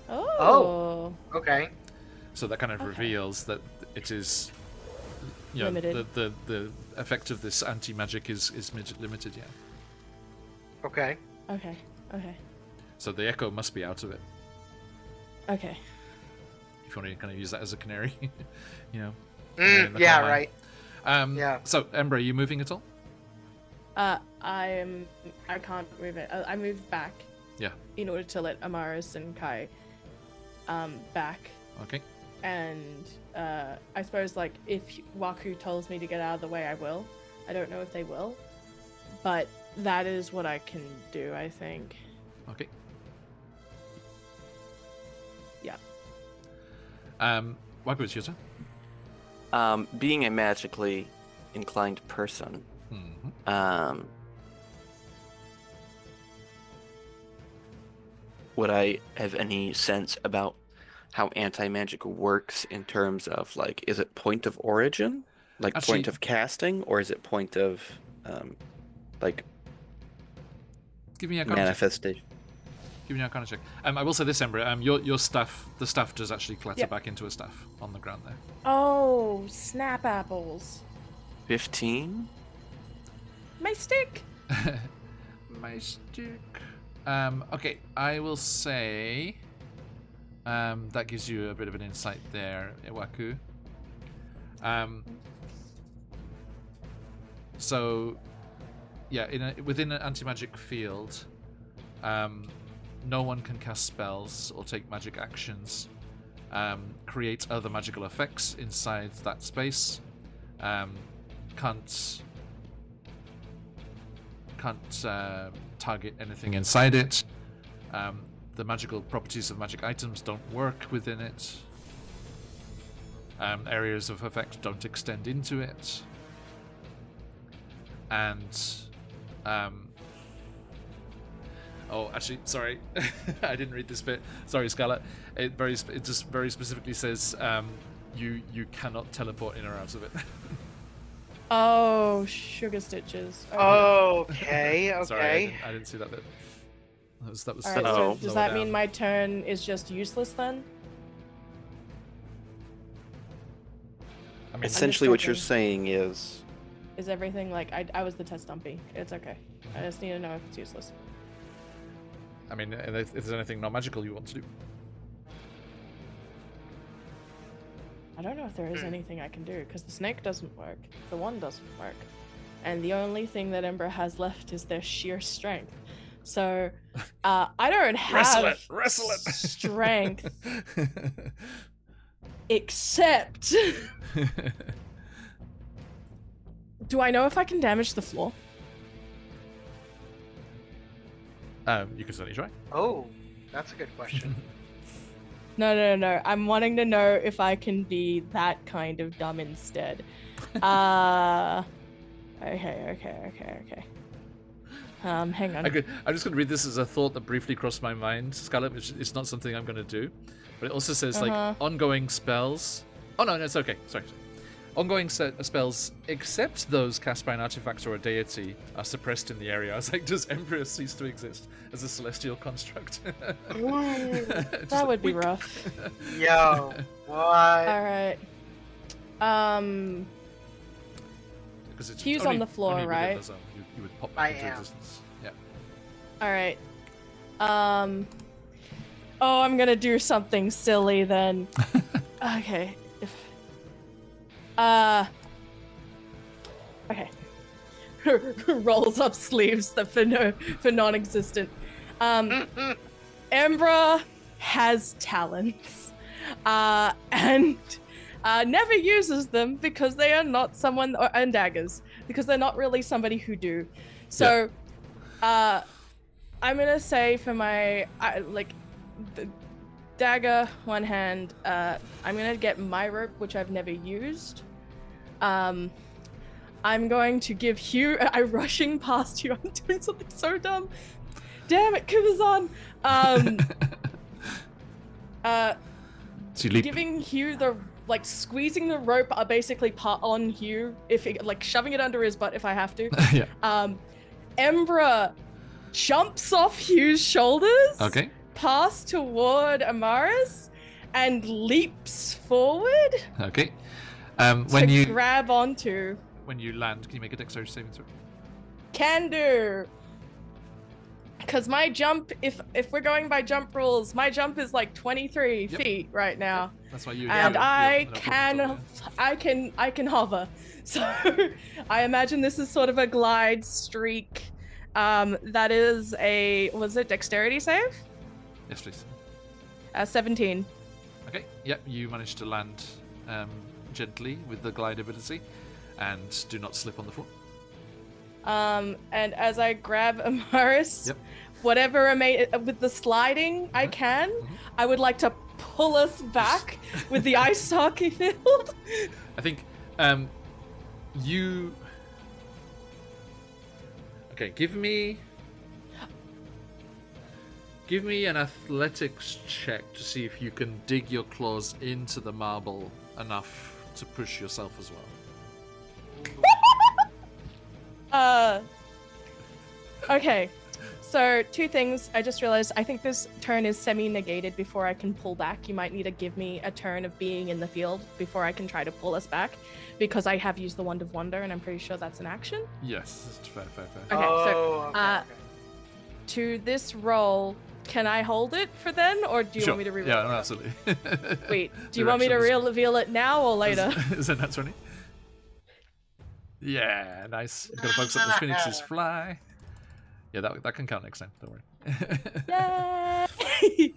B: Oh.
D: Okay.
C: So that kind of reveals that it is, you know,
B: limited.
C: the effect of this anti-magic is limited. Yeah.
D: Okay.
B: Okay.
C: So the echo must be out of it.
B: Okay.
C: If you want to kind of use that as a canary, you know.
D: Yeah. Right.
C: Yeah. So Ember, are you moving at all?
B: I can't move it. I moved back.
C: Yeah.
B: In order to let Amaris and Kai back.
C: Okay.
B: And I suppose, like, if Waku tells me to get out of the way, I will. I don't know if they will, but that is what I can do, I think.
C: Okay.
B: Yeah.
C: Waku, it's your turn.
A: Being a magically inclined person, would I have any sense about how anti-magic works in terms of, like, is it point of origin, like
C: Actually,
A: point of casting, or is it point of like
C: give me a Arcana check.
A: manifestation?
C: Give me an Arcana check. I will say this, Ember. Your staff, the staff does actually clatter back into a staff on the ground there.
B: Oh, snap apples.
A: 15.
B: My stick.
C: My stick. Okay, I will say that gives you a bit of an insight there, Iwaku. So, yeah, within an anti-magic field, no one can cast spells or take magic actions, create other magical effects inside that space, can't target anything inside it. The magical properties of magic items don't work within it. Areas of effect don't extend into it. And oh, actually, sorry, I didn't read this bit. Sorry, Scarlet. It just very specifically says you cannot teleport in or out of it.
B: Oh, sugar stitches.
D: Okay. Okay.
C: Sorry, I didn't see that bit. That was.
B: Alright,
A: Oh.
B: so does that mean my turn is just useless then?
C: I mean,
A: Essentially, what you're
B: checking.
A: saying is
B: Is everything like I was the test dumpy? It's okay. I just need to know if it's useless.
C: I mean, if there's anything not magical you want to do.
B: I don't know if there is anything I can do because the snake doesn't work, the one doesn't work, and the only thing that Ember has left is their sheer strength. So I don't have
C: Wrestle it.
B: strength except. Do I know if I can damage the floor?
C: You can certainly try.
D: Oh, that's a good question.
B: No. I'm wanting to know if I can be that kind of dumb instead. Okay. Hang on.
C: I'm just going to read this as a thought that briefly crossed my mind, Scarlet. It's not something I'm going to do, but it also says like ongoing spells. Oh no, it's okay. Sorry. Ongoing spells, except those cast by an artifact or a deity, are suppressed in the area. I was like, does Emperor cease to exist as a celestial construct?
B: That would be rough.
D: Yo, what?
B: All right.
C: Because it's
B: Hugh's
C: only-
B: on the floor,
C: only within
B: right?
C: the zone you would pop back
D: I
C: into
D: am.
C: existence. Yeah.
B: All right. Oh, I'm gonna do something silly then. Okay. Okay. Rolls up sleeves that for non-existent. Embra has talents, and never uses them because they are not someone, and daggers because they're not really somebody who do. So, I'm gonna say for my the dagger one hand, I'm gonna get my rope, which I've never used. I'm going to give Hugh. I'm rushing past you. I'm doing something so dumb. Damn it, Kubazan.
C: So you leap.
B: Giving Hugh the squeezing the rope, basically on Hugh, if it, shoving it under his butt if I have to.
C: Yeah.
B: Embra jumps off Hugh's shoulders,
C: Okay.
B: pass toward Amaris, and leaps forward
C: Okay.
B: to
C: When you
B: grab onto.
C: when you land, can you make a dexterity saving throw?
B: Can do. Because my jump, if we're going by jump rules, my jump is like 23
C: Yep.
B: feet right now,
C: That's why you.
B: and I
C: no problem at all,
B: I can hover. So I imagine this is sort of a glide streak. That is was it dexterity save?
C: yeah. Yes, please.
B: 17.
C: Okay. Yep. You managed to land gently with the glide ability, and do not slip on the floor.
B: And as I grab Amaris,
C: Yep.
B: whatever with the sliding I can, I would like to pull us back with the ice hockey field.
C: I think you. Okay, give me an athletics check to see if you can dig your claws into the marble enough to push yourself as well.
B: Okay. So, two things. I just realized I think this turn is semi-negated before I can pull back. You might need to give me a turn of being in the field before I can try to pull us back, because I have used the Wand of Wonder, and I'm pretty sure that's an action.
C: Yes, it's fair.
B: Okay,
D: okay.
B: To this roll, can I hold it for then, or do you
C: Sure.
B: want me to reveal
C: Yeah,
B: it?
C: no, absolutely.
B: Wait, do you want me to reveal it now or later?
C: Is that 20? Yeah, nice. You've got to focus on the phoenix's fly. Yeah, that can count next time. Don't worry.
B: Yay!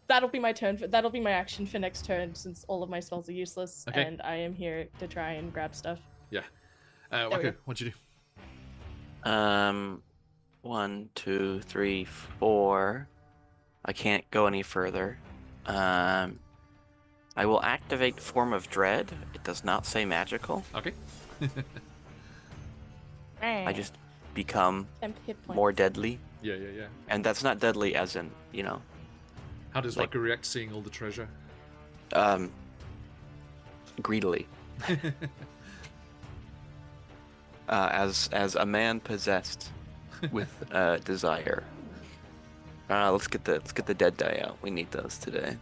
B: That'll be my turn. That'll be my action for next turn, since all of my spells are useless,
C: Okay.
B: and I am here to try and grab stuff.
C: Yeah.
B: we
C: Okay,
B: go.
C: what'd you do?
A: 1, 2, 3, 4. I can't go any further. I will activate Form of Dread. It does not say magical.
C: Okay.
A: I just become
B: 10 hit points.
A: more deadly.
C: Yeah.
A: And that's not deadly as in,
C: How does
A: Like-
C: Rucker react seeing all the treasure?
A: greedily. As a man possessed with desire. Let's get the dead die out. We need those today.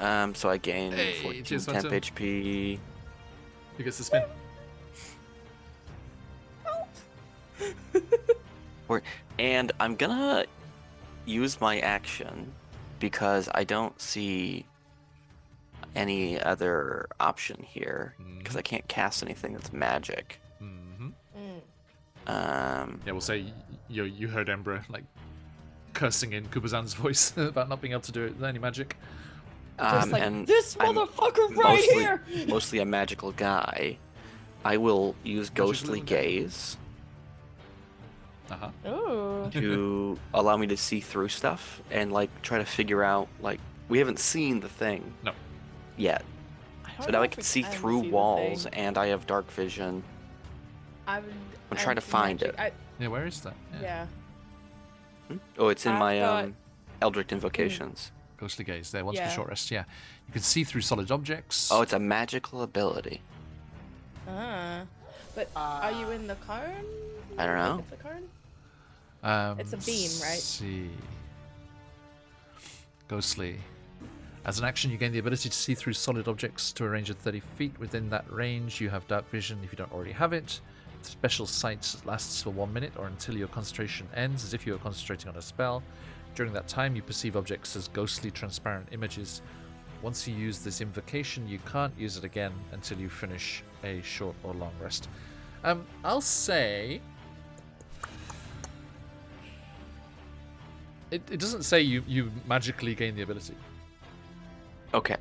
A: So I gain
C: Hey,
A: 14
C: cheers,
A: temp
C: Phantom.
A: HP.
C: Who gets to spin?
A: And I'm gonna use my action because I don't see any other option here because I can't cast anything that's magic.
C: Mm-hmm.
B: Mm.
C: Yeah, we'll say you heard Embra like cursing in Kubazan's voice about not being able to do it with any magic.
B: Just like,
A: and
B: this
A: I'm
B: motherfucker right here!
A: mostly a magical guy. I will use Ghostly
C: little guy.
A: Gaze
C: Uh-huh.
B: Ooh.
A: to allow me to see through stuff and like try to figure out like we haven't seen the thing
C: No.
A: yet. So now I can see through walls and I have dark vision. I'm trying to find it.
C: Yeah, where is that?
B: Yeah.
A: Oh, it's in
B: I've
A: my
B: got-
A: Eldritch Invocations.
C: Ghostly Gaze. There, once for
B: Yeah.
C: short rest. Yeah, you can see through solid objects.
A: Oh, it's a magical ability.
B: But are you in the cone?
A: I don't know.
B: Like it's a cone? It's a beam, right?
C: Let's see. Ghostly. As an action, you gain the ability to see through solid objects to a range of 30 feet. Within that range, you have dark vision if you don't already have it. Special sight lasts for 1 minute or until your concentration ends, as if you are concentrating on a spell. During that time, you perceive objects as ghostly, transparent images. Once you use this invocation, you can't use it again until you finish a short or long rest. I'll say... It doesn't say you magically gain the ability.
A: Okay.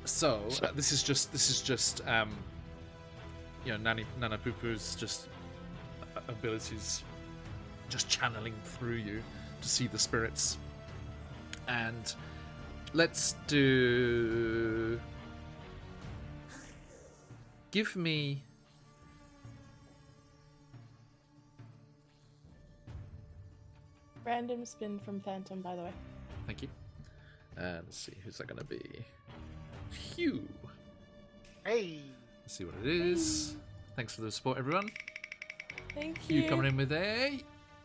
C: So this is just Nana Poo Poo's just abilities, just channeling through you to see the spirits. And let's do. Give me.
B: Random spin from Phantom, by the way.
C: Thank you. And let's see, who's that going to be? Hugh.
D: Hey.
C: Let's see what it is. Thanks for the support, everyone.
B: Thank
C: You coming in with a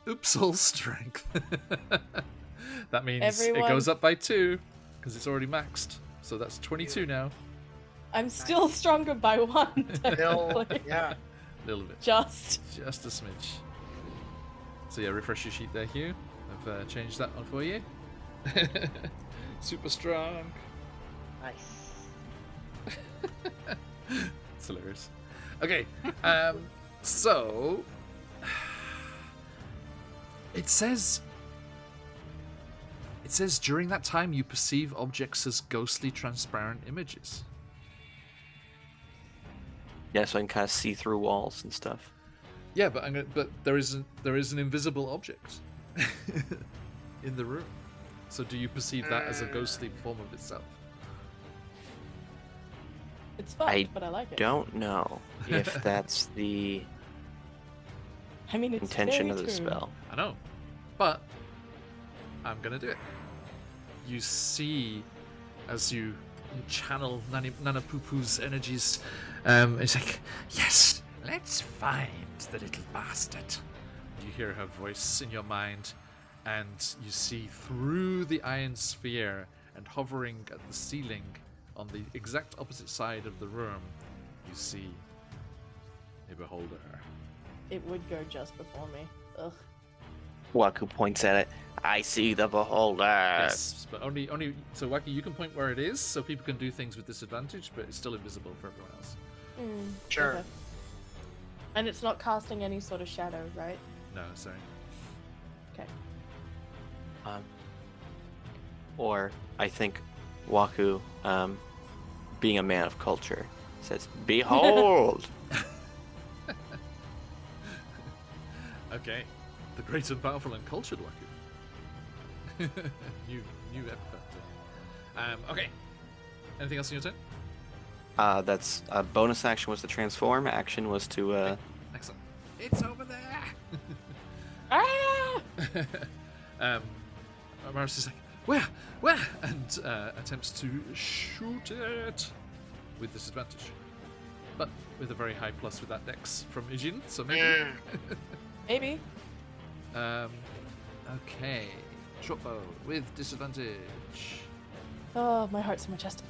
C: Oopsal strength. That means
B: Everyone.
C: it goes up by 2 because it's already maxed. So that's 22 now.
B: I'm still stronger by 1.
D: Still,
B: technically.
D: yeah.
C: A little bit.
B: Just.
C: Just a smidge. So yeah, refresh your sheet there, Hugh. I've changed that one for you. Super strong.
D: Nice.
C: It's hilarious. Okay, so it says during that time you perceive objects as ghostly, transparent images.
A: Yeah, so I can kind of see through walls and stuff.
C: Yeah, but there is an invisible object in the room. So do you perceive that as a ghostly form of itself?
B: It's fun, but I like it.
A: Don't know if that's the
B: I mean, it's
A: intention
B: very
A: of the
B: true.
A: spell.
C: I know, but I'm gonna do it. You see, as you channel Nana Poo Poo's energies, it's like, yes, let's find the little bastard. You hear her voice in your mind, and you see through the iron sphere and hovering at the ceiling on the exact opposite side of the room, you see a beholder.
B: It would go just before me. Ugh.
A: Waku points at it. I see the beholder.
C: Yes, but only. So Wacky, you can point where it is, so people can do things with disadvantage, but it's still invisible for everyone else.
D: Sure.
B: Okay. And it's not casting any sort of shadow, right?
C: No, sorry.
B: Okay.
A: Or I think Waku, being a man of culture, says, "Behold."
C: Okay, the great and powerful and cultured Waku. new epithet. Okay. Anything else in your turn?
A: That's bonus action was to transform. Action was to
C: Excellent. It's over there.
B: Ah!
C: Maris is like, where? And attempts to shoot it with disadvantage, but with a very high plus with that dex from Ijin. So maybe.
B: Maybe.
C: Okay. Short bow with disadvantage.
B: Oh, my heart's in my chest.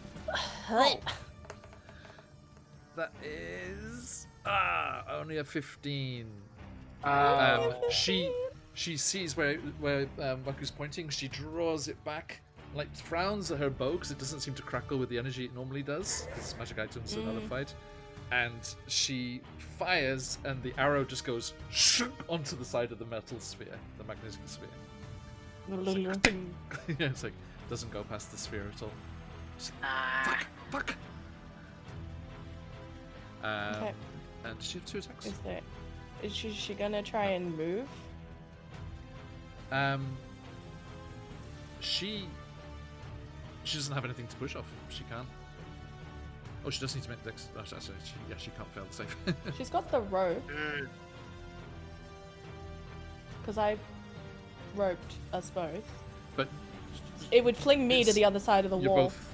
C: That is only a 15. She sees where Waku's pointing. She draws it back, like frowns at her bow because it doesn't seem to crackle with the energy it normally does because magic items are nullified. And she fires, and the arrow just goes onto the side of the metal sphere, the magnetic sphere. It's like, ding. Yeah, it's like doesn't go past the sphere at all. It's like, fuck.
B: Okay.
C: And she have 2 attacks.
B: Is she gonna try and move?
C: She doesn't have anything to push off. She can't. Oh, she does need to make dex. Oh, actually, she can't fail the save.
B: She's got the rope. Because I roped us both.
C: But
B: it would fling me to the other side of the wall.
C: Both.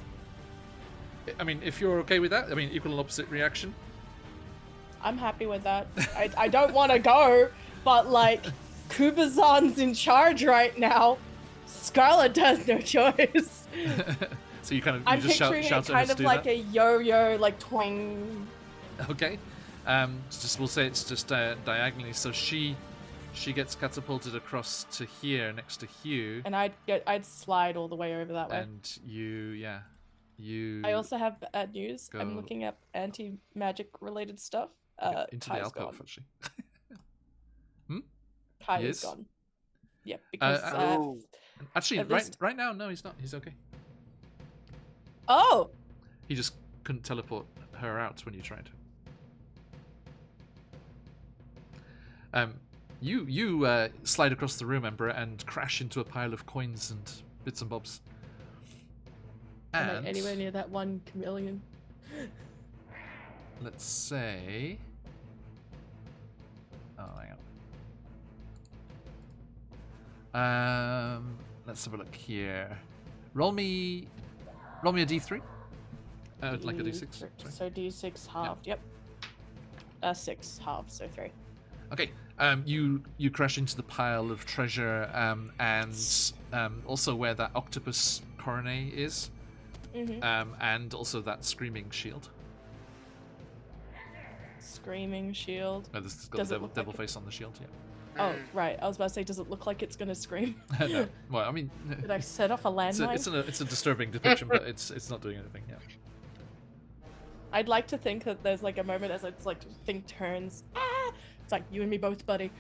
C: I mean, if you're okay with that, I mean, equal and opposite reaction.
B: I'm happy with that. I don't want to go, but like, Kubazan's in charge right now. Scarlet has no choice.
C: So you kind of
B: I'm
C: just shout
B: picturing
C: at
B: it
C: her
B: kind
C: to
B: of
C: do
B: like
C: that?
B: a yo-yo, like twang.
C: Okay. We'll say it's just diagonally. So she gets catapulted across to here next to Hugh.
B: And I'd slide all the way over that way.
C: And you.
B: I also have bad news.
C: Go.
B: I'm looking up anti-magic related stuff.
C: Into the
B: Kai's
C: alcove,
B: gone.
C: actually.
B: Kai
C: He
B: is
C: is?
B: gone. Yeah, because
C: Actually,
B: at least-
C: right now, no, he's not. He's okay.
B: oh,
C: He just couldn't teleport her out when you tried. You slide across the room, Emperor, and crash into a pile of coins and bits and bobs.
B: am
C: And
B: I anywhere near that one chameleon?
C: let's say. Oh, hang on. Let's have a look here. Roll me a d3. Like a d6. Sorry.
B: So D6 halved. Yep. 6 halved, so 3.
C: Okay. You crash into the pile of treasure, and also where that octopus coronet is, and also that screaming shield.
B: Screaming shield.
C: Oh, this has got the devil face on the shield. Yeah.
B: Oh, right. I was about to say, does it look like it's gonna scream?
C: No. Well, I mean,
B: did I set off a landmine?
C: It's a disturbing depiction, but it's not doing anything. Yeah.
B: I'd like to think that there's like a moment as it's like thing turns. Ah! It's like you and me both, buddy.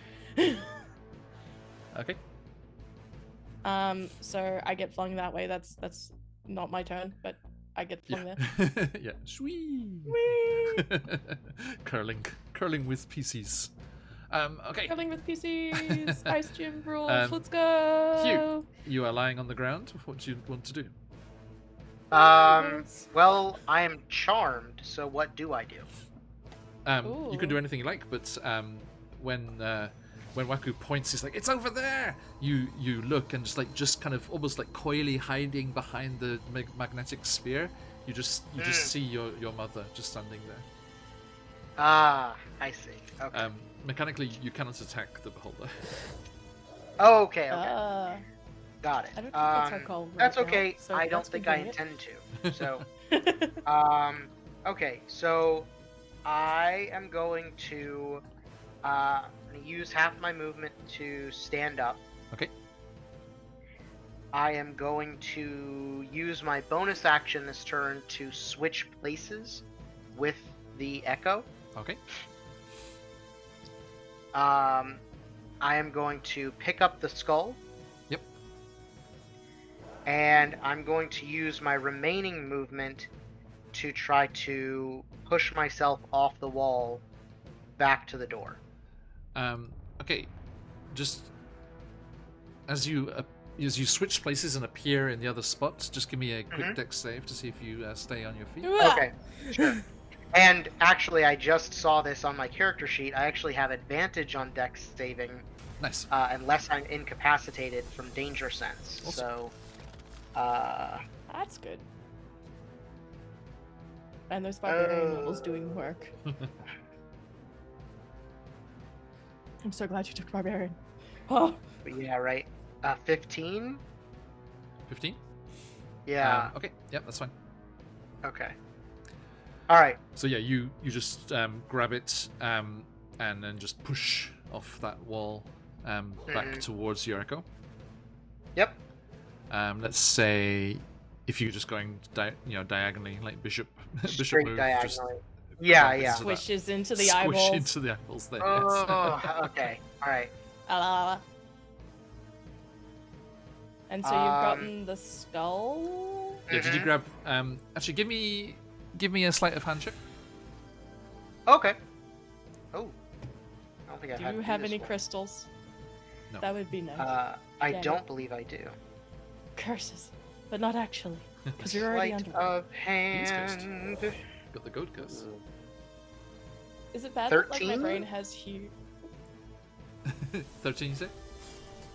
C: Okay.
B: So I get flung that way. That's not my turn, but I get flung there.
C: Yeah. Shwee. curling with PCs. Okay.
B: Curling with PCs. Ice gym rules. Let's go.
C: Hugh, you are lying on the ground. What do you want to do?
D: Well, I am charmed, so what do I do?
C: You can do anything you like, but when Waku points, he's like, "It's over there." You look and just kind of almost like coyly hiding behind the magnetic sphere. You just see your mother just standing there.
D: Ah, I see. Okay.
C: Mechanically, you cannot attack the beholder.
D: Oh, okay. Got it.
B: I don't think that's our call.
D: That's
B: right
D: okay.
B: now, so
D: I don't
B: that's
D: think I
B: convenient.
D: intend to. So, okay. So, I am going to use half my movement to stand up.
C: Okay.
D: I am going to use my bonus action this turn to switch places with the Echo.
C: Okay.
D: I am going to pick up the skull.
C: Yep.
D: And I'm going to use my remaining movement to try to push myself off the wall back to the door.
C: Okay. Just as you switch places and appear in the other spots, just give me a quick dex save to see if you stay on your feet.
D: Okay, sure. And actually, I just saw this on my character sheet. I actually have advantage on dex saving.
C: Nice.
D: Unless I'm incapacitated from danger sense.
C: Awesome.
D: So,
B: That's good. And those barbarian levels doing work. I'm so glad you took barbarian. Oh.
D: Yeah, right. 15?
C: 15?
D: Yeah.
C: Okay. Yep, that's fine.
D: Okay. All right.
C: So yeah, you just grab it and then just push off that wall back towards your Echo.
D: Yep.
C: Let's say if you're just going diagonally, like bishop
D: Straight
C: move,
D: diagonally.
C: just
D: Yeah.
B: Swishes into the
C: squish
B: eyeballs.
C: into the eyeballs there.
D: Oh, okay. All right.
B: And so you've gotten the skull.
C: Yeah. Did you grab? Actually, give me a sleight of hand check.
D: Okay. Oh. I don't think I
B: Do
D: had
B: you
D: to
B: have
D: this
B: any
D: one.
B: crystals?
C: No.
B: That would be nice.
D: I
B: Damn
D: don't
B: it.
D: believe I do.
B: Curses, but not actually, because you're already
D: Sleight
B: under.
D: of
C: He's cursed.
D: hand.
C: Got the goat curse.
B: Is it bad that like my
D: 13?
B: brain has huge?
C: 13, you say?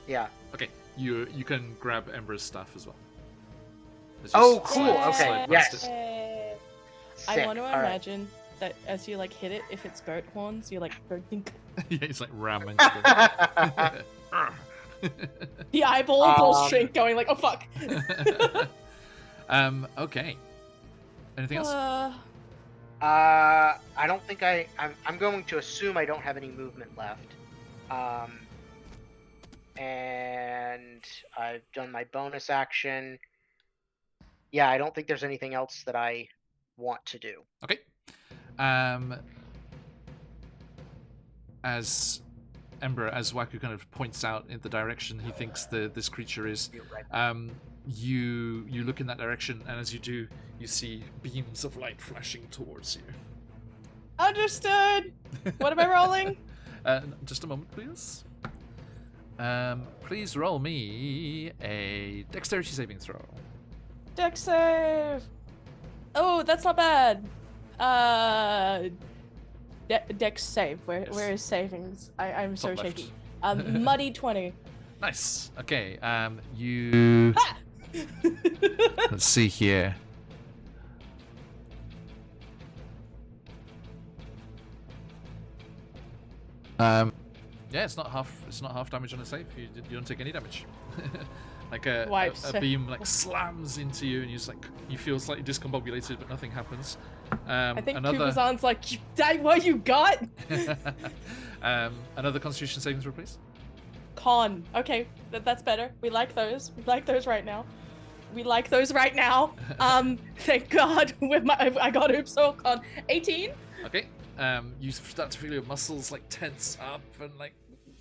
D: Yeah.
C: Okay. You can grab Ember's staff as well. It's
D: Oh,
C: just
D: cool.
C: slightly
D: Okay.
C: past
D: Yes.
C: it.
B: I
D: Sick.
B: want to
D: All right.
B: imagine that as you like hit it, if it's goat horns, you like go dink.
C: Yeah, it's like ram into the...
B: The eyeballs all shrink, going like, oh fuck.
C: Okay. Anything else?
D: I don't think I'm going to assume I don't have any movement left. And I've done my bonus action. Yeah, I don't think there's anything else that I want to do.
C: Okay. As Waku kind of points out in the direction he thinks this creature is, you look in that direction, and as you do, you see beams of light flashing towards you.
B: Understood. What am I rolling?
C: Just a moment, please. Please roll me a dexterity saving throw.
B: Dex save. Oh, that's not bad. Dex save. Where is savings? I'm so
C: Top left.
B: shaky. Muddy 20.
C: Nice. Okay. You. Let's see here. Yeah, Yeah, it's not half damage on a save. You don't take any damage. Like a beam like slams into you, and you feel slightly discombobulated, but nothing happens.
B: I think Kubazan's like, that what you got?
C: Another Constitution saving throw, please.
B: Con. Okay, that's better. We like those. We like those right now. Thank God. I got Oopso Con. 18.
C: Okay. You start to feel your muscles like tense up and like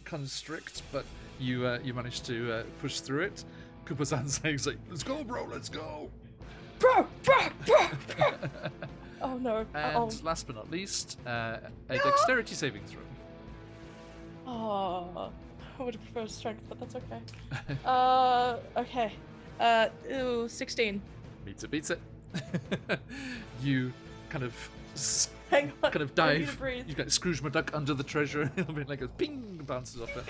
C: constrict, but you manage to push through it. Kupazan's like, "Let's go, bro. Let's go."
B: Bro. Oh no.
C: And last but not least, a dexterity saving throw.
B: Oh, I would have preferred strength, but that's okay. Okay. 16.
C: Beats it. You kind of
B: Hang on.
C: kind of dive. You got Scrooge McDuck under the treasure. A bit like a ping bounces off it.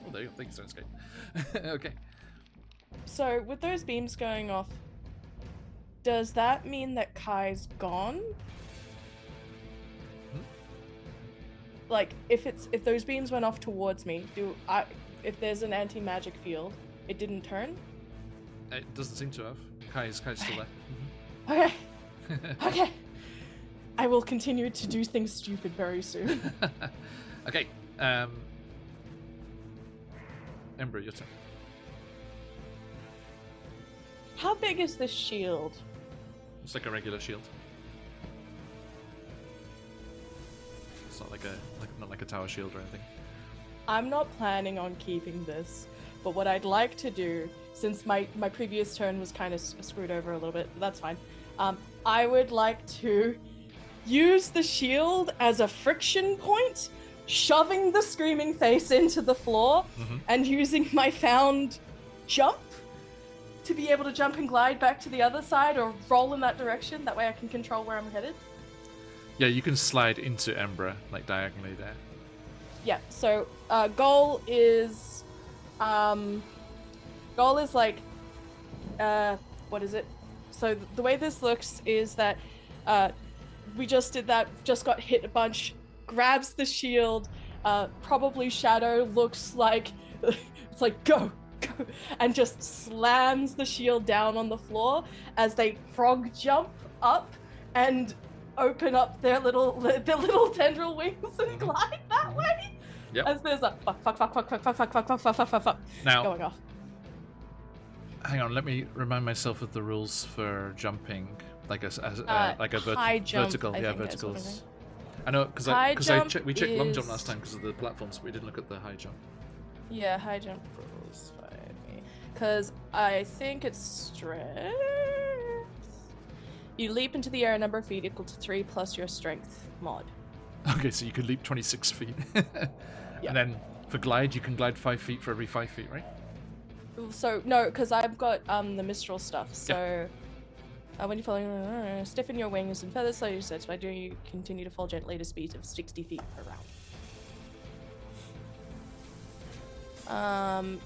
C: Well, there you go. Thank you, Stonescape. Okay.
B: So with those beams going off, does that mean that Kai's gone? Like, if those beams went off towards me, if there's an anti-magic field, it didn't turn?
C: It doesn't seem to have. Kai's still there.
B: Okay. Okay. I will continue to do things stupid very soon.
C: Okay. Ember, your turn.
B: How big is this shield?
C: It's like a regular shield. It's not like a tower shield or anything.
B: I'm not planning on keeping this, but what I'd like to do, since my previous turn was kind of screwed over a little bit, but that's fine. I would like to use the shield as a friction point, shoving the screaming face into the floor, and using my found jump to be able to jump and glide back to the other side or roll in that direction. That way I can control where I'm headed.
C: Yeah, you can slide into Ember, like diagonally there.
B: Yeah, so goal is like, what is it? So the way this looks is that we just did that, just got hit a bunch, grabs the shield, probably Shadow looks like, it's like, go, and just slams the shield down on the floor as they frog jump up and open up their little tendril wings and glide that way.
C: Yep.
B: As there's a fuck
C: now,
B: going off.
C: Hang on, let me remind myself of the rules for jumping, like a
B: high jump,
C: vertical.
B: I
C: Yeah,
B: think that's what I
C: verticals.
B: mean.
C: I know because we checked long jump
B: is-
C: last time because of the platforms, but we didn't look at the high jump.
B: Yeah, high jump rules. Because I think it's strength. You leap into the air a number of feet equal to 3 plus your strength mod.
C: Okay, so you can leap 26 feet.
B: Yeah.
C: And then for glide, you can glide 5 feet for every 5 feet, right?
B: So, no, because I've got the Mistral stuff. So, when you fall, stiffen your wings and feathers slowly, so by doing you continue to fall gently to speeds of 60 feet per round.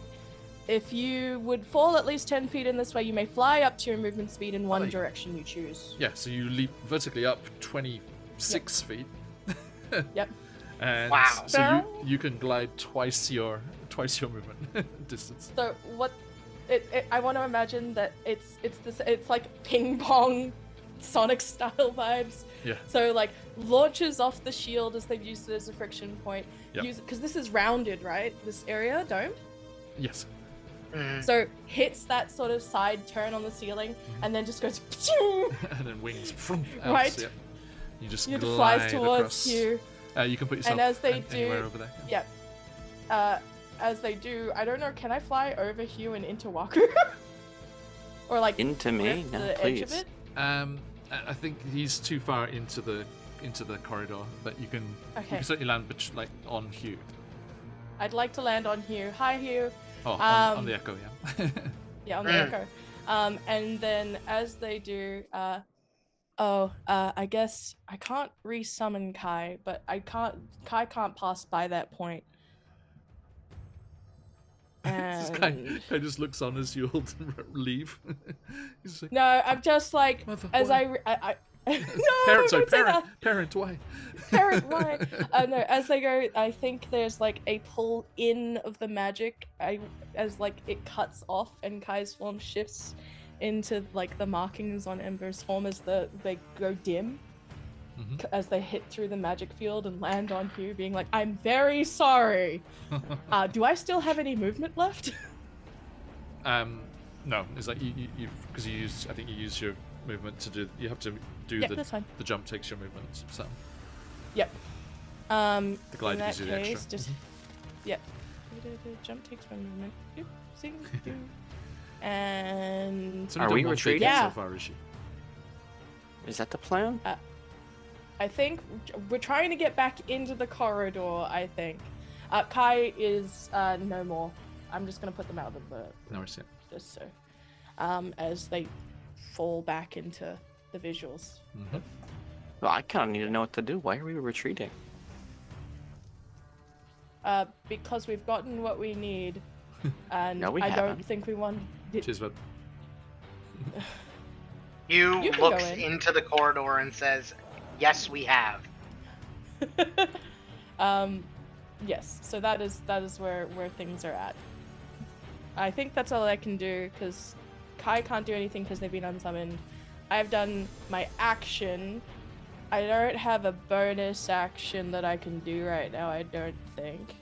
B: If you would fall at least 10 feet in this way, you may fly up to your movement speed in one direction you choose.
C: Yeah, so you leap vertically up 26 feet.
B: Yep.
C: And
D: Wow.
C: so you can glide twice your movement distance.
B: So what? I want to imagine that it's like ping pong, Sonic style vibes.
C: Yeah.
B: So like launches off the shield as they've used it as a friction point.
C: Yep.
B: Because this is rounded, right? This area domed.
C: Yes.
B: So hits that sort of side turn on the ceiling, and then just goes.
C: And then wings. Out,
B: Right.
C: So, yeah. You just
B: It
C: glide
B: flies towards
C: across.
B: you.
C: You can put yourself
B: And as they
C: anywhere
B: do,
C: over there.
B: Yep. As they do, I don't know. Can I fly over Hugh and into Waku? Or like
A: Into me?
B: rip
A: No,
B: the edge of
A: please.
B: it?
C: I think he's too far into the corridor, but you can certainly land like on Hugh.
B: I'd like to land on Hugh. Hi, Hugh.
C: Oh, on the echo, yeah.
B: Yeah, on the echo. And then as they do, I guess I can't resummon Kai, but Kai can't pass by that point. And
C: Kai just looks on as you leave. He's like,
B: no, I'm just like
C: Mother,
B: as
C: boy. Parent, why?
B: Parent, why? No, as they go, I think there's like a pull in of the magic. As like it cuts off and Kai's form shifts into like the markings on Ember's form as they go dim. As they hit through the magic field and land on Hugh, being like, "I'm very sorry." Do I still have any movement left?
C: No. It's like you because you use. I think you use your movement to do. You have to do the jump takes your movement. So.
B: Yep.
C: The glide
B: in
C: gives
B: that
C: you the
B: case,
C: extra.
B: just yep. The jump takes my movement. And
A: Are we retreating?
B: Yeah.
C: So far, is she?
A: Is that the plan?
B: I think we're trying to get back into the corridor, I think. Kai is no more. I'm just going to put them out of the...
C: No, I see.
B: Just so. As they fall back into the visuals.
A: Well, I kind of need to know what to do. Why are we retreating?
B: Because we've gotten what we need. And
A: No, we
B: I
A: haven't.
B: don't think we want...
C: Cheers, bud.
D: You
B: You can
D: looks
B: go in.
D: into the corridor and says, "Yes, we have."
B: Yes, so that is where things are at. I think that's all I can do, because Kai can't do anything because they've been unsummoned. I've done my action. I don't have a bonus action that I can do right now, I don't think.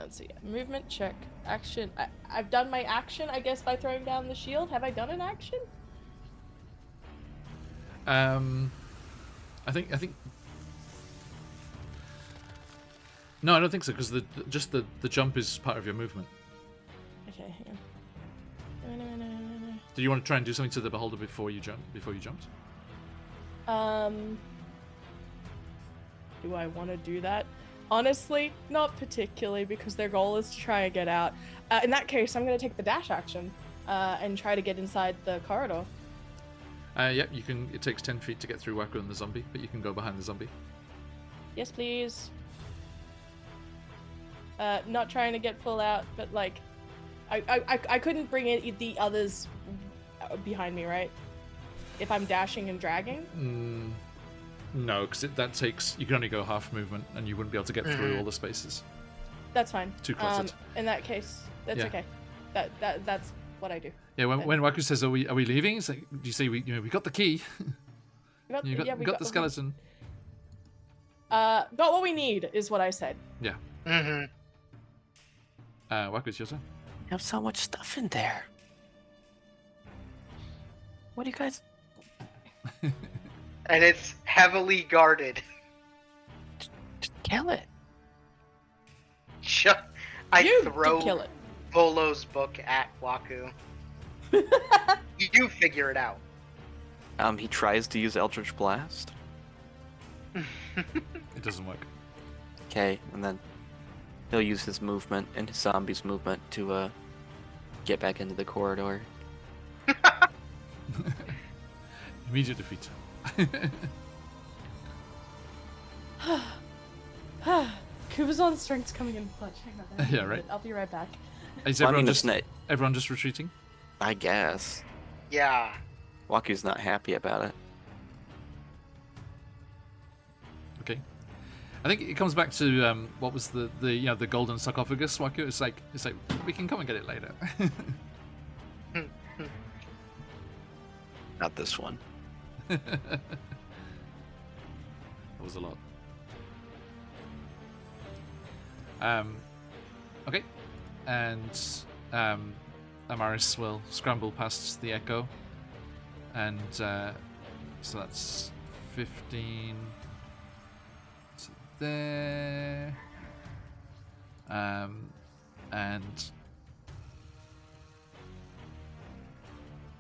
B: So yeah, movement check, action. I've done my action, I guess, by throwing down the shield. Have I done an action?
C: I think. No, I don't think so, because the jump is part of your movement.
B: Okay, hang on.
C: Did you want to try and do something to the beholder before you jumped?
B: Do I want to do that? Honestly, not particularly, because their goal is to try and get out. In that case, I'm going to take the dash action and try to get inside the corridor.
C: Yep, you can. It takes 10 feet to get through Waku and the zombie, but you can go behind the zombie.
B: Yes, please. Not trying to get full out, but like, I couldn't bring in the others behind me, right? If I'm dashing and dragging.
C: No, because that takes. You can only go half movement, and you wouldn't be able to get through all the spaces.
B: That's fine.
C: Too cluttered.
B: In that case, that's okay. That's what I do.
C: Yeah, when Waku says, "Are we leaving?" It's like, do you say we got the key? we got the skeleton.
B: Got what we need is what I said.
C: Yeah. Waku's your turn.
A: You have so much stuff in there. What do you guys...
D: And it's heavily guarded.
A: Just kill it.
B: You
D: throw
B: kill it.
D: Bolo's book at Waku. You figure it out.
A: He tries to use Eldritch Blast.
C: It doesn't work.
A: Okay, and then he'll use his movement and his zombie's movement to get back into the corridor.
C: Immediate defeat.
B: Kubazon's strength's coming in clutch. Hang on.
C: Yeah, right.
B: I'll be right back.
C: Is
A: Well, I
C: everyone
A: mean,
C: everyone just retreating?
A: I guess.
D: Yeah.
A: Waku's not happy about it.
C: Okay. I think it comes back to what was the golden sarcophagus, Waku. It's like we can come and get it later.
A: Not this one.
C: That was a lot. Okay, and Amaris will scramble past the echo, and so that's 15 to there, and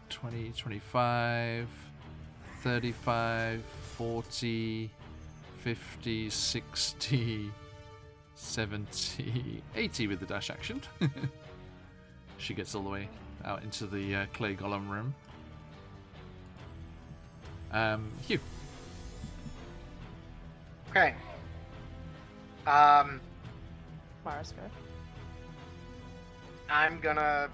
C: 20, 25, 35, 40, 50, 60, 70, 80 with the dash action. She gets all the way out into the clay golem room. Hugh.
D: Okay.
B: Mara's go.
D: I'm gonna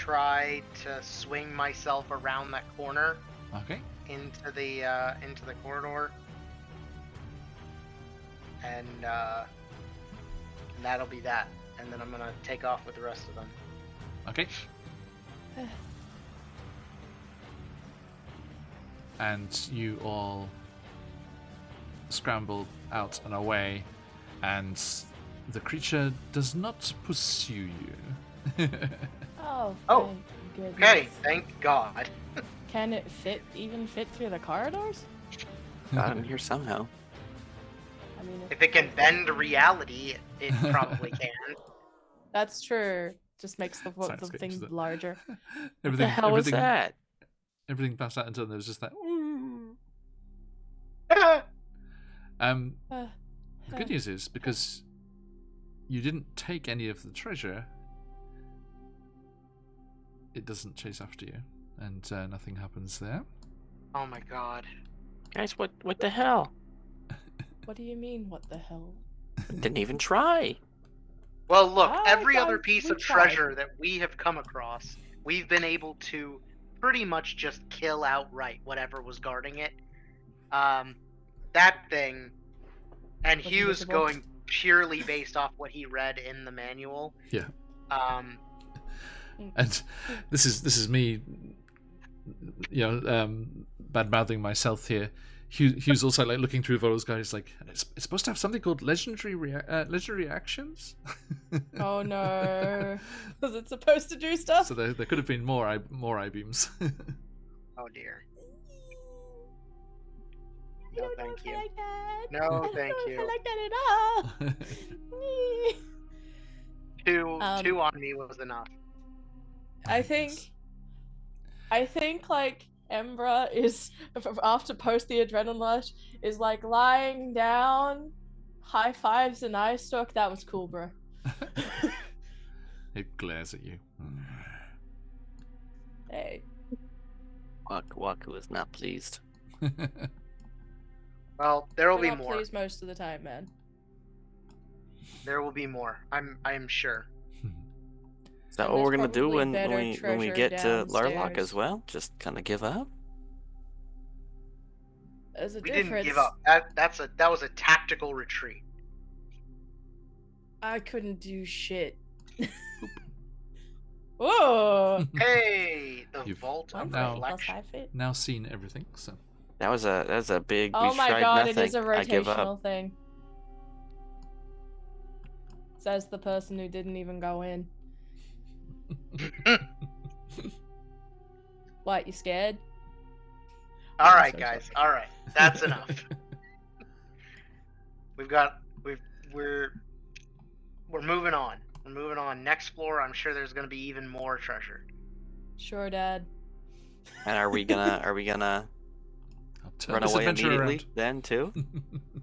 D: try to swing myself around that corner
C: Okay.
D: into the corridor, and that'll be that. And then I'm gonna take off with the rest of them.
C: Okay. And you all scramble out and away, and the creature does not pursue you.
B: Oh,
D: Oh,
B: thank goodness.
D: Okay, thank God.
B: Can it even fit through the corridors?
A: Got him here somehow.
B: I mean,
D: If it can bend reality, it probably can.
B: That's true. Just makes the
C: Sorry,
B: the
C: it's
B: thing
C: just that-
B: larger.
A: What the hell was that?
C: Everything passed out until there was just that.
D: Ah!
C: The good news is, because you didn't take any of the treasure, it doesn't chase after you, and nothing happens there.
D: Oh my God.
A: Guys, what the hell?
B: What do you mean, what the hell?
A: Didn't even try.
D: Well, look,
B: Ah,
D: every other
B: guys,
D: piece
B: we
D: of
B: tried.
D: treasure that we have come across, we've been able to pretty much just kill outright whatever was guarding it. That thing, and
B: Was
D: Hugh's
B: invisible.
D: going purely based off what he read in the manual.
C: Yeah.
D: Um,
C: And this is me, bad mouthing myself here. Hugh's also like looking through Volo's guide. He's like, it's supposed to have something called legendary actions.
B: Oh no. Was it supposed to do stuff?
C: So there could have been more I-beams.
D: oh dear.
B: I
D: No,
B: don't know
D: thank
B: if
D: you.
B: I like that.
D: No,
B: I don't
D: thank
B: know
D: you.
B: If I like that at all.
D: Two on me was enough.
B: I think like Embra is after post the adrenaline rush is like lying down, high fives and eye stalk. That was cool, bro.
C: It glares at you.
B: Hey,
A: Waku is not pleased.
D: Well, there will
B: we're
D: be
B: not
D: more.
B: pleased most of the time, man.
D: There will be more. I'm sure.
A: Is that
B: And
A: what we're
B: there's
A: gonna do
B: probably
A: when
B: better
A: we
B: treasure
A: get to Larlock
B: downstairs.
A: as well? Just kind of give up?
B: There's a
D: We
B: difference.
D: didn't give up. That was a tactical retreat.
B: I couldn't do shit. Whoa!
D: Hey, the
C: You've
D: vault of
C: now-
D: reflection.
B: 5 feet.
C: Now seen everything, so
A: That was a big.
B: Oh
A: We've
B: my
A: tried
B: god,
A: nothing.
B: it is a
A: I give up.
B: rotational thing. Says the person who didn't even go in. What, you scared?
D: All right,
B: so
D: guys. All right, that's enough. We're moving on. We're moving on. Next floor, I'm sure there's gonna be even more treasure.
B: Sure, Dad.
A: And are we gonna
C: I'll turn
A: run
C: this
A: away
C: adventure
A: immediately then too?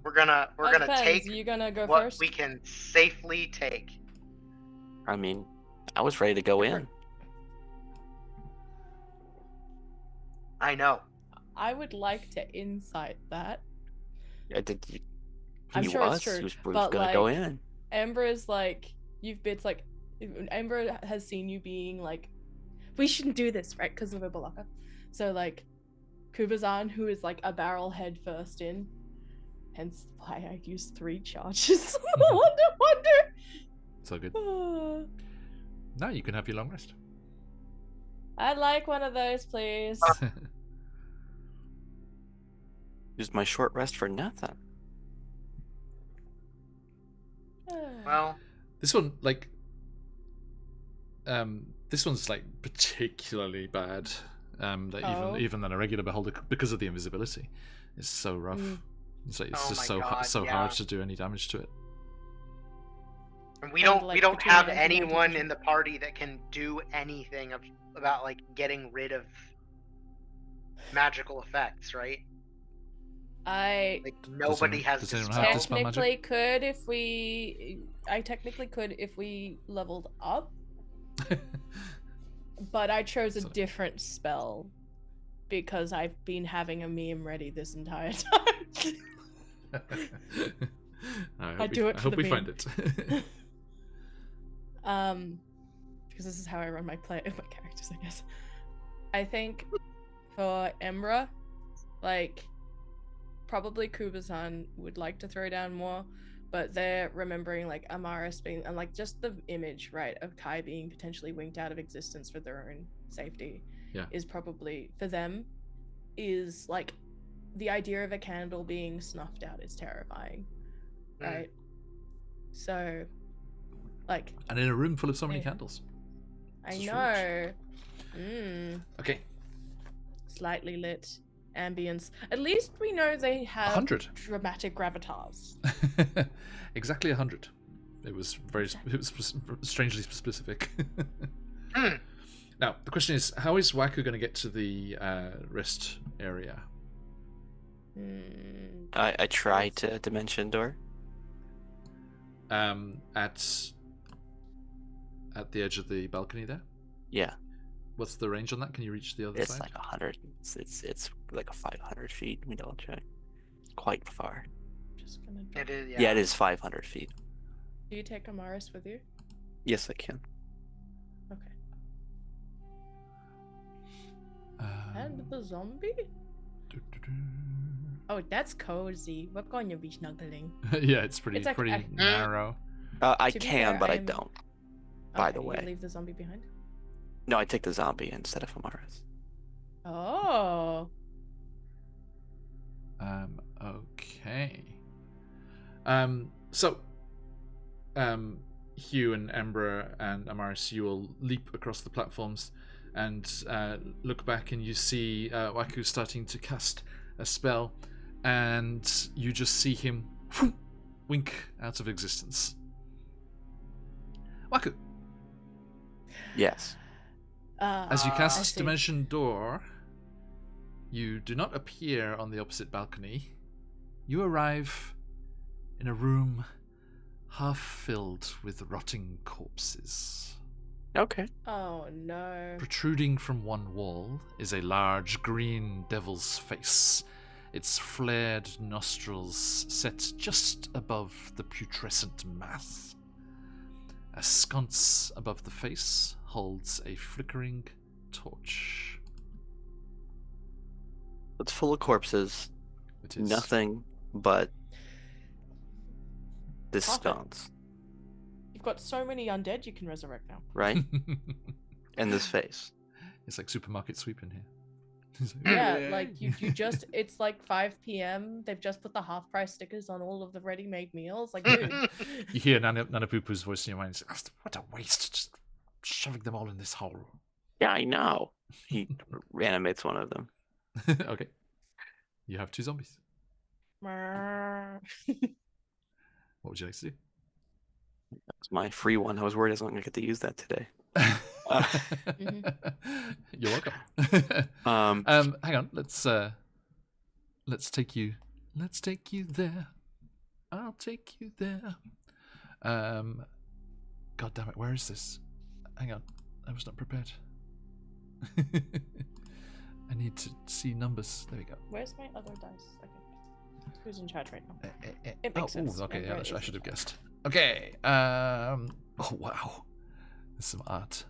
D: We're gonna
B: Depends.
D: take
B: You gonna go
D: what
B: first?
D: we can safely take.
A: I mean, I was ready to go in.
D: I know.
B: I would like to insight that.
A: I did. He
B: I'm sure it's
A: was.
B: true,
A: He was
B: but,
A: gonna go
B: like,
A: in.
B: Ember is like, it's like, Ember has seen you being like, we shouldn't do this, right? Because of Ibalaka. So, like, Kubazan, who is like a barrel head first in, hence why I used 3 charges. wonder.
C: It's all good.
B: Ah.
C: Now you can have your long rest.
B: I'd like one of those, please.
A: Used my short rest for nothing.
D: Well,
C: This one, like, this one's like particularly bad. Like
B: Oh.
C: even than a regular beholder because of the invisibility. It's so rough.
B: Mm.
C: It's like
D: Oh
C: it's just
D: my God,
C: so
D: yeah.
C: hard to do any damage to it.
D: and we
B: And,
D: don't
B: like,
D: have
B: between the anti-magic
D: anyone
B: vision.
D: in the party that can do anything about like getting rid of magical effects, right?
B: I
D: Like nobody has
C: does
D: the
C: anyone
D: spell.
C: have dispel magic?
B: technically could if we. I technically could if we leveled up, but I chose a
C: So-
B: different spell because I've been having a meme ready this entire time.
C: I
B: I do it
C: I
B: for
C: hope
B: the
C: we
B: meme.
C: find it.
B: because this is how I run my characters, I guess. I think for Emra, like, probably Kuba-san would like to throw down more, but they're remembering like Amaris being, and like just the image, right, of Kai being potentially winked out of existence for their own safety is probably, for them, is like the idea of a candle being snuffed out is terrifying, right? So, like,
C: and in a room full of so many candles.
B: I know.
C: Okay.
B: Slightly lit ambience. At least we know they have
C: 100
B: dramatic gravitas.
C: Exactly 100. It was strangely specific. Now the question is, how is Waku going to get to the rest area?
A: I tried to dimension door.
C: At the edge of the balcony there.
A: Yeah.
C: What's the range on that? Can you reach the other side?
A: It's like 100. It's like a 500 feet. We double check. Quite far.
B: Just gonna
D: It is,
A: Yeah, it is 500 feet.
B: Do you take Amaris with you?
A: Yes, I can.
B: Okay. And the zombie? Oh, that's cozy. We're going to be snuggling.
C: Yeah, it's pretty
B: It's like-
C: pretty narrow.
A: I
B: To be
A: can,
B: fair,
A: but I
B: I'm-
A: don't. By the
B: You
A: way.
B: leave the zombie behind?
A: No, I take the zombie instead of Amaris.
B: Oh.
C: Okay. So, Hugh and Embra and Amaris, you will leap across the platforms and look back, and you see Waku starting to cast a spell, and you just see him wink out of existence. Waku,
A: Yes.
C: as you
B: I
C: cast
B: see.
C: Dimension Door, you do not appear on the opposite balcony. You arrive in a room half filled with rotting corpses.
A: Okay.
B: Oh no.
C: Protruding from one wall is a large green devil's face, its flared nostrils set just above the putrescent mass. A sconce above the face holds a flickering torch.
A: It's full of corpses.
C: It is
A: Nothing but this
B: Coffin.
A: sconce,
B: You've got so many undead you can resurrect now.
A: right? And this face.
C: It's like supermarket sweep in here.
B: Yeah, like you just, it's like 5 p.m. They've just put the half price stickers on all of the ready-made meals. Like, dude.
C: You hear Nana Poo-Poo's voice in your mind. What a waste, just shoving them all in this hole.
A: Yeah, I know. He reanimates one of them.
C: Okay. You have 2 zombies. What would you like to do?
A: That's my free one. I was worried I wasn't going to get to use that today.
C: You're welcome. Hang on. Let's take you there. I'll take you there. God damn it! Where is this? Hang on. I was not prepared. I need to see numbers. There we go.
B: Where's my other dice? Okay. Who's in charge right now? It makes sense.
C: Okay, yeah,
B: Embra
C: I
B: is
C: should
B: in
C: have
B: charge.
C: guessed. Okay. Oh wow. There's some art.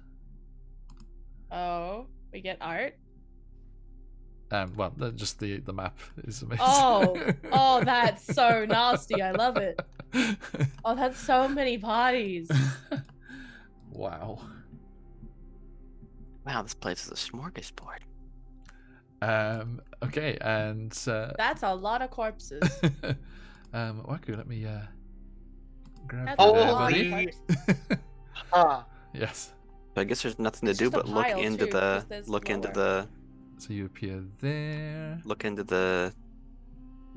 B: Oh, we get art.
C: Well, just the map is amazing.
B: Oh, that's so nasty. I love it. Oh, that's so many bodies.
C: Wow.
A: Wow, this place is a smorgasbord.
C: Okay, and
B: That's a lot of corpses.
C: Waku, let me grab
B: That's
C: that
B: a
C: there,
B: lot of
C: buddy.
B: corpses.
C: Yes.
A: So I guess there's nothing to
B: It's
A: do
B: just a
A: but look
B: pile,
A: into
B: too,
A: the
B: 'cause there's lower.
C: So you appear there.
A: look into the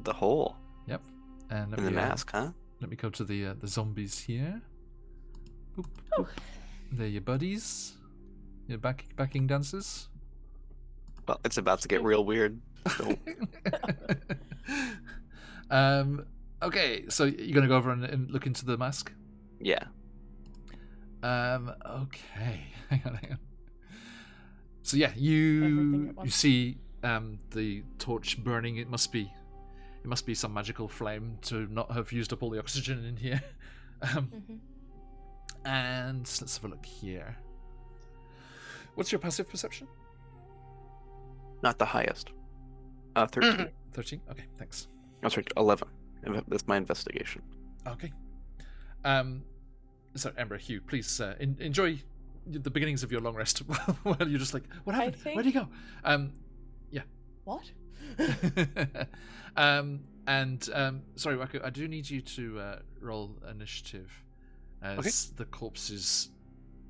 A: hole
C: Yep. And let
A: in the
C: me
A: mask, huh?
C: let me go to the zombies here. Boop,
B: Oh.
C: boop. There, your buddies. Your backing dancers.
A: Well, it's about to get real weird. So
C: Okay, so you're gonna go over and look into the mask.
A: yeah.
C: Okay. Hang on. So yeah,
B: Everything
C: you
B: at once.
C: see the torch burning. It must be some magical flame to not have used up all the oxygen in here.
B: Mhm.
C: And let's have a look here. What's your passive perception?
A: Not the highest. 13.
C: 13. Okay, thanks.
A: That's right, 11. That's my investigation.
C: Okay. So Ember, Hugh, please enjoy the beginnings of your long rest. While you're just like, what happened? Where'd he go? Yeah.
B: What?
C: Sorry, Waku, I do need you to roll initiative as the corpses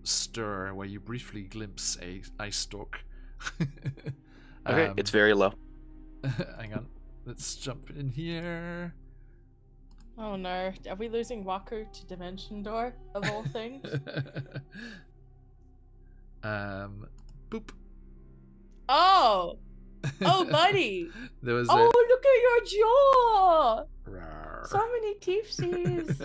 C: stir, where you briefly glimpse a ice stalk.
A: Okay, it's very low.
C: Hang on, let's jump in here.
B: Oh no, are we losing Waku to Dimension Door, of all things?
C: Boop.
B: Oh! Oh, buddy!
C: There was
B: look at your jaw!
C: Rawr.
B: So many teepsies!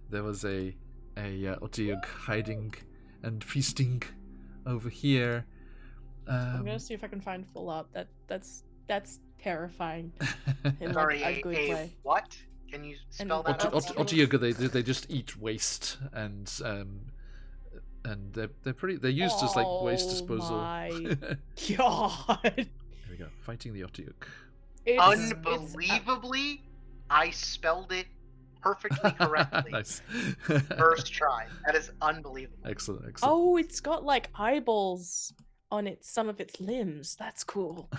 C: There was a Otyugh hiding and feasting over here.
B: I'm gonna see if I can find full up. That's terrifying. In
D: Sorry,
B: a good way.
D: what? Can you spell that out?
C: Otyugh, they just eat waste, and they're used as like waste disposal.
B: Oh my god!
C: There we go, fighting the Otyugh.
D: Unbelievably, I spelled it perfectly correctly.
C: Nice.
D: First try. That is unbelievable.
C: Excellent.
B: Oh, it's got like eyeballs on some of its limbs. That's cool.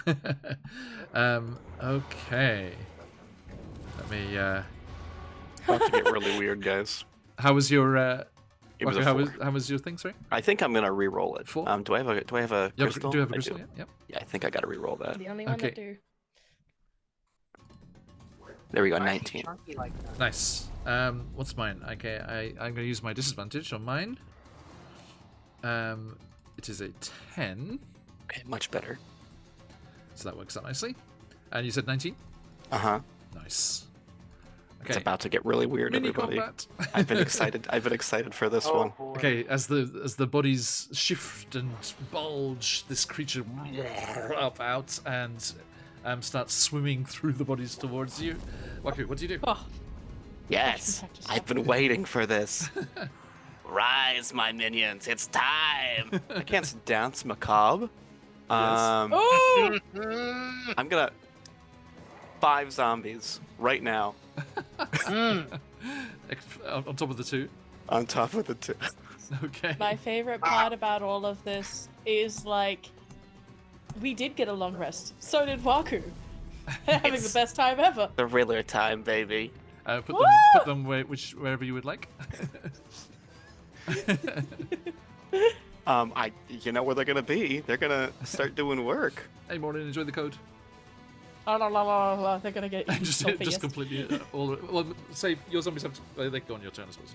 C: Okay. Let me.
A: About to get really weird, guys.
C: How was your?
A: It was
C: Waku,
A: a
C: how was your thing? Sorry.
A: I think I'm gonna re-roll it.
C: 4?
A: Do I have a crystal?
C: Do you have a
A: I
C: crystal?
A: do.
C: Yep.
A: Yeah, I think I gotta re-roll that.
B: The only one
C: Okay.
B: that do.
A: There we go,
D: Why is he
A: 19.
D: chunky like that?
C: Nice. What's mine? Okay, I'm gonna use my disadvantage on mine. It is a 10,
A: Okay, much better.
C: so that works out nicely. And you said 19.
A: Uh-huh.
C: Nice.
A: It's
C: Okay.
A: about to get really weird,
C: Mini
A: everybody.
C: combat.
A: I've been excited. I've been excited for this
D: Oh,
A: one.
D: boy.
C: Okay, as the bodies shift and bulge, this creature up out and starts swimming through the bodies towards you. Waku, what do you do?
B: Oh,
A: Yes, I've been waiting for this. Rise, my minions! It's time. I can't dance macabre.
B: oh!
A: I'm gonna 5 zombies right now
C: On top of the 2.
A: on top of the 2.
C: Okay.
B: My favorite part about all of this is like, we did get a long rest. So did Waku. Having the
A: It's-
B: the best time ever.
A: The Riddler time, baby.
C: Put them wherever you would like.
A: You know where they're gonna be. They're gonna start doing work.
C: Hey, morning. Enjoy the code.
B: Oh, la, la, la, la, they're gonna get
C: just
B: Sophia's.
C: completely all. Well, say your zombies have to, they go on your turn, I suppose.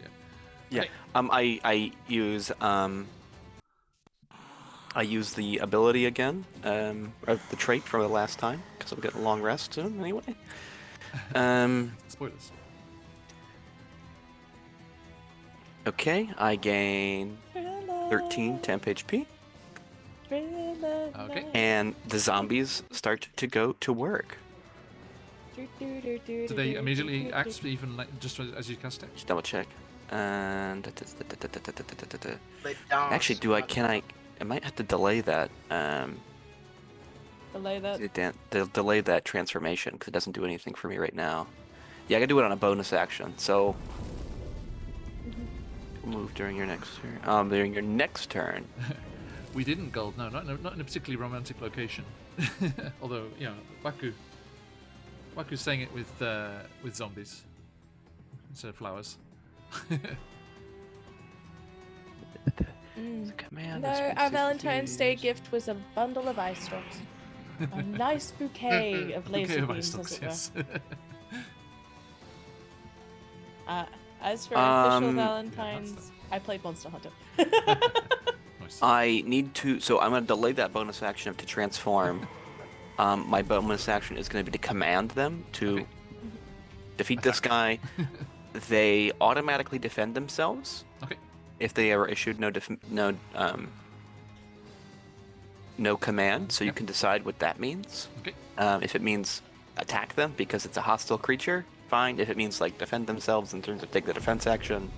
C: Yeah.
A: Yeah. I use the ability again, or the trait from the last time, because I'm getting a long rest soon anyway.
C: Spoilers.
A: Okay, I gain 13 temp HP,
C: Okay.
A: and the zombies start to go to work.
C: Do they immediately act, even like just as you cast it?
A: Just double check. And
D: They don't.
A: actually, I might have to delay that.
B: Delay that.
A: They'll delay that transformation because it doesn't do anything for me right now. Yeah, I gotta do it on a bonus action. So move during your next turn. During your next turn.
C: We didn't gold. No, not in a particularly romantic location. Although, you know, Waku's saying it with zombies instead of flowers.
A: Command.
B: No, our Valentine's Day gift was a bundle of ice stalks. A nice bouquet of laser
C: Bouquet of ice
B: beams,
C: stalks,
B: as it
C: yes.
B: were. As for official
A: Yeah,
B: Valentine's, I played Monster Hunter.
C: Nice.
A: I need to. So I'm gonna delay that bonus action to transform. My bonus action is gonna be to command them to
C: Okay.
A: defeat this guy. They automatically defend themselves.
C: Okay.
A: If they are issued no command, so you
C: Yep.
A: can decide what that means.
C: Okay.
A: If it means attack them because it's a hostile creature, fine. If it means like defend themselves in terms of take the defense action,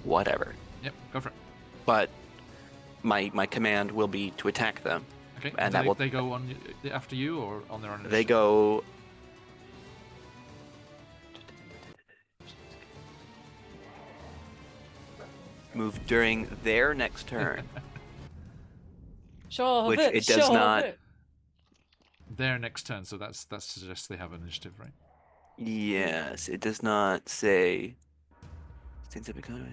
A: whatever.
C: Yep. Go for it.
A: But my command will be to attack them.
C: Okay.
A: And
C: do they go on after you or on their own initiative?
A: They go. Move during their next turn,
B: Sure.
A: which it does not.
C: Their next turn, so that suggests they have initiative, right?
A: Yes, it does not say. Things that become.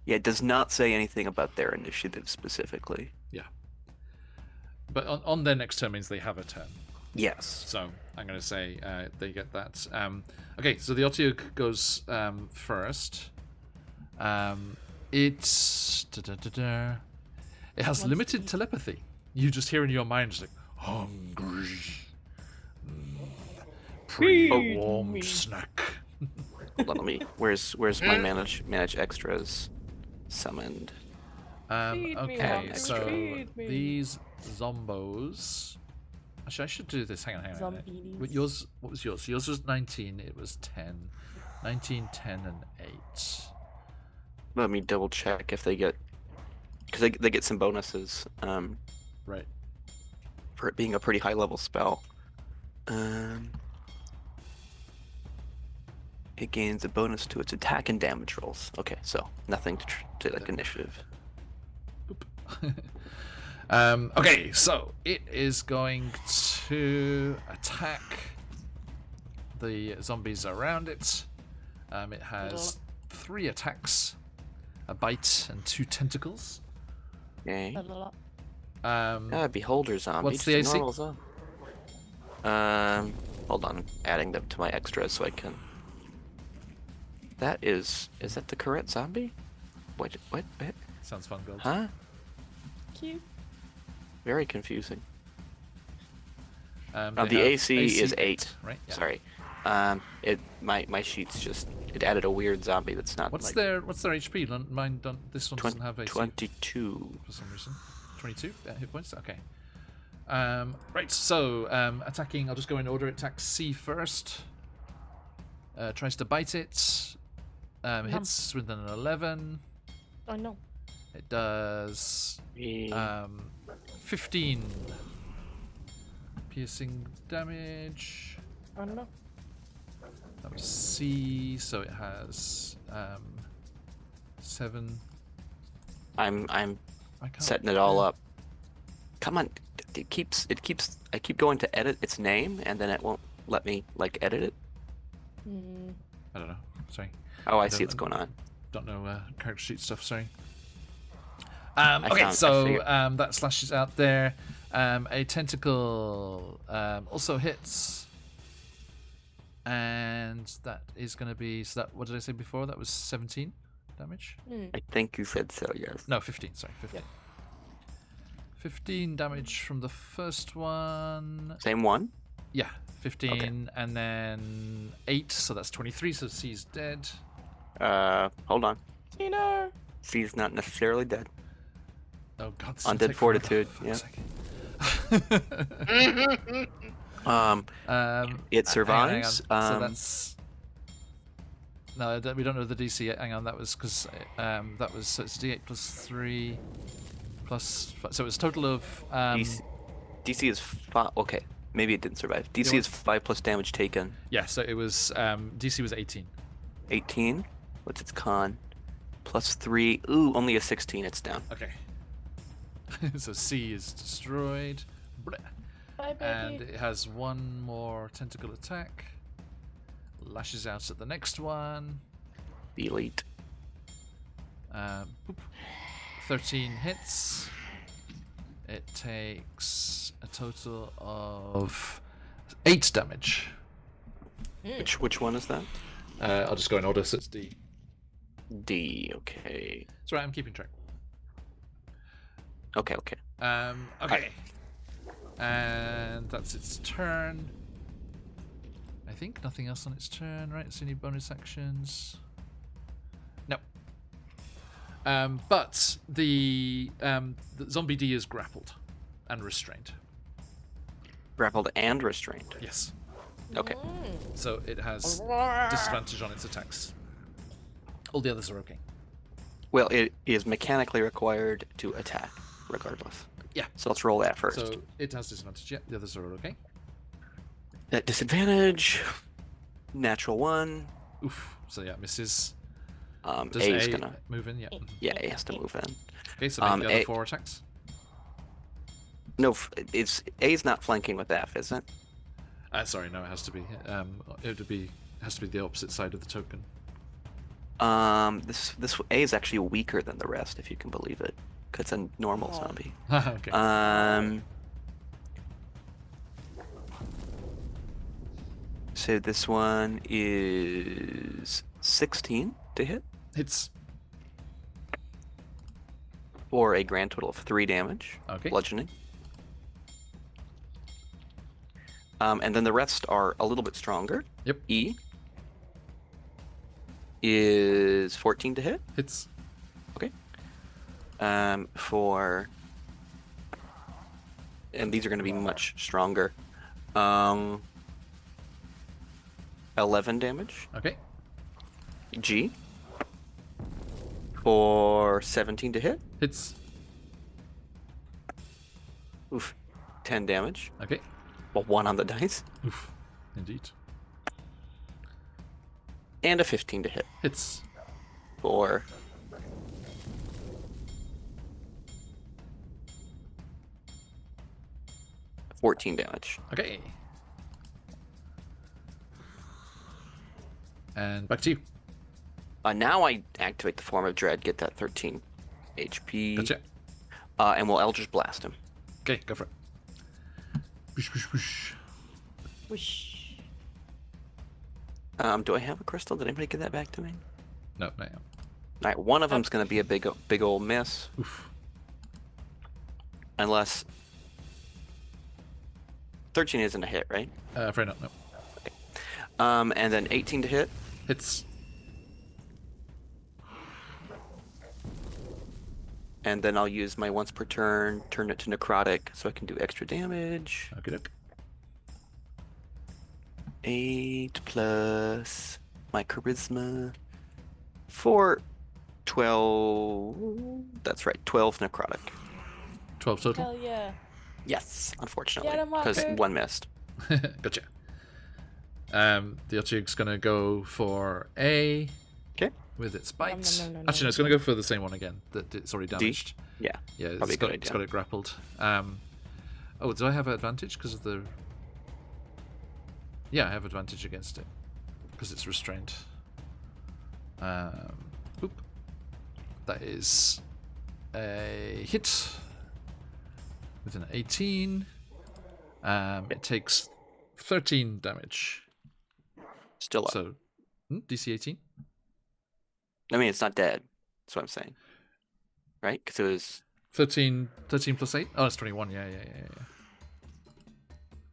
A: Yeah, it does not say anything about their initiative specifically.
C: Yeah. But on their next turn means they have a turn.
A: Yes.
C: So I'm going to say they get that. Okay, so the Otyugh goes first. It's it has limited telepathy. You just hear in your mind, just like hungry, pre-warmed snack.
A: Hold on, let me. Where's my manage extras summoned?
C: Okay, so
B: feed me.
C: these zombos. Actually, I should do this. Hang on.
B: Zombies.
C: What was yours? Yours was 19. It was 10. 19, 10, and 8.
A: Let me double check if they get, because they get some bonuses.
C: Right.
A: For it being a pretty high level spell. It gains a bonus to its attack and damage rolls. Okay, so nothing to like initiative.
C: Okay, so it is going to attack the zombies around it. It has 3 attacks, a bite, and 2 tentacles.
A: Okay.
B: A
A: Beholder zombie.
C: What's the AC?
A: Hold on, I'm adding them to my extras so I can. That is that the correct zombie? What?
C: Sounds fun, Gold.
A: Huh?
B: Cute.
A: Very confusing.
C: They
A: The
C: have
A: AC is 8.
C: right? Yeah.
A: Sorry. My sheets just added a weird zombie that's not.
C: What's
A: like
C: their HP? Mine don't. This one doesn't have AC
A: 22
C: for some reason. 22 hit points. Okay. Right. So attacking. I'll just go in order. Attacks C first. Tries to bite it. Hits with an 11.
B: Oh no.
C: It does 15 piercing damage.
B: Oh no.
C: That was C, so it has 7.
A: I'm
C: I can't
A: setting it all up. Come on, I keep going to edit its name and then it won't let me like edit it.
C: I don't know. Sorry.
A: Oh, I see what's going on.
C: Don't know character sheet stuff. Sorry.
A: I
C: Okay, so
A: figured.
C: that slashes out there. A tentacle also hits, and that is going to be. So that, what did I say before? That was 17 damage.
A: I think you said so. Yes.
C: No, 15. Sorry, 15. 15 damage from the first one.
A: Same one.
C: Yeah, 15, and then 8. So that's 23. So C's dead.
A: Hold on.
B: Tina.
A: C's not necessarily dead.
C: Oh God!
A: Undead fortitude. Yeah. It survives.
C: Hang on. So that's no, we don't know the DC yet. Hang on, that was because that was so it's D8 plus 3 plus. So it's a total of
A: DC is 5. Okay, maybe it didn't survive. DC is 5 plus damage taken.
C: Yeah, so it was DC was 18.
A: 18. What's its con? Plus 3. Ooh, only a 16. It's down.
C: Okay. So C is destroyed.
B: Bye, baby.
C: And it has one more tentacle attack. Lashes out at the next one.
A: Elite.
C: Boop. 13 hits. It takes a total of 8 damage.
A: Which one is that?
C: I'll just go in order, so it's D.
A: D. Okay.
C: That's right, I'm keeping track.
A: Okay.
C: Okay. And that's its turn. I think nothing else on its turn, right? It's any bonus actions. No. But the zombie D is grappled and restrained.
A: Grappled and restrained.
C: Yes.
A: Okay.
C: So it has disadvantage on its attacks. All the others are okay.
A: Well, it is mechanically required to attack, regardless.
C: Yeah.
A: So let's roll that first.
C: So it has disadvantage. Yeah, the others are okay.
A: At disadvantage, natural 1.
C: Oof. So yeah, misses.
A: A
C: Does
A: is
C: A
A: gonna.
C: move in? Yeah.
A: Yeah, A has to move in.
C: Okay, so make the other
A: A-
C: 4 attacks.
A: No, it's A's not flanking with F, is it?
C: Sorry, no, it has to be. It has to be the opposite side of the token.
A: This A is actually weaker than the rest, if you can believe it, 'cause it's a normal zombie.
C: Okay.
A: So this one is 16 to hit,
C: Hits.
A: for a grand total of 3 damage,
C: Okay.
A: bludgeoning. And then the rest are a little bit stronger.
C: Yep.
A: E is 14 to hit.
C: Hits.
A: For, and these are going to be much stronger. 11 damage.
C: Okay.
A: G for 17 to hit.
C: Hits.
A: Oof, 10 damage.
C: Okay.
A: Well, 1 on the dice,
C: Oof. Indeed.
A: and a 15 to hit
C: Hits.
A: for 14 damage.
C: Okay. And back to you.
A: Now I activate the Form of Dread, get that 13 HP,
C: Gotcha.
A: And we'll Eldritch Blast him.
C: Okay, go for it. Whoosh, whoosh, whoosh.
B: Whoosh.
A: Do I have a crystal? Did anybody get that back to me?
C: No, no.
A: All right, one of them's going to be a big old miss,
C: Oof.
A: unless 13 isn't a hit, right?
C: Afraid not, no.
A: And then 18 to hit.
C: Hits.
A: And then I'll use my once per turn, turn it to necrotic, so I can do extra damage.
C: Okay, look.
A: 8 plus my charisma for 12. That's right, 12 necrotic.
C: 12 total.
B: Hell yeah.
A: Yes, unfortunately,
B: Get him,
A: because
B: Walker.
A: 1 missed.
C: Gotcha. The Otyug's gonna go for A.
A: Okay.
C: With its bites.
B: No, no, no, no,
C: Actually, no, it's gonna go for the same one again that it's already
A: D?
C: damaged.
A: Yeah.
C: Yeah,
A: Probably a good
C: it's
A: idea.
C: got it grappled. Oh, do I have advantage because of the? Yeah, I have advantage against it because it's restrained. Boop. That is a hit with an 18. It takes 13 damage.
A: Still up.
C: So, DC 18.
A: I mean, it's not dead. That's what I'm saying. Right? Because it was
C: 13 plus 8? Oh, it's 21. Yeah.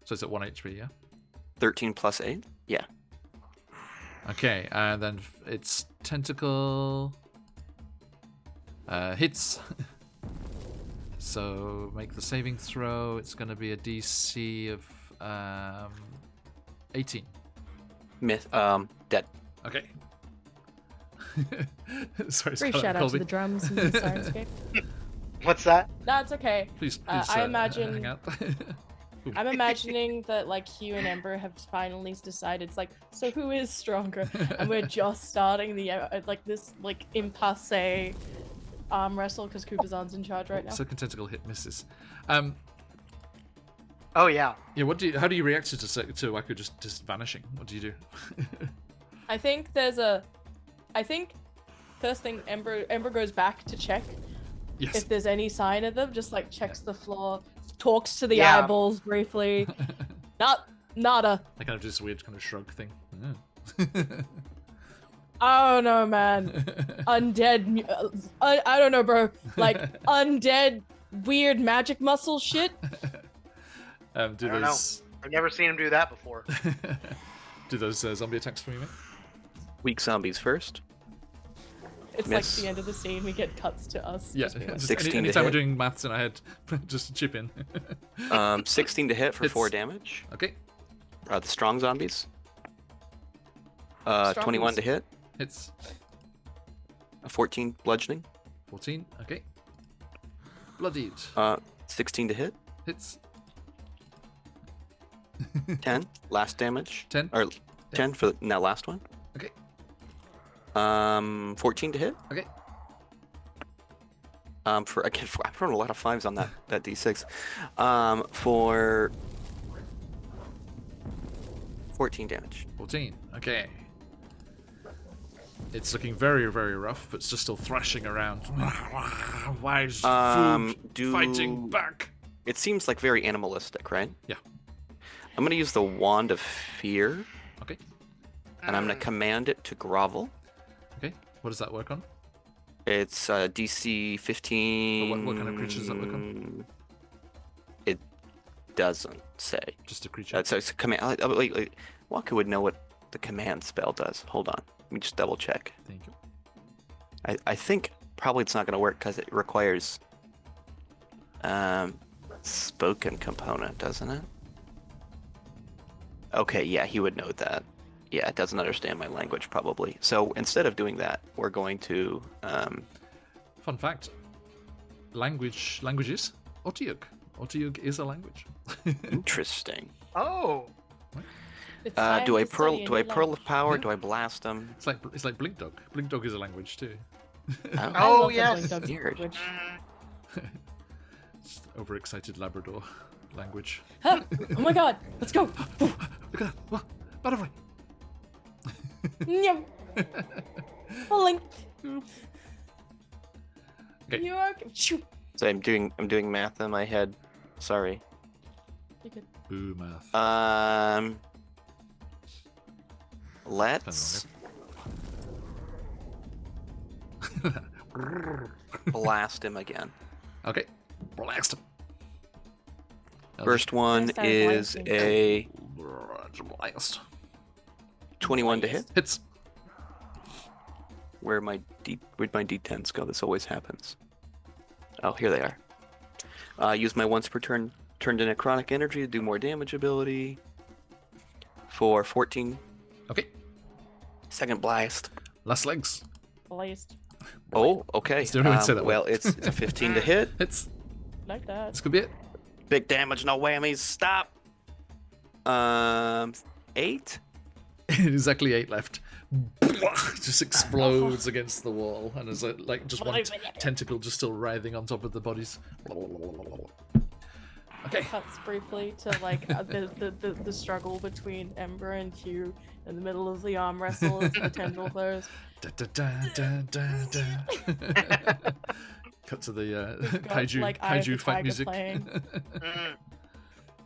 C: So it's at 1 HP, yeah?
A: 13 plus 8? Yeah.
C: Okay, and then its tentacle hits. So make the saving throw. It's going to be a DC of 18.
A: Dead.
C: Okay. Sorry,
B: Brief
C: Scarlet
B: shout out
C: Colby.
B: to the drums and the Sirenscape.
D: What's that?
B: No, it's okay.
C: Please,
B: I imagine-
C: hang out.
B: I'm imagining that like Hugh and Ember have finally decided. It's like, so who is stronger? And we're just starting the like this like impasse arm wrestle because Kupazan's in charge right now.
C: Second tentacle hit misses.
D: Oh yeah.
C: Yeah. How do you react to Waku just vanishing? What do you do?
B: I think first thing Ember goes back to check
C: Yes.
B: if there's any sign of them. Just like checks the floor, talks to the
D: Yeah.
B: eyeballs briefly. Nada.
C: I kind of do this weird kind of shrug thing. Yeah.
B: Oh no, man. Undead. I don't know, bro. Like undead, weird magic muscle shit.
C: Do
D: I don't know.
C: those
D: I've never seen him do that before.
C: do those zombie attacks for me, mate?
A: Weak zombies first.
B: It's
A: Miss.
B: like the end of the scene. We get cuts to us.
C: Yeah.
B: just being like,
C: Just
A: 16 to
C: anytime we're
A: hit.
C: doing maths in our head, just chip in.
A: 16 to hit for
C: Hits.
A: 4 damage.
C: Okay.
A: The strong zombies. 21 to hit.
C: Hits.
A: A 14 bludgeoning.
C: 14. Okay. Bloodied.
A: 16 to hit.
C: Hits.
A: 10. Last damage.
C: 10.
A: Or 10 for that last one.
C: Okay.
A: 14 to hit.
C: Okay.
A: For again, I've thrown a lot of 5s on that d6. For 14 damage.
C: 14. Okay. It's looking very, very rough, but it's just still thrashing around. Why is food fighting back?
A: It seems like very animalistic, right?
C: Yeah.
A: I'm gonna use the Wand of Fear.
C: Okay.
A: And I'm gonna command it to grovel.
C: Okay. What does that work on?
A: It's DC 15.
C: What kind of creature does that work on?
A: It doesn't say.
C: Just a creature.
A: So it's a command. Walker would know what the command spell does. Hold on. Let me just double check.
C: Thank you.
A: I think probably it's not going to work because it requires spoken component, doesn't it? Okay, yeah, he would know that. Yeah, it doesn't understand my language probably. So instead of doing that, we're going to
C: Fun fact. Languages. Otyugh. Otyugh is a language.
A: Interesting.
D: Oh.
B: It's
A: Do
B: time
A: I
B: to
A: pearl?
B: study a
A: Do I
B: new
A: pearl of
B: language.
A: power?
C: Yeah.
A: Do I blast them?
C: It's like Blink Dog. Blink Dog is a language too.
B: I
D: Oh,
B: love the
D: yes.
B: Blink Dog
A: Weird.
B: language.
C: It's overexcited Labrador language.
B: Huh? Oh my god, let's go!
C: Look at that! What? Butterfly!
B: Yum. Link.
C: Okay.
B: You are. Shoot.
A: So I'm doing math in my head. Sorry.
B: You could.
C: Boo math.
A: Let's blast him again.
C: Okay. Blast him.
A: First one
B: Start
A: is
B: blasting.
A: a
C: Blast.
A: 21 to hit.
C: Hits.
A: Where'd my D10s go? This always happens. Oh, here they are. Use my once per turn turned to necrotic energy to do more damage ability. For 14.
C: Okay.
A: Second blast.
C: Last legs.
B: Blazed.
A: Oh, okay.
C: It's the only way to say that
A: Well,
C: word.
A: it's a 15 to hit.
C: Hits.
B: Like that.
C: This could be it.
A: Big damage, no whammies. Stop. 8.
C: Exactly 8 left. Just explodes against the wall, and there's like just one tentacle just still writhing on top of the bodies. Okay.
B: Cuts briefly to like the struggle between Ember and Hugh in the middle of the arm wrestle as the tendril flows.
C: Da, da, da, da, da, da. Cut to the kaiju,
B: like, Eye of the
C: kaiju fight
B: Tiger
C: music.
B: playing.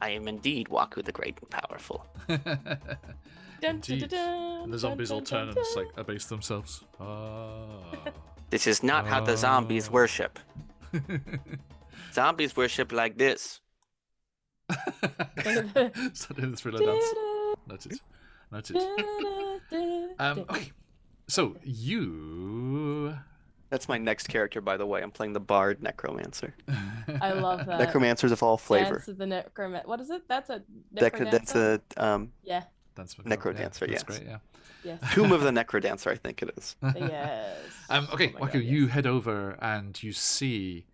A: I am indeed Waku the Great and Powerful.
B: Dun,
C: Indeed.
B: dun, dun,
C: And the zombies all
B: dun,
C: turn
B: dun,
C: and just
B: dun.
C: like abase themselves. Ah.
A: This is not how the zombies worship. Zombies worship like this.
C: Start doing the thriller dance. Noted. Noted. Okay. So you.
A: That's my next character, by the way. I'm playing the Bard Necromancer.
B: I love that.
A: Necromancers of all flavor.
B: Dance of the necromancer. What is it? That's a
A: That's
B: necrodancer?
A: a
B: Yeah.
C: Dance
A: Necrodancer,
C: yeah,
A: yes.
C: That's great, yeah.
B: Yes.
A: Tomb of the Necrodancer, I think it is.
B: Yes.
C: Okay,
B: Oh my
C: Waku,
B: God,
C: you
B: yes.
C: head over and you see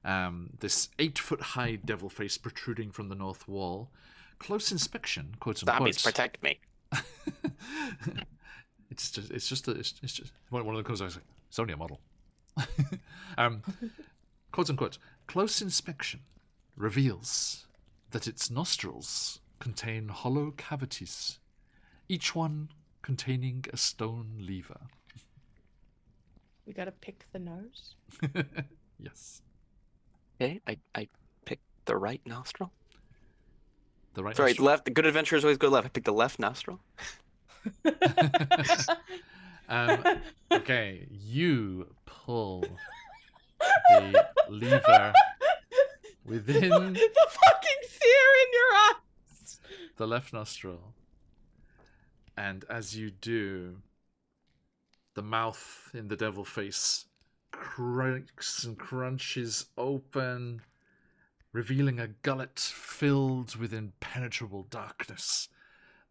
C: this 8-foot-high devil face protruding from the north wall. Close inspection, quote unquote.
A: Zombies protect me.
C: It's just one of the codes I was like, it's only a model. Quote unquote, close inspection reveals that its nostrils contain hollow cavities, each one containing a stone lever.
B: We gotta pick the nose.
C: Yes.
A: Okay, I picked the right nostril.
C: The right
A: Sorry,
C: nostril.
A: left. The good adventurers always go left. I picked the left nostril.
C: Okay, you pull the lever within
B: The fucking fear in your eyes.
C: the left nostril. And as you do, the mouth in the devil face cracks and crunches open, revealing a gullet filled with impenetrable darkness.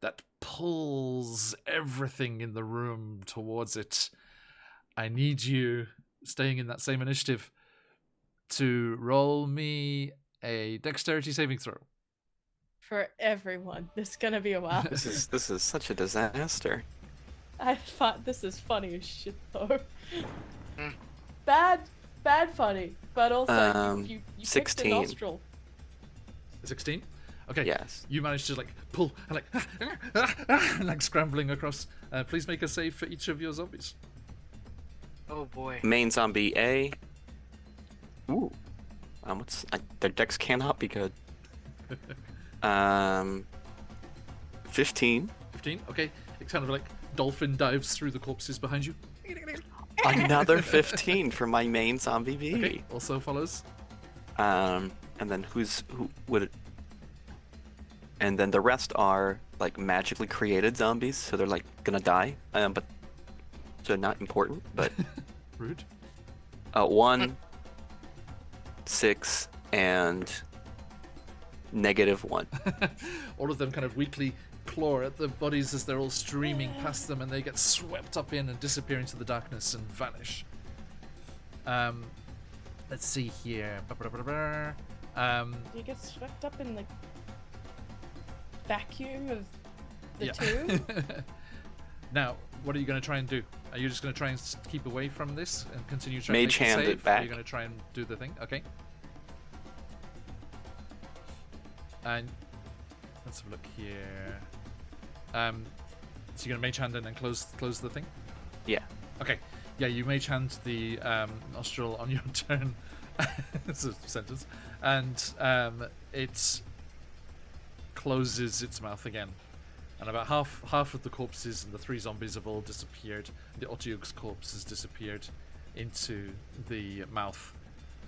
C: that pulls everything in the room towards it. I need you, staying in that same initiative, to roll me a dexterity saving throw.
B: For everyone, this is gonna be a while.
A: This is such a disaster.
B: I thought this is funny as shit though.
D: Hmm.
B: Bad funny, but also you picked the
A: 16.
B: nostril.
C: 16? Okay.
A: Yes.
C: You managed to pull and like scrambling across. Please make a save for each of your zombies.
D: Oh boy.
A: Main zombie A. Ooh. Their dex cannot be good. 15.
C: 15. Okay. It kind of like dolphin dives through the corpses behind you.
A: Another 15 for my main zombie B.
C: Okay. Also follows.
A: And then who would it? And then the rest are like magically created zombies, so they're like gonna die. But so not important. But
C: Rude.
A: 1, 6, and -1.
C: All of them kind of weakly claw at the bodies as they're all streaming past them, and they get swept up in and disappear into the darkness and vanish. Let's see here.
B: You get swept up in the vacuum of the two.
C: Now, what are you going to try and do? Are you just going to try and keep away from this and continue trying
A: Mage
C: to make a
A: hand
C: save?
A: it back.
C: Are you going to try and do the thing? Okay. And let's have a look here. So you're going to mage hand and then close the thing?
A: Yeah.
C: Okay. Yeah, you mage hand the nostril on your turn. It's a sentence. And it closes its mouth again. And about half of the corpses and the 3 zombies have all disappeared. The Otyug's corpse has disappeared into the mouth.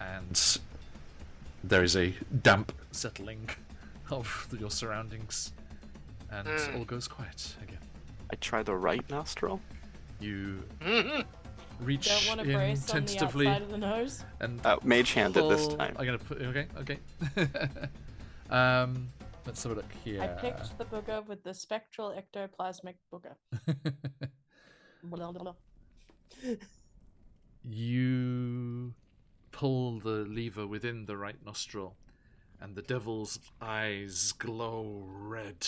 C: And there is a damp settling of your surroundings. And all goes quiet again.
A: I try the right nostril.
C: You reach
B: Don't want to
C: in
B: brace on the
C: tentatively
B: outside of the nose.
C: and
A: Mage hand it this
C: pull-
A: time.
C: I'm gonna put okay. Let's have a look here.
B: I picked the booger with the spectral ectoplasmic booger. Blah, blah, blah.
C: You pull the lever within the right nostril, and the devil's eyes glow red,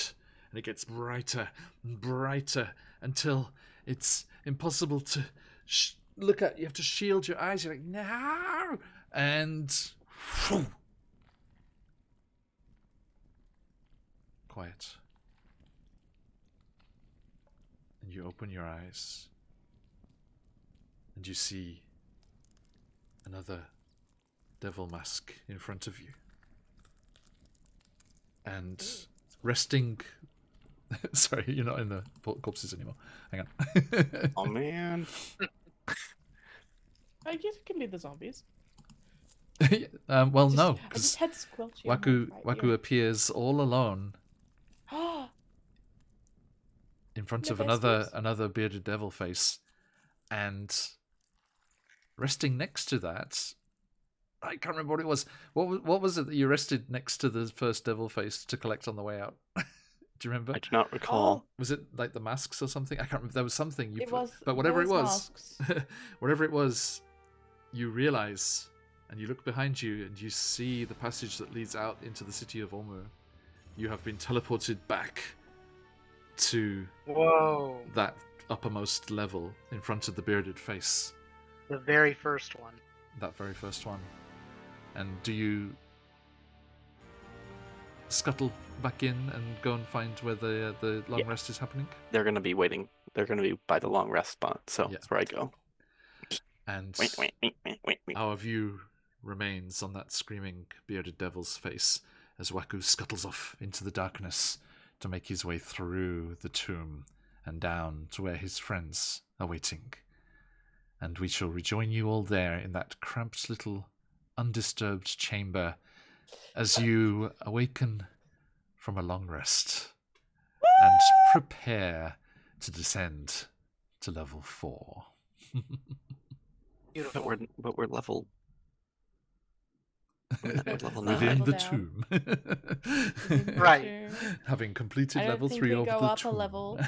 C: and it gets brighter and brighter until it's impossible to look at. You have to shield your eyes. You're like, no! And quiet. And you open your eyes, and you see another devil mask in front of you. And resting... Sorry, you're not in the corpses anymore. Hang on.
A: Oh man.
B: I guess it can be the zombies.
C: Well, no,
B: I
C: because
B: just had squelch.
C: Waku appears all alone in front of another bearded devil face, and resting next to that, I can't remember what it was. What was it that you rested next to the first devil face to collect on the way out? Do you remember?
A: I do not recall.
C: Was it like the masks or something? I can't remember. There was something you
B: It was,
C: but whatever it
B: there
C: was, whatever it was, you realize and you look behind you and you see the passage that leads out into the city of Omu. You have been teleported back to that uppermost level in front of the bearded face.
D: The very first one.
C: That very first one. And do you scuttle back in and go and find where the long rest is happening?
A: They're gonna be waiting. They're gonna be by the long rest spot, so that's where I go.
C: And
A: Wait.
C: our view remains on that screaming bearded devil's face as Waku scuttles off into the darkness to make his way through the tomb and down to where his friends are waiting. And we shall rejoin you all there in that cramped little undisturbed chamber as you awaken from a long rest and prepare to descend to level 4.
D: Beautiful.
A: But we're level Level
C: Within
A: 9.
C: the
B: down.
C: tomb.
D: Right.
C: Having completed
B: I don't
C: level
B: think
C: 3
B: we
C: of
B: go
C: the
B: up a
C: tomb.
B: level,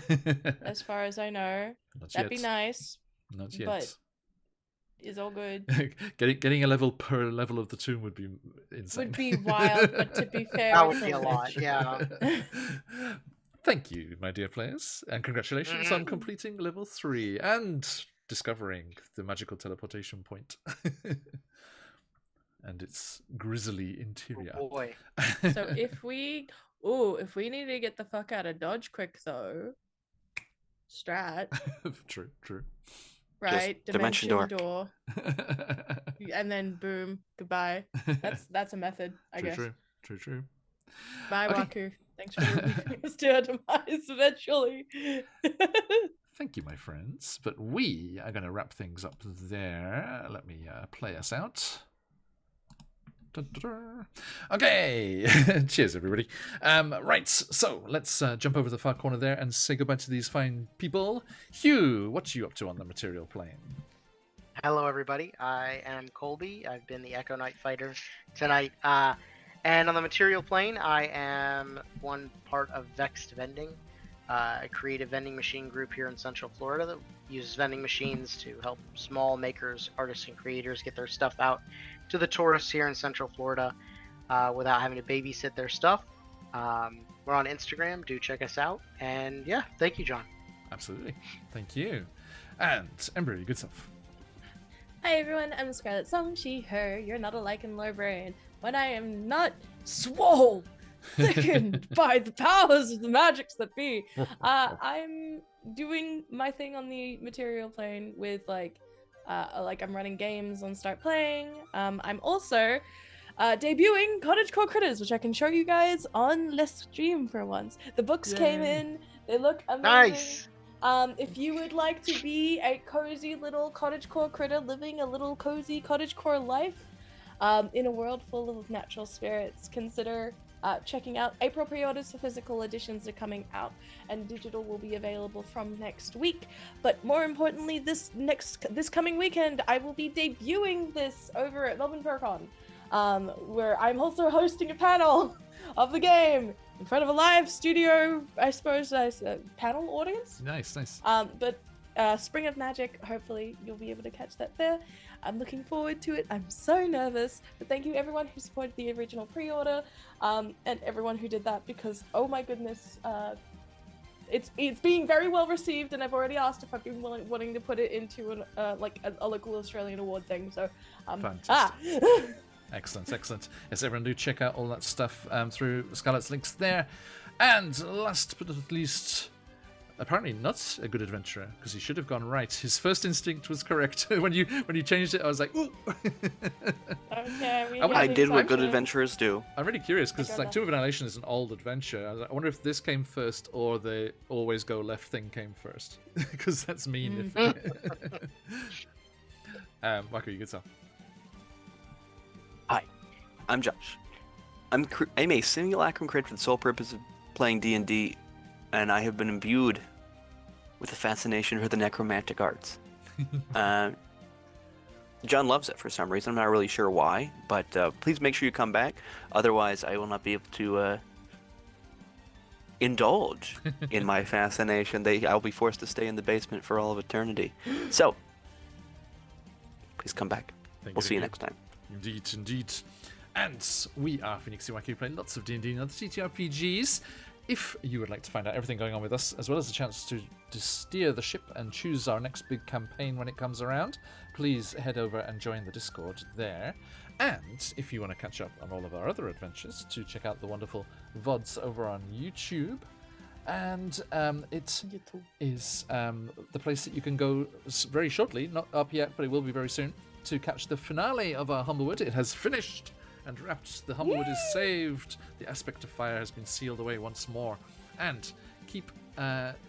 B: as far as I know.
C: Not
B: That'd
C: yet.
B: be nice.
C: Not yet.
B: But it's all good.
C: Getting a level per level of the tomb would be insane.
B: Would be wild, but to be fair,
D: That
B: it's
D: would be a
B: all
D: lot,
B: good.
D: yeah.
C: Thank you, my dear players, and congratulations on
D: Mhm.
C: completing level 3 and discovering the magical teleportation point. And its grisly interior.
D: Oh boy.
B: So if we need to get the fuck out of Dodge quick though, strat,
C: True.
B: right?
A: dimension
B: door, and then boom, goodbye. That's a method, I guess.
C: True.
B: Bye,
C: Okay.
B: Waku. Thanks for leaving us to our demise eventually.
C: Thank you, my friends. But we are going to wrap things up there. Let me play us out. Okay, cheers everybody. Right, so let's jump over to the far corner there and say goodbye to these fine people. Hugh, what are you up to on the material plane?
D: Hello, everybody. I am Colby. I've been the Echo Knight fighter tonight. And on the material plane, I am one part of Vexed Vending, a creative vending machine group here in Central Florida that uses vending machines to help small makers, artists, and creators get their stuff out to the tourists here in Central Florida without having to babysit their stuff. We're on Instagram. Do check us out. And yeah, thank you, John.
C: Absolutely. Thank you. And Ember, you good stuff.
B: Hi everyone, I'm Scarlet Song, she, her. You're not alike in low brain. When I am not swole, thickened by the powers of the magics that be, I'm doing my thing on the material plane with like I'm running games on Start Playing. I'm also debuting Cottagecore Critters, which I can show you guys on Let's Stream for once. The books came in, they look amazing.
D: Nice.
B: If you would like to be a cozy little cottagecore critter living a little cozy cottagecore life in a world full of natural spirits, consider checking out. April pre-orders for physical editions are coming out, and digital will be available from next week. But more importantly, this coming weekend, I will be debuting this over at Melbourne FurCon, where I'm also hosting a panel of the game in front of a live studio, I suppose, panel audience.
C: Nice.
B: But Spring of Magic, hopefully you'll be able to catch that there. I'm looking forward to it. I'm so nervous. But thank you everyone who supported the original pre-order, and everyone who did that, because oh my goodness, it's being very well received, and I've already asked if I've been wanting to put it into an a local Australian award thing. So
C: Fantastic. Excellent. Yes, everyone do check out all that stuff through Scarlett's links there. And last but not least, apparently not a good adventurer, because he should have gone right. His first instinct was correct. when you changed it, I was like, ooh.
B: Okay,
A: I did what good adventurers do.
C: I'm really curious, because like Tomb of Annihilation is an old adventure. I wonder if this came first or the always go left thing came first, because that's mean. Waku, you good stuff.
A: Hi, I'm Josh. I'm a simulacrum created for the sole purpose of playing D&D, and I have been imbued with a fascination for the necromantic arts. John loves it for some reason. I'm not really sure why, but please make sure you come back. Otherwise, I will not be able to indulge in my fascination. I'll be forced to stay in the basement for all of eternity. So, please come back. We'll see you next time.
C: Indeed. And we are QuestJunkiesUK, playing lots of D&D and other TTRPGs. If you would like to find out everything going on with us, as well as a chance to steer the ship and choose our next big campaign when it comes around, please head over and join the Discord there. And if you want to catch up on all of our other adventures, to check out the wonderful VODs over on YouTube. And it is the place that you can go very shortly, not up yet, but it will be very soon, to catch the finale of our Humblewood. It has finished and wrapped. The Humblewood is saved. The Aspect of Fire has been sealed away once more. And keep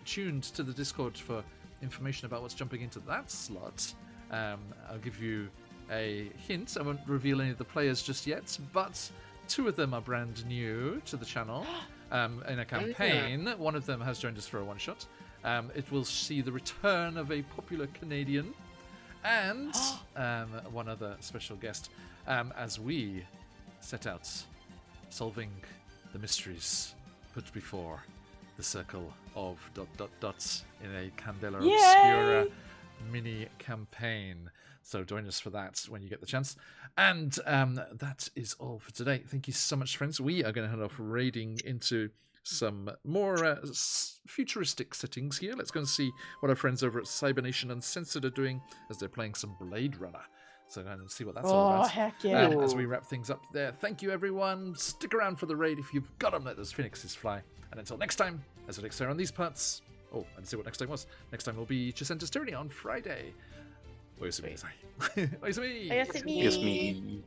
C: tuned to the Discord for information about what's jumping into that slot. I'll give you a hint. I won't reveal any of the players just yet, but 2 of them are brand new to the channel in a campaign. One of them has joined us for a one-shot. It will see the return of a popular Canadian and one other special guest as we set out solving the mysteries put before the circle of ... in a Candela Obscura mini campaign. So join us for that when you get the chance. And that is all for today. Thank you so much, friends. We are going to head off raiding into some more futuristic settings here. Let's go and see what our friends over at Cybernation Uncensored are doing as they're playing some Blade Runner. So go and see what that's all about.
B: Heck yeah.
C: As we wrap things up there. Thank you, everyone. Stick around for the raid if you've got them. Let those phoenixes fly. And until next time, as it on these parts. Oh, I didn't say what next time was. Next time will be Chisenda's Tyranny on Friday. Oyasumi.
B: Oyasumi.
A: Yes, me.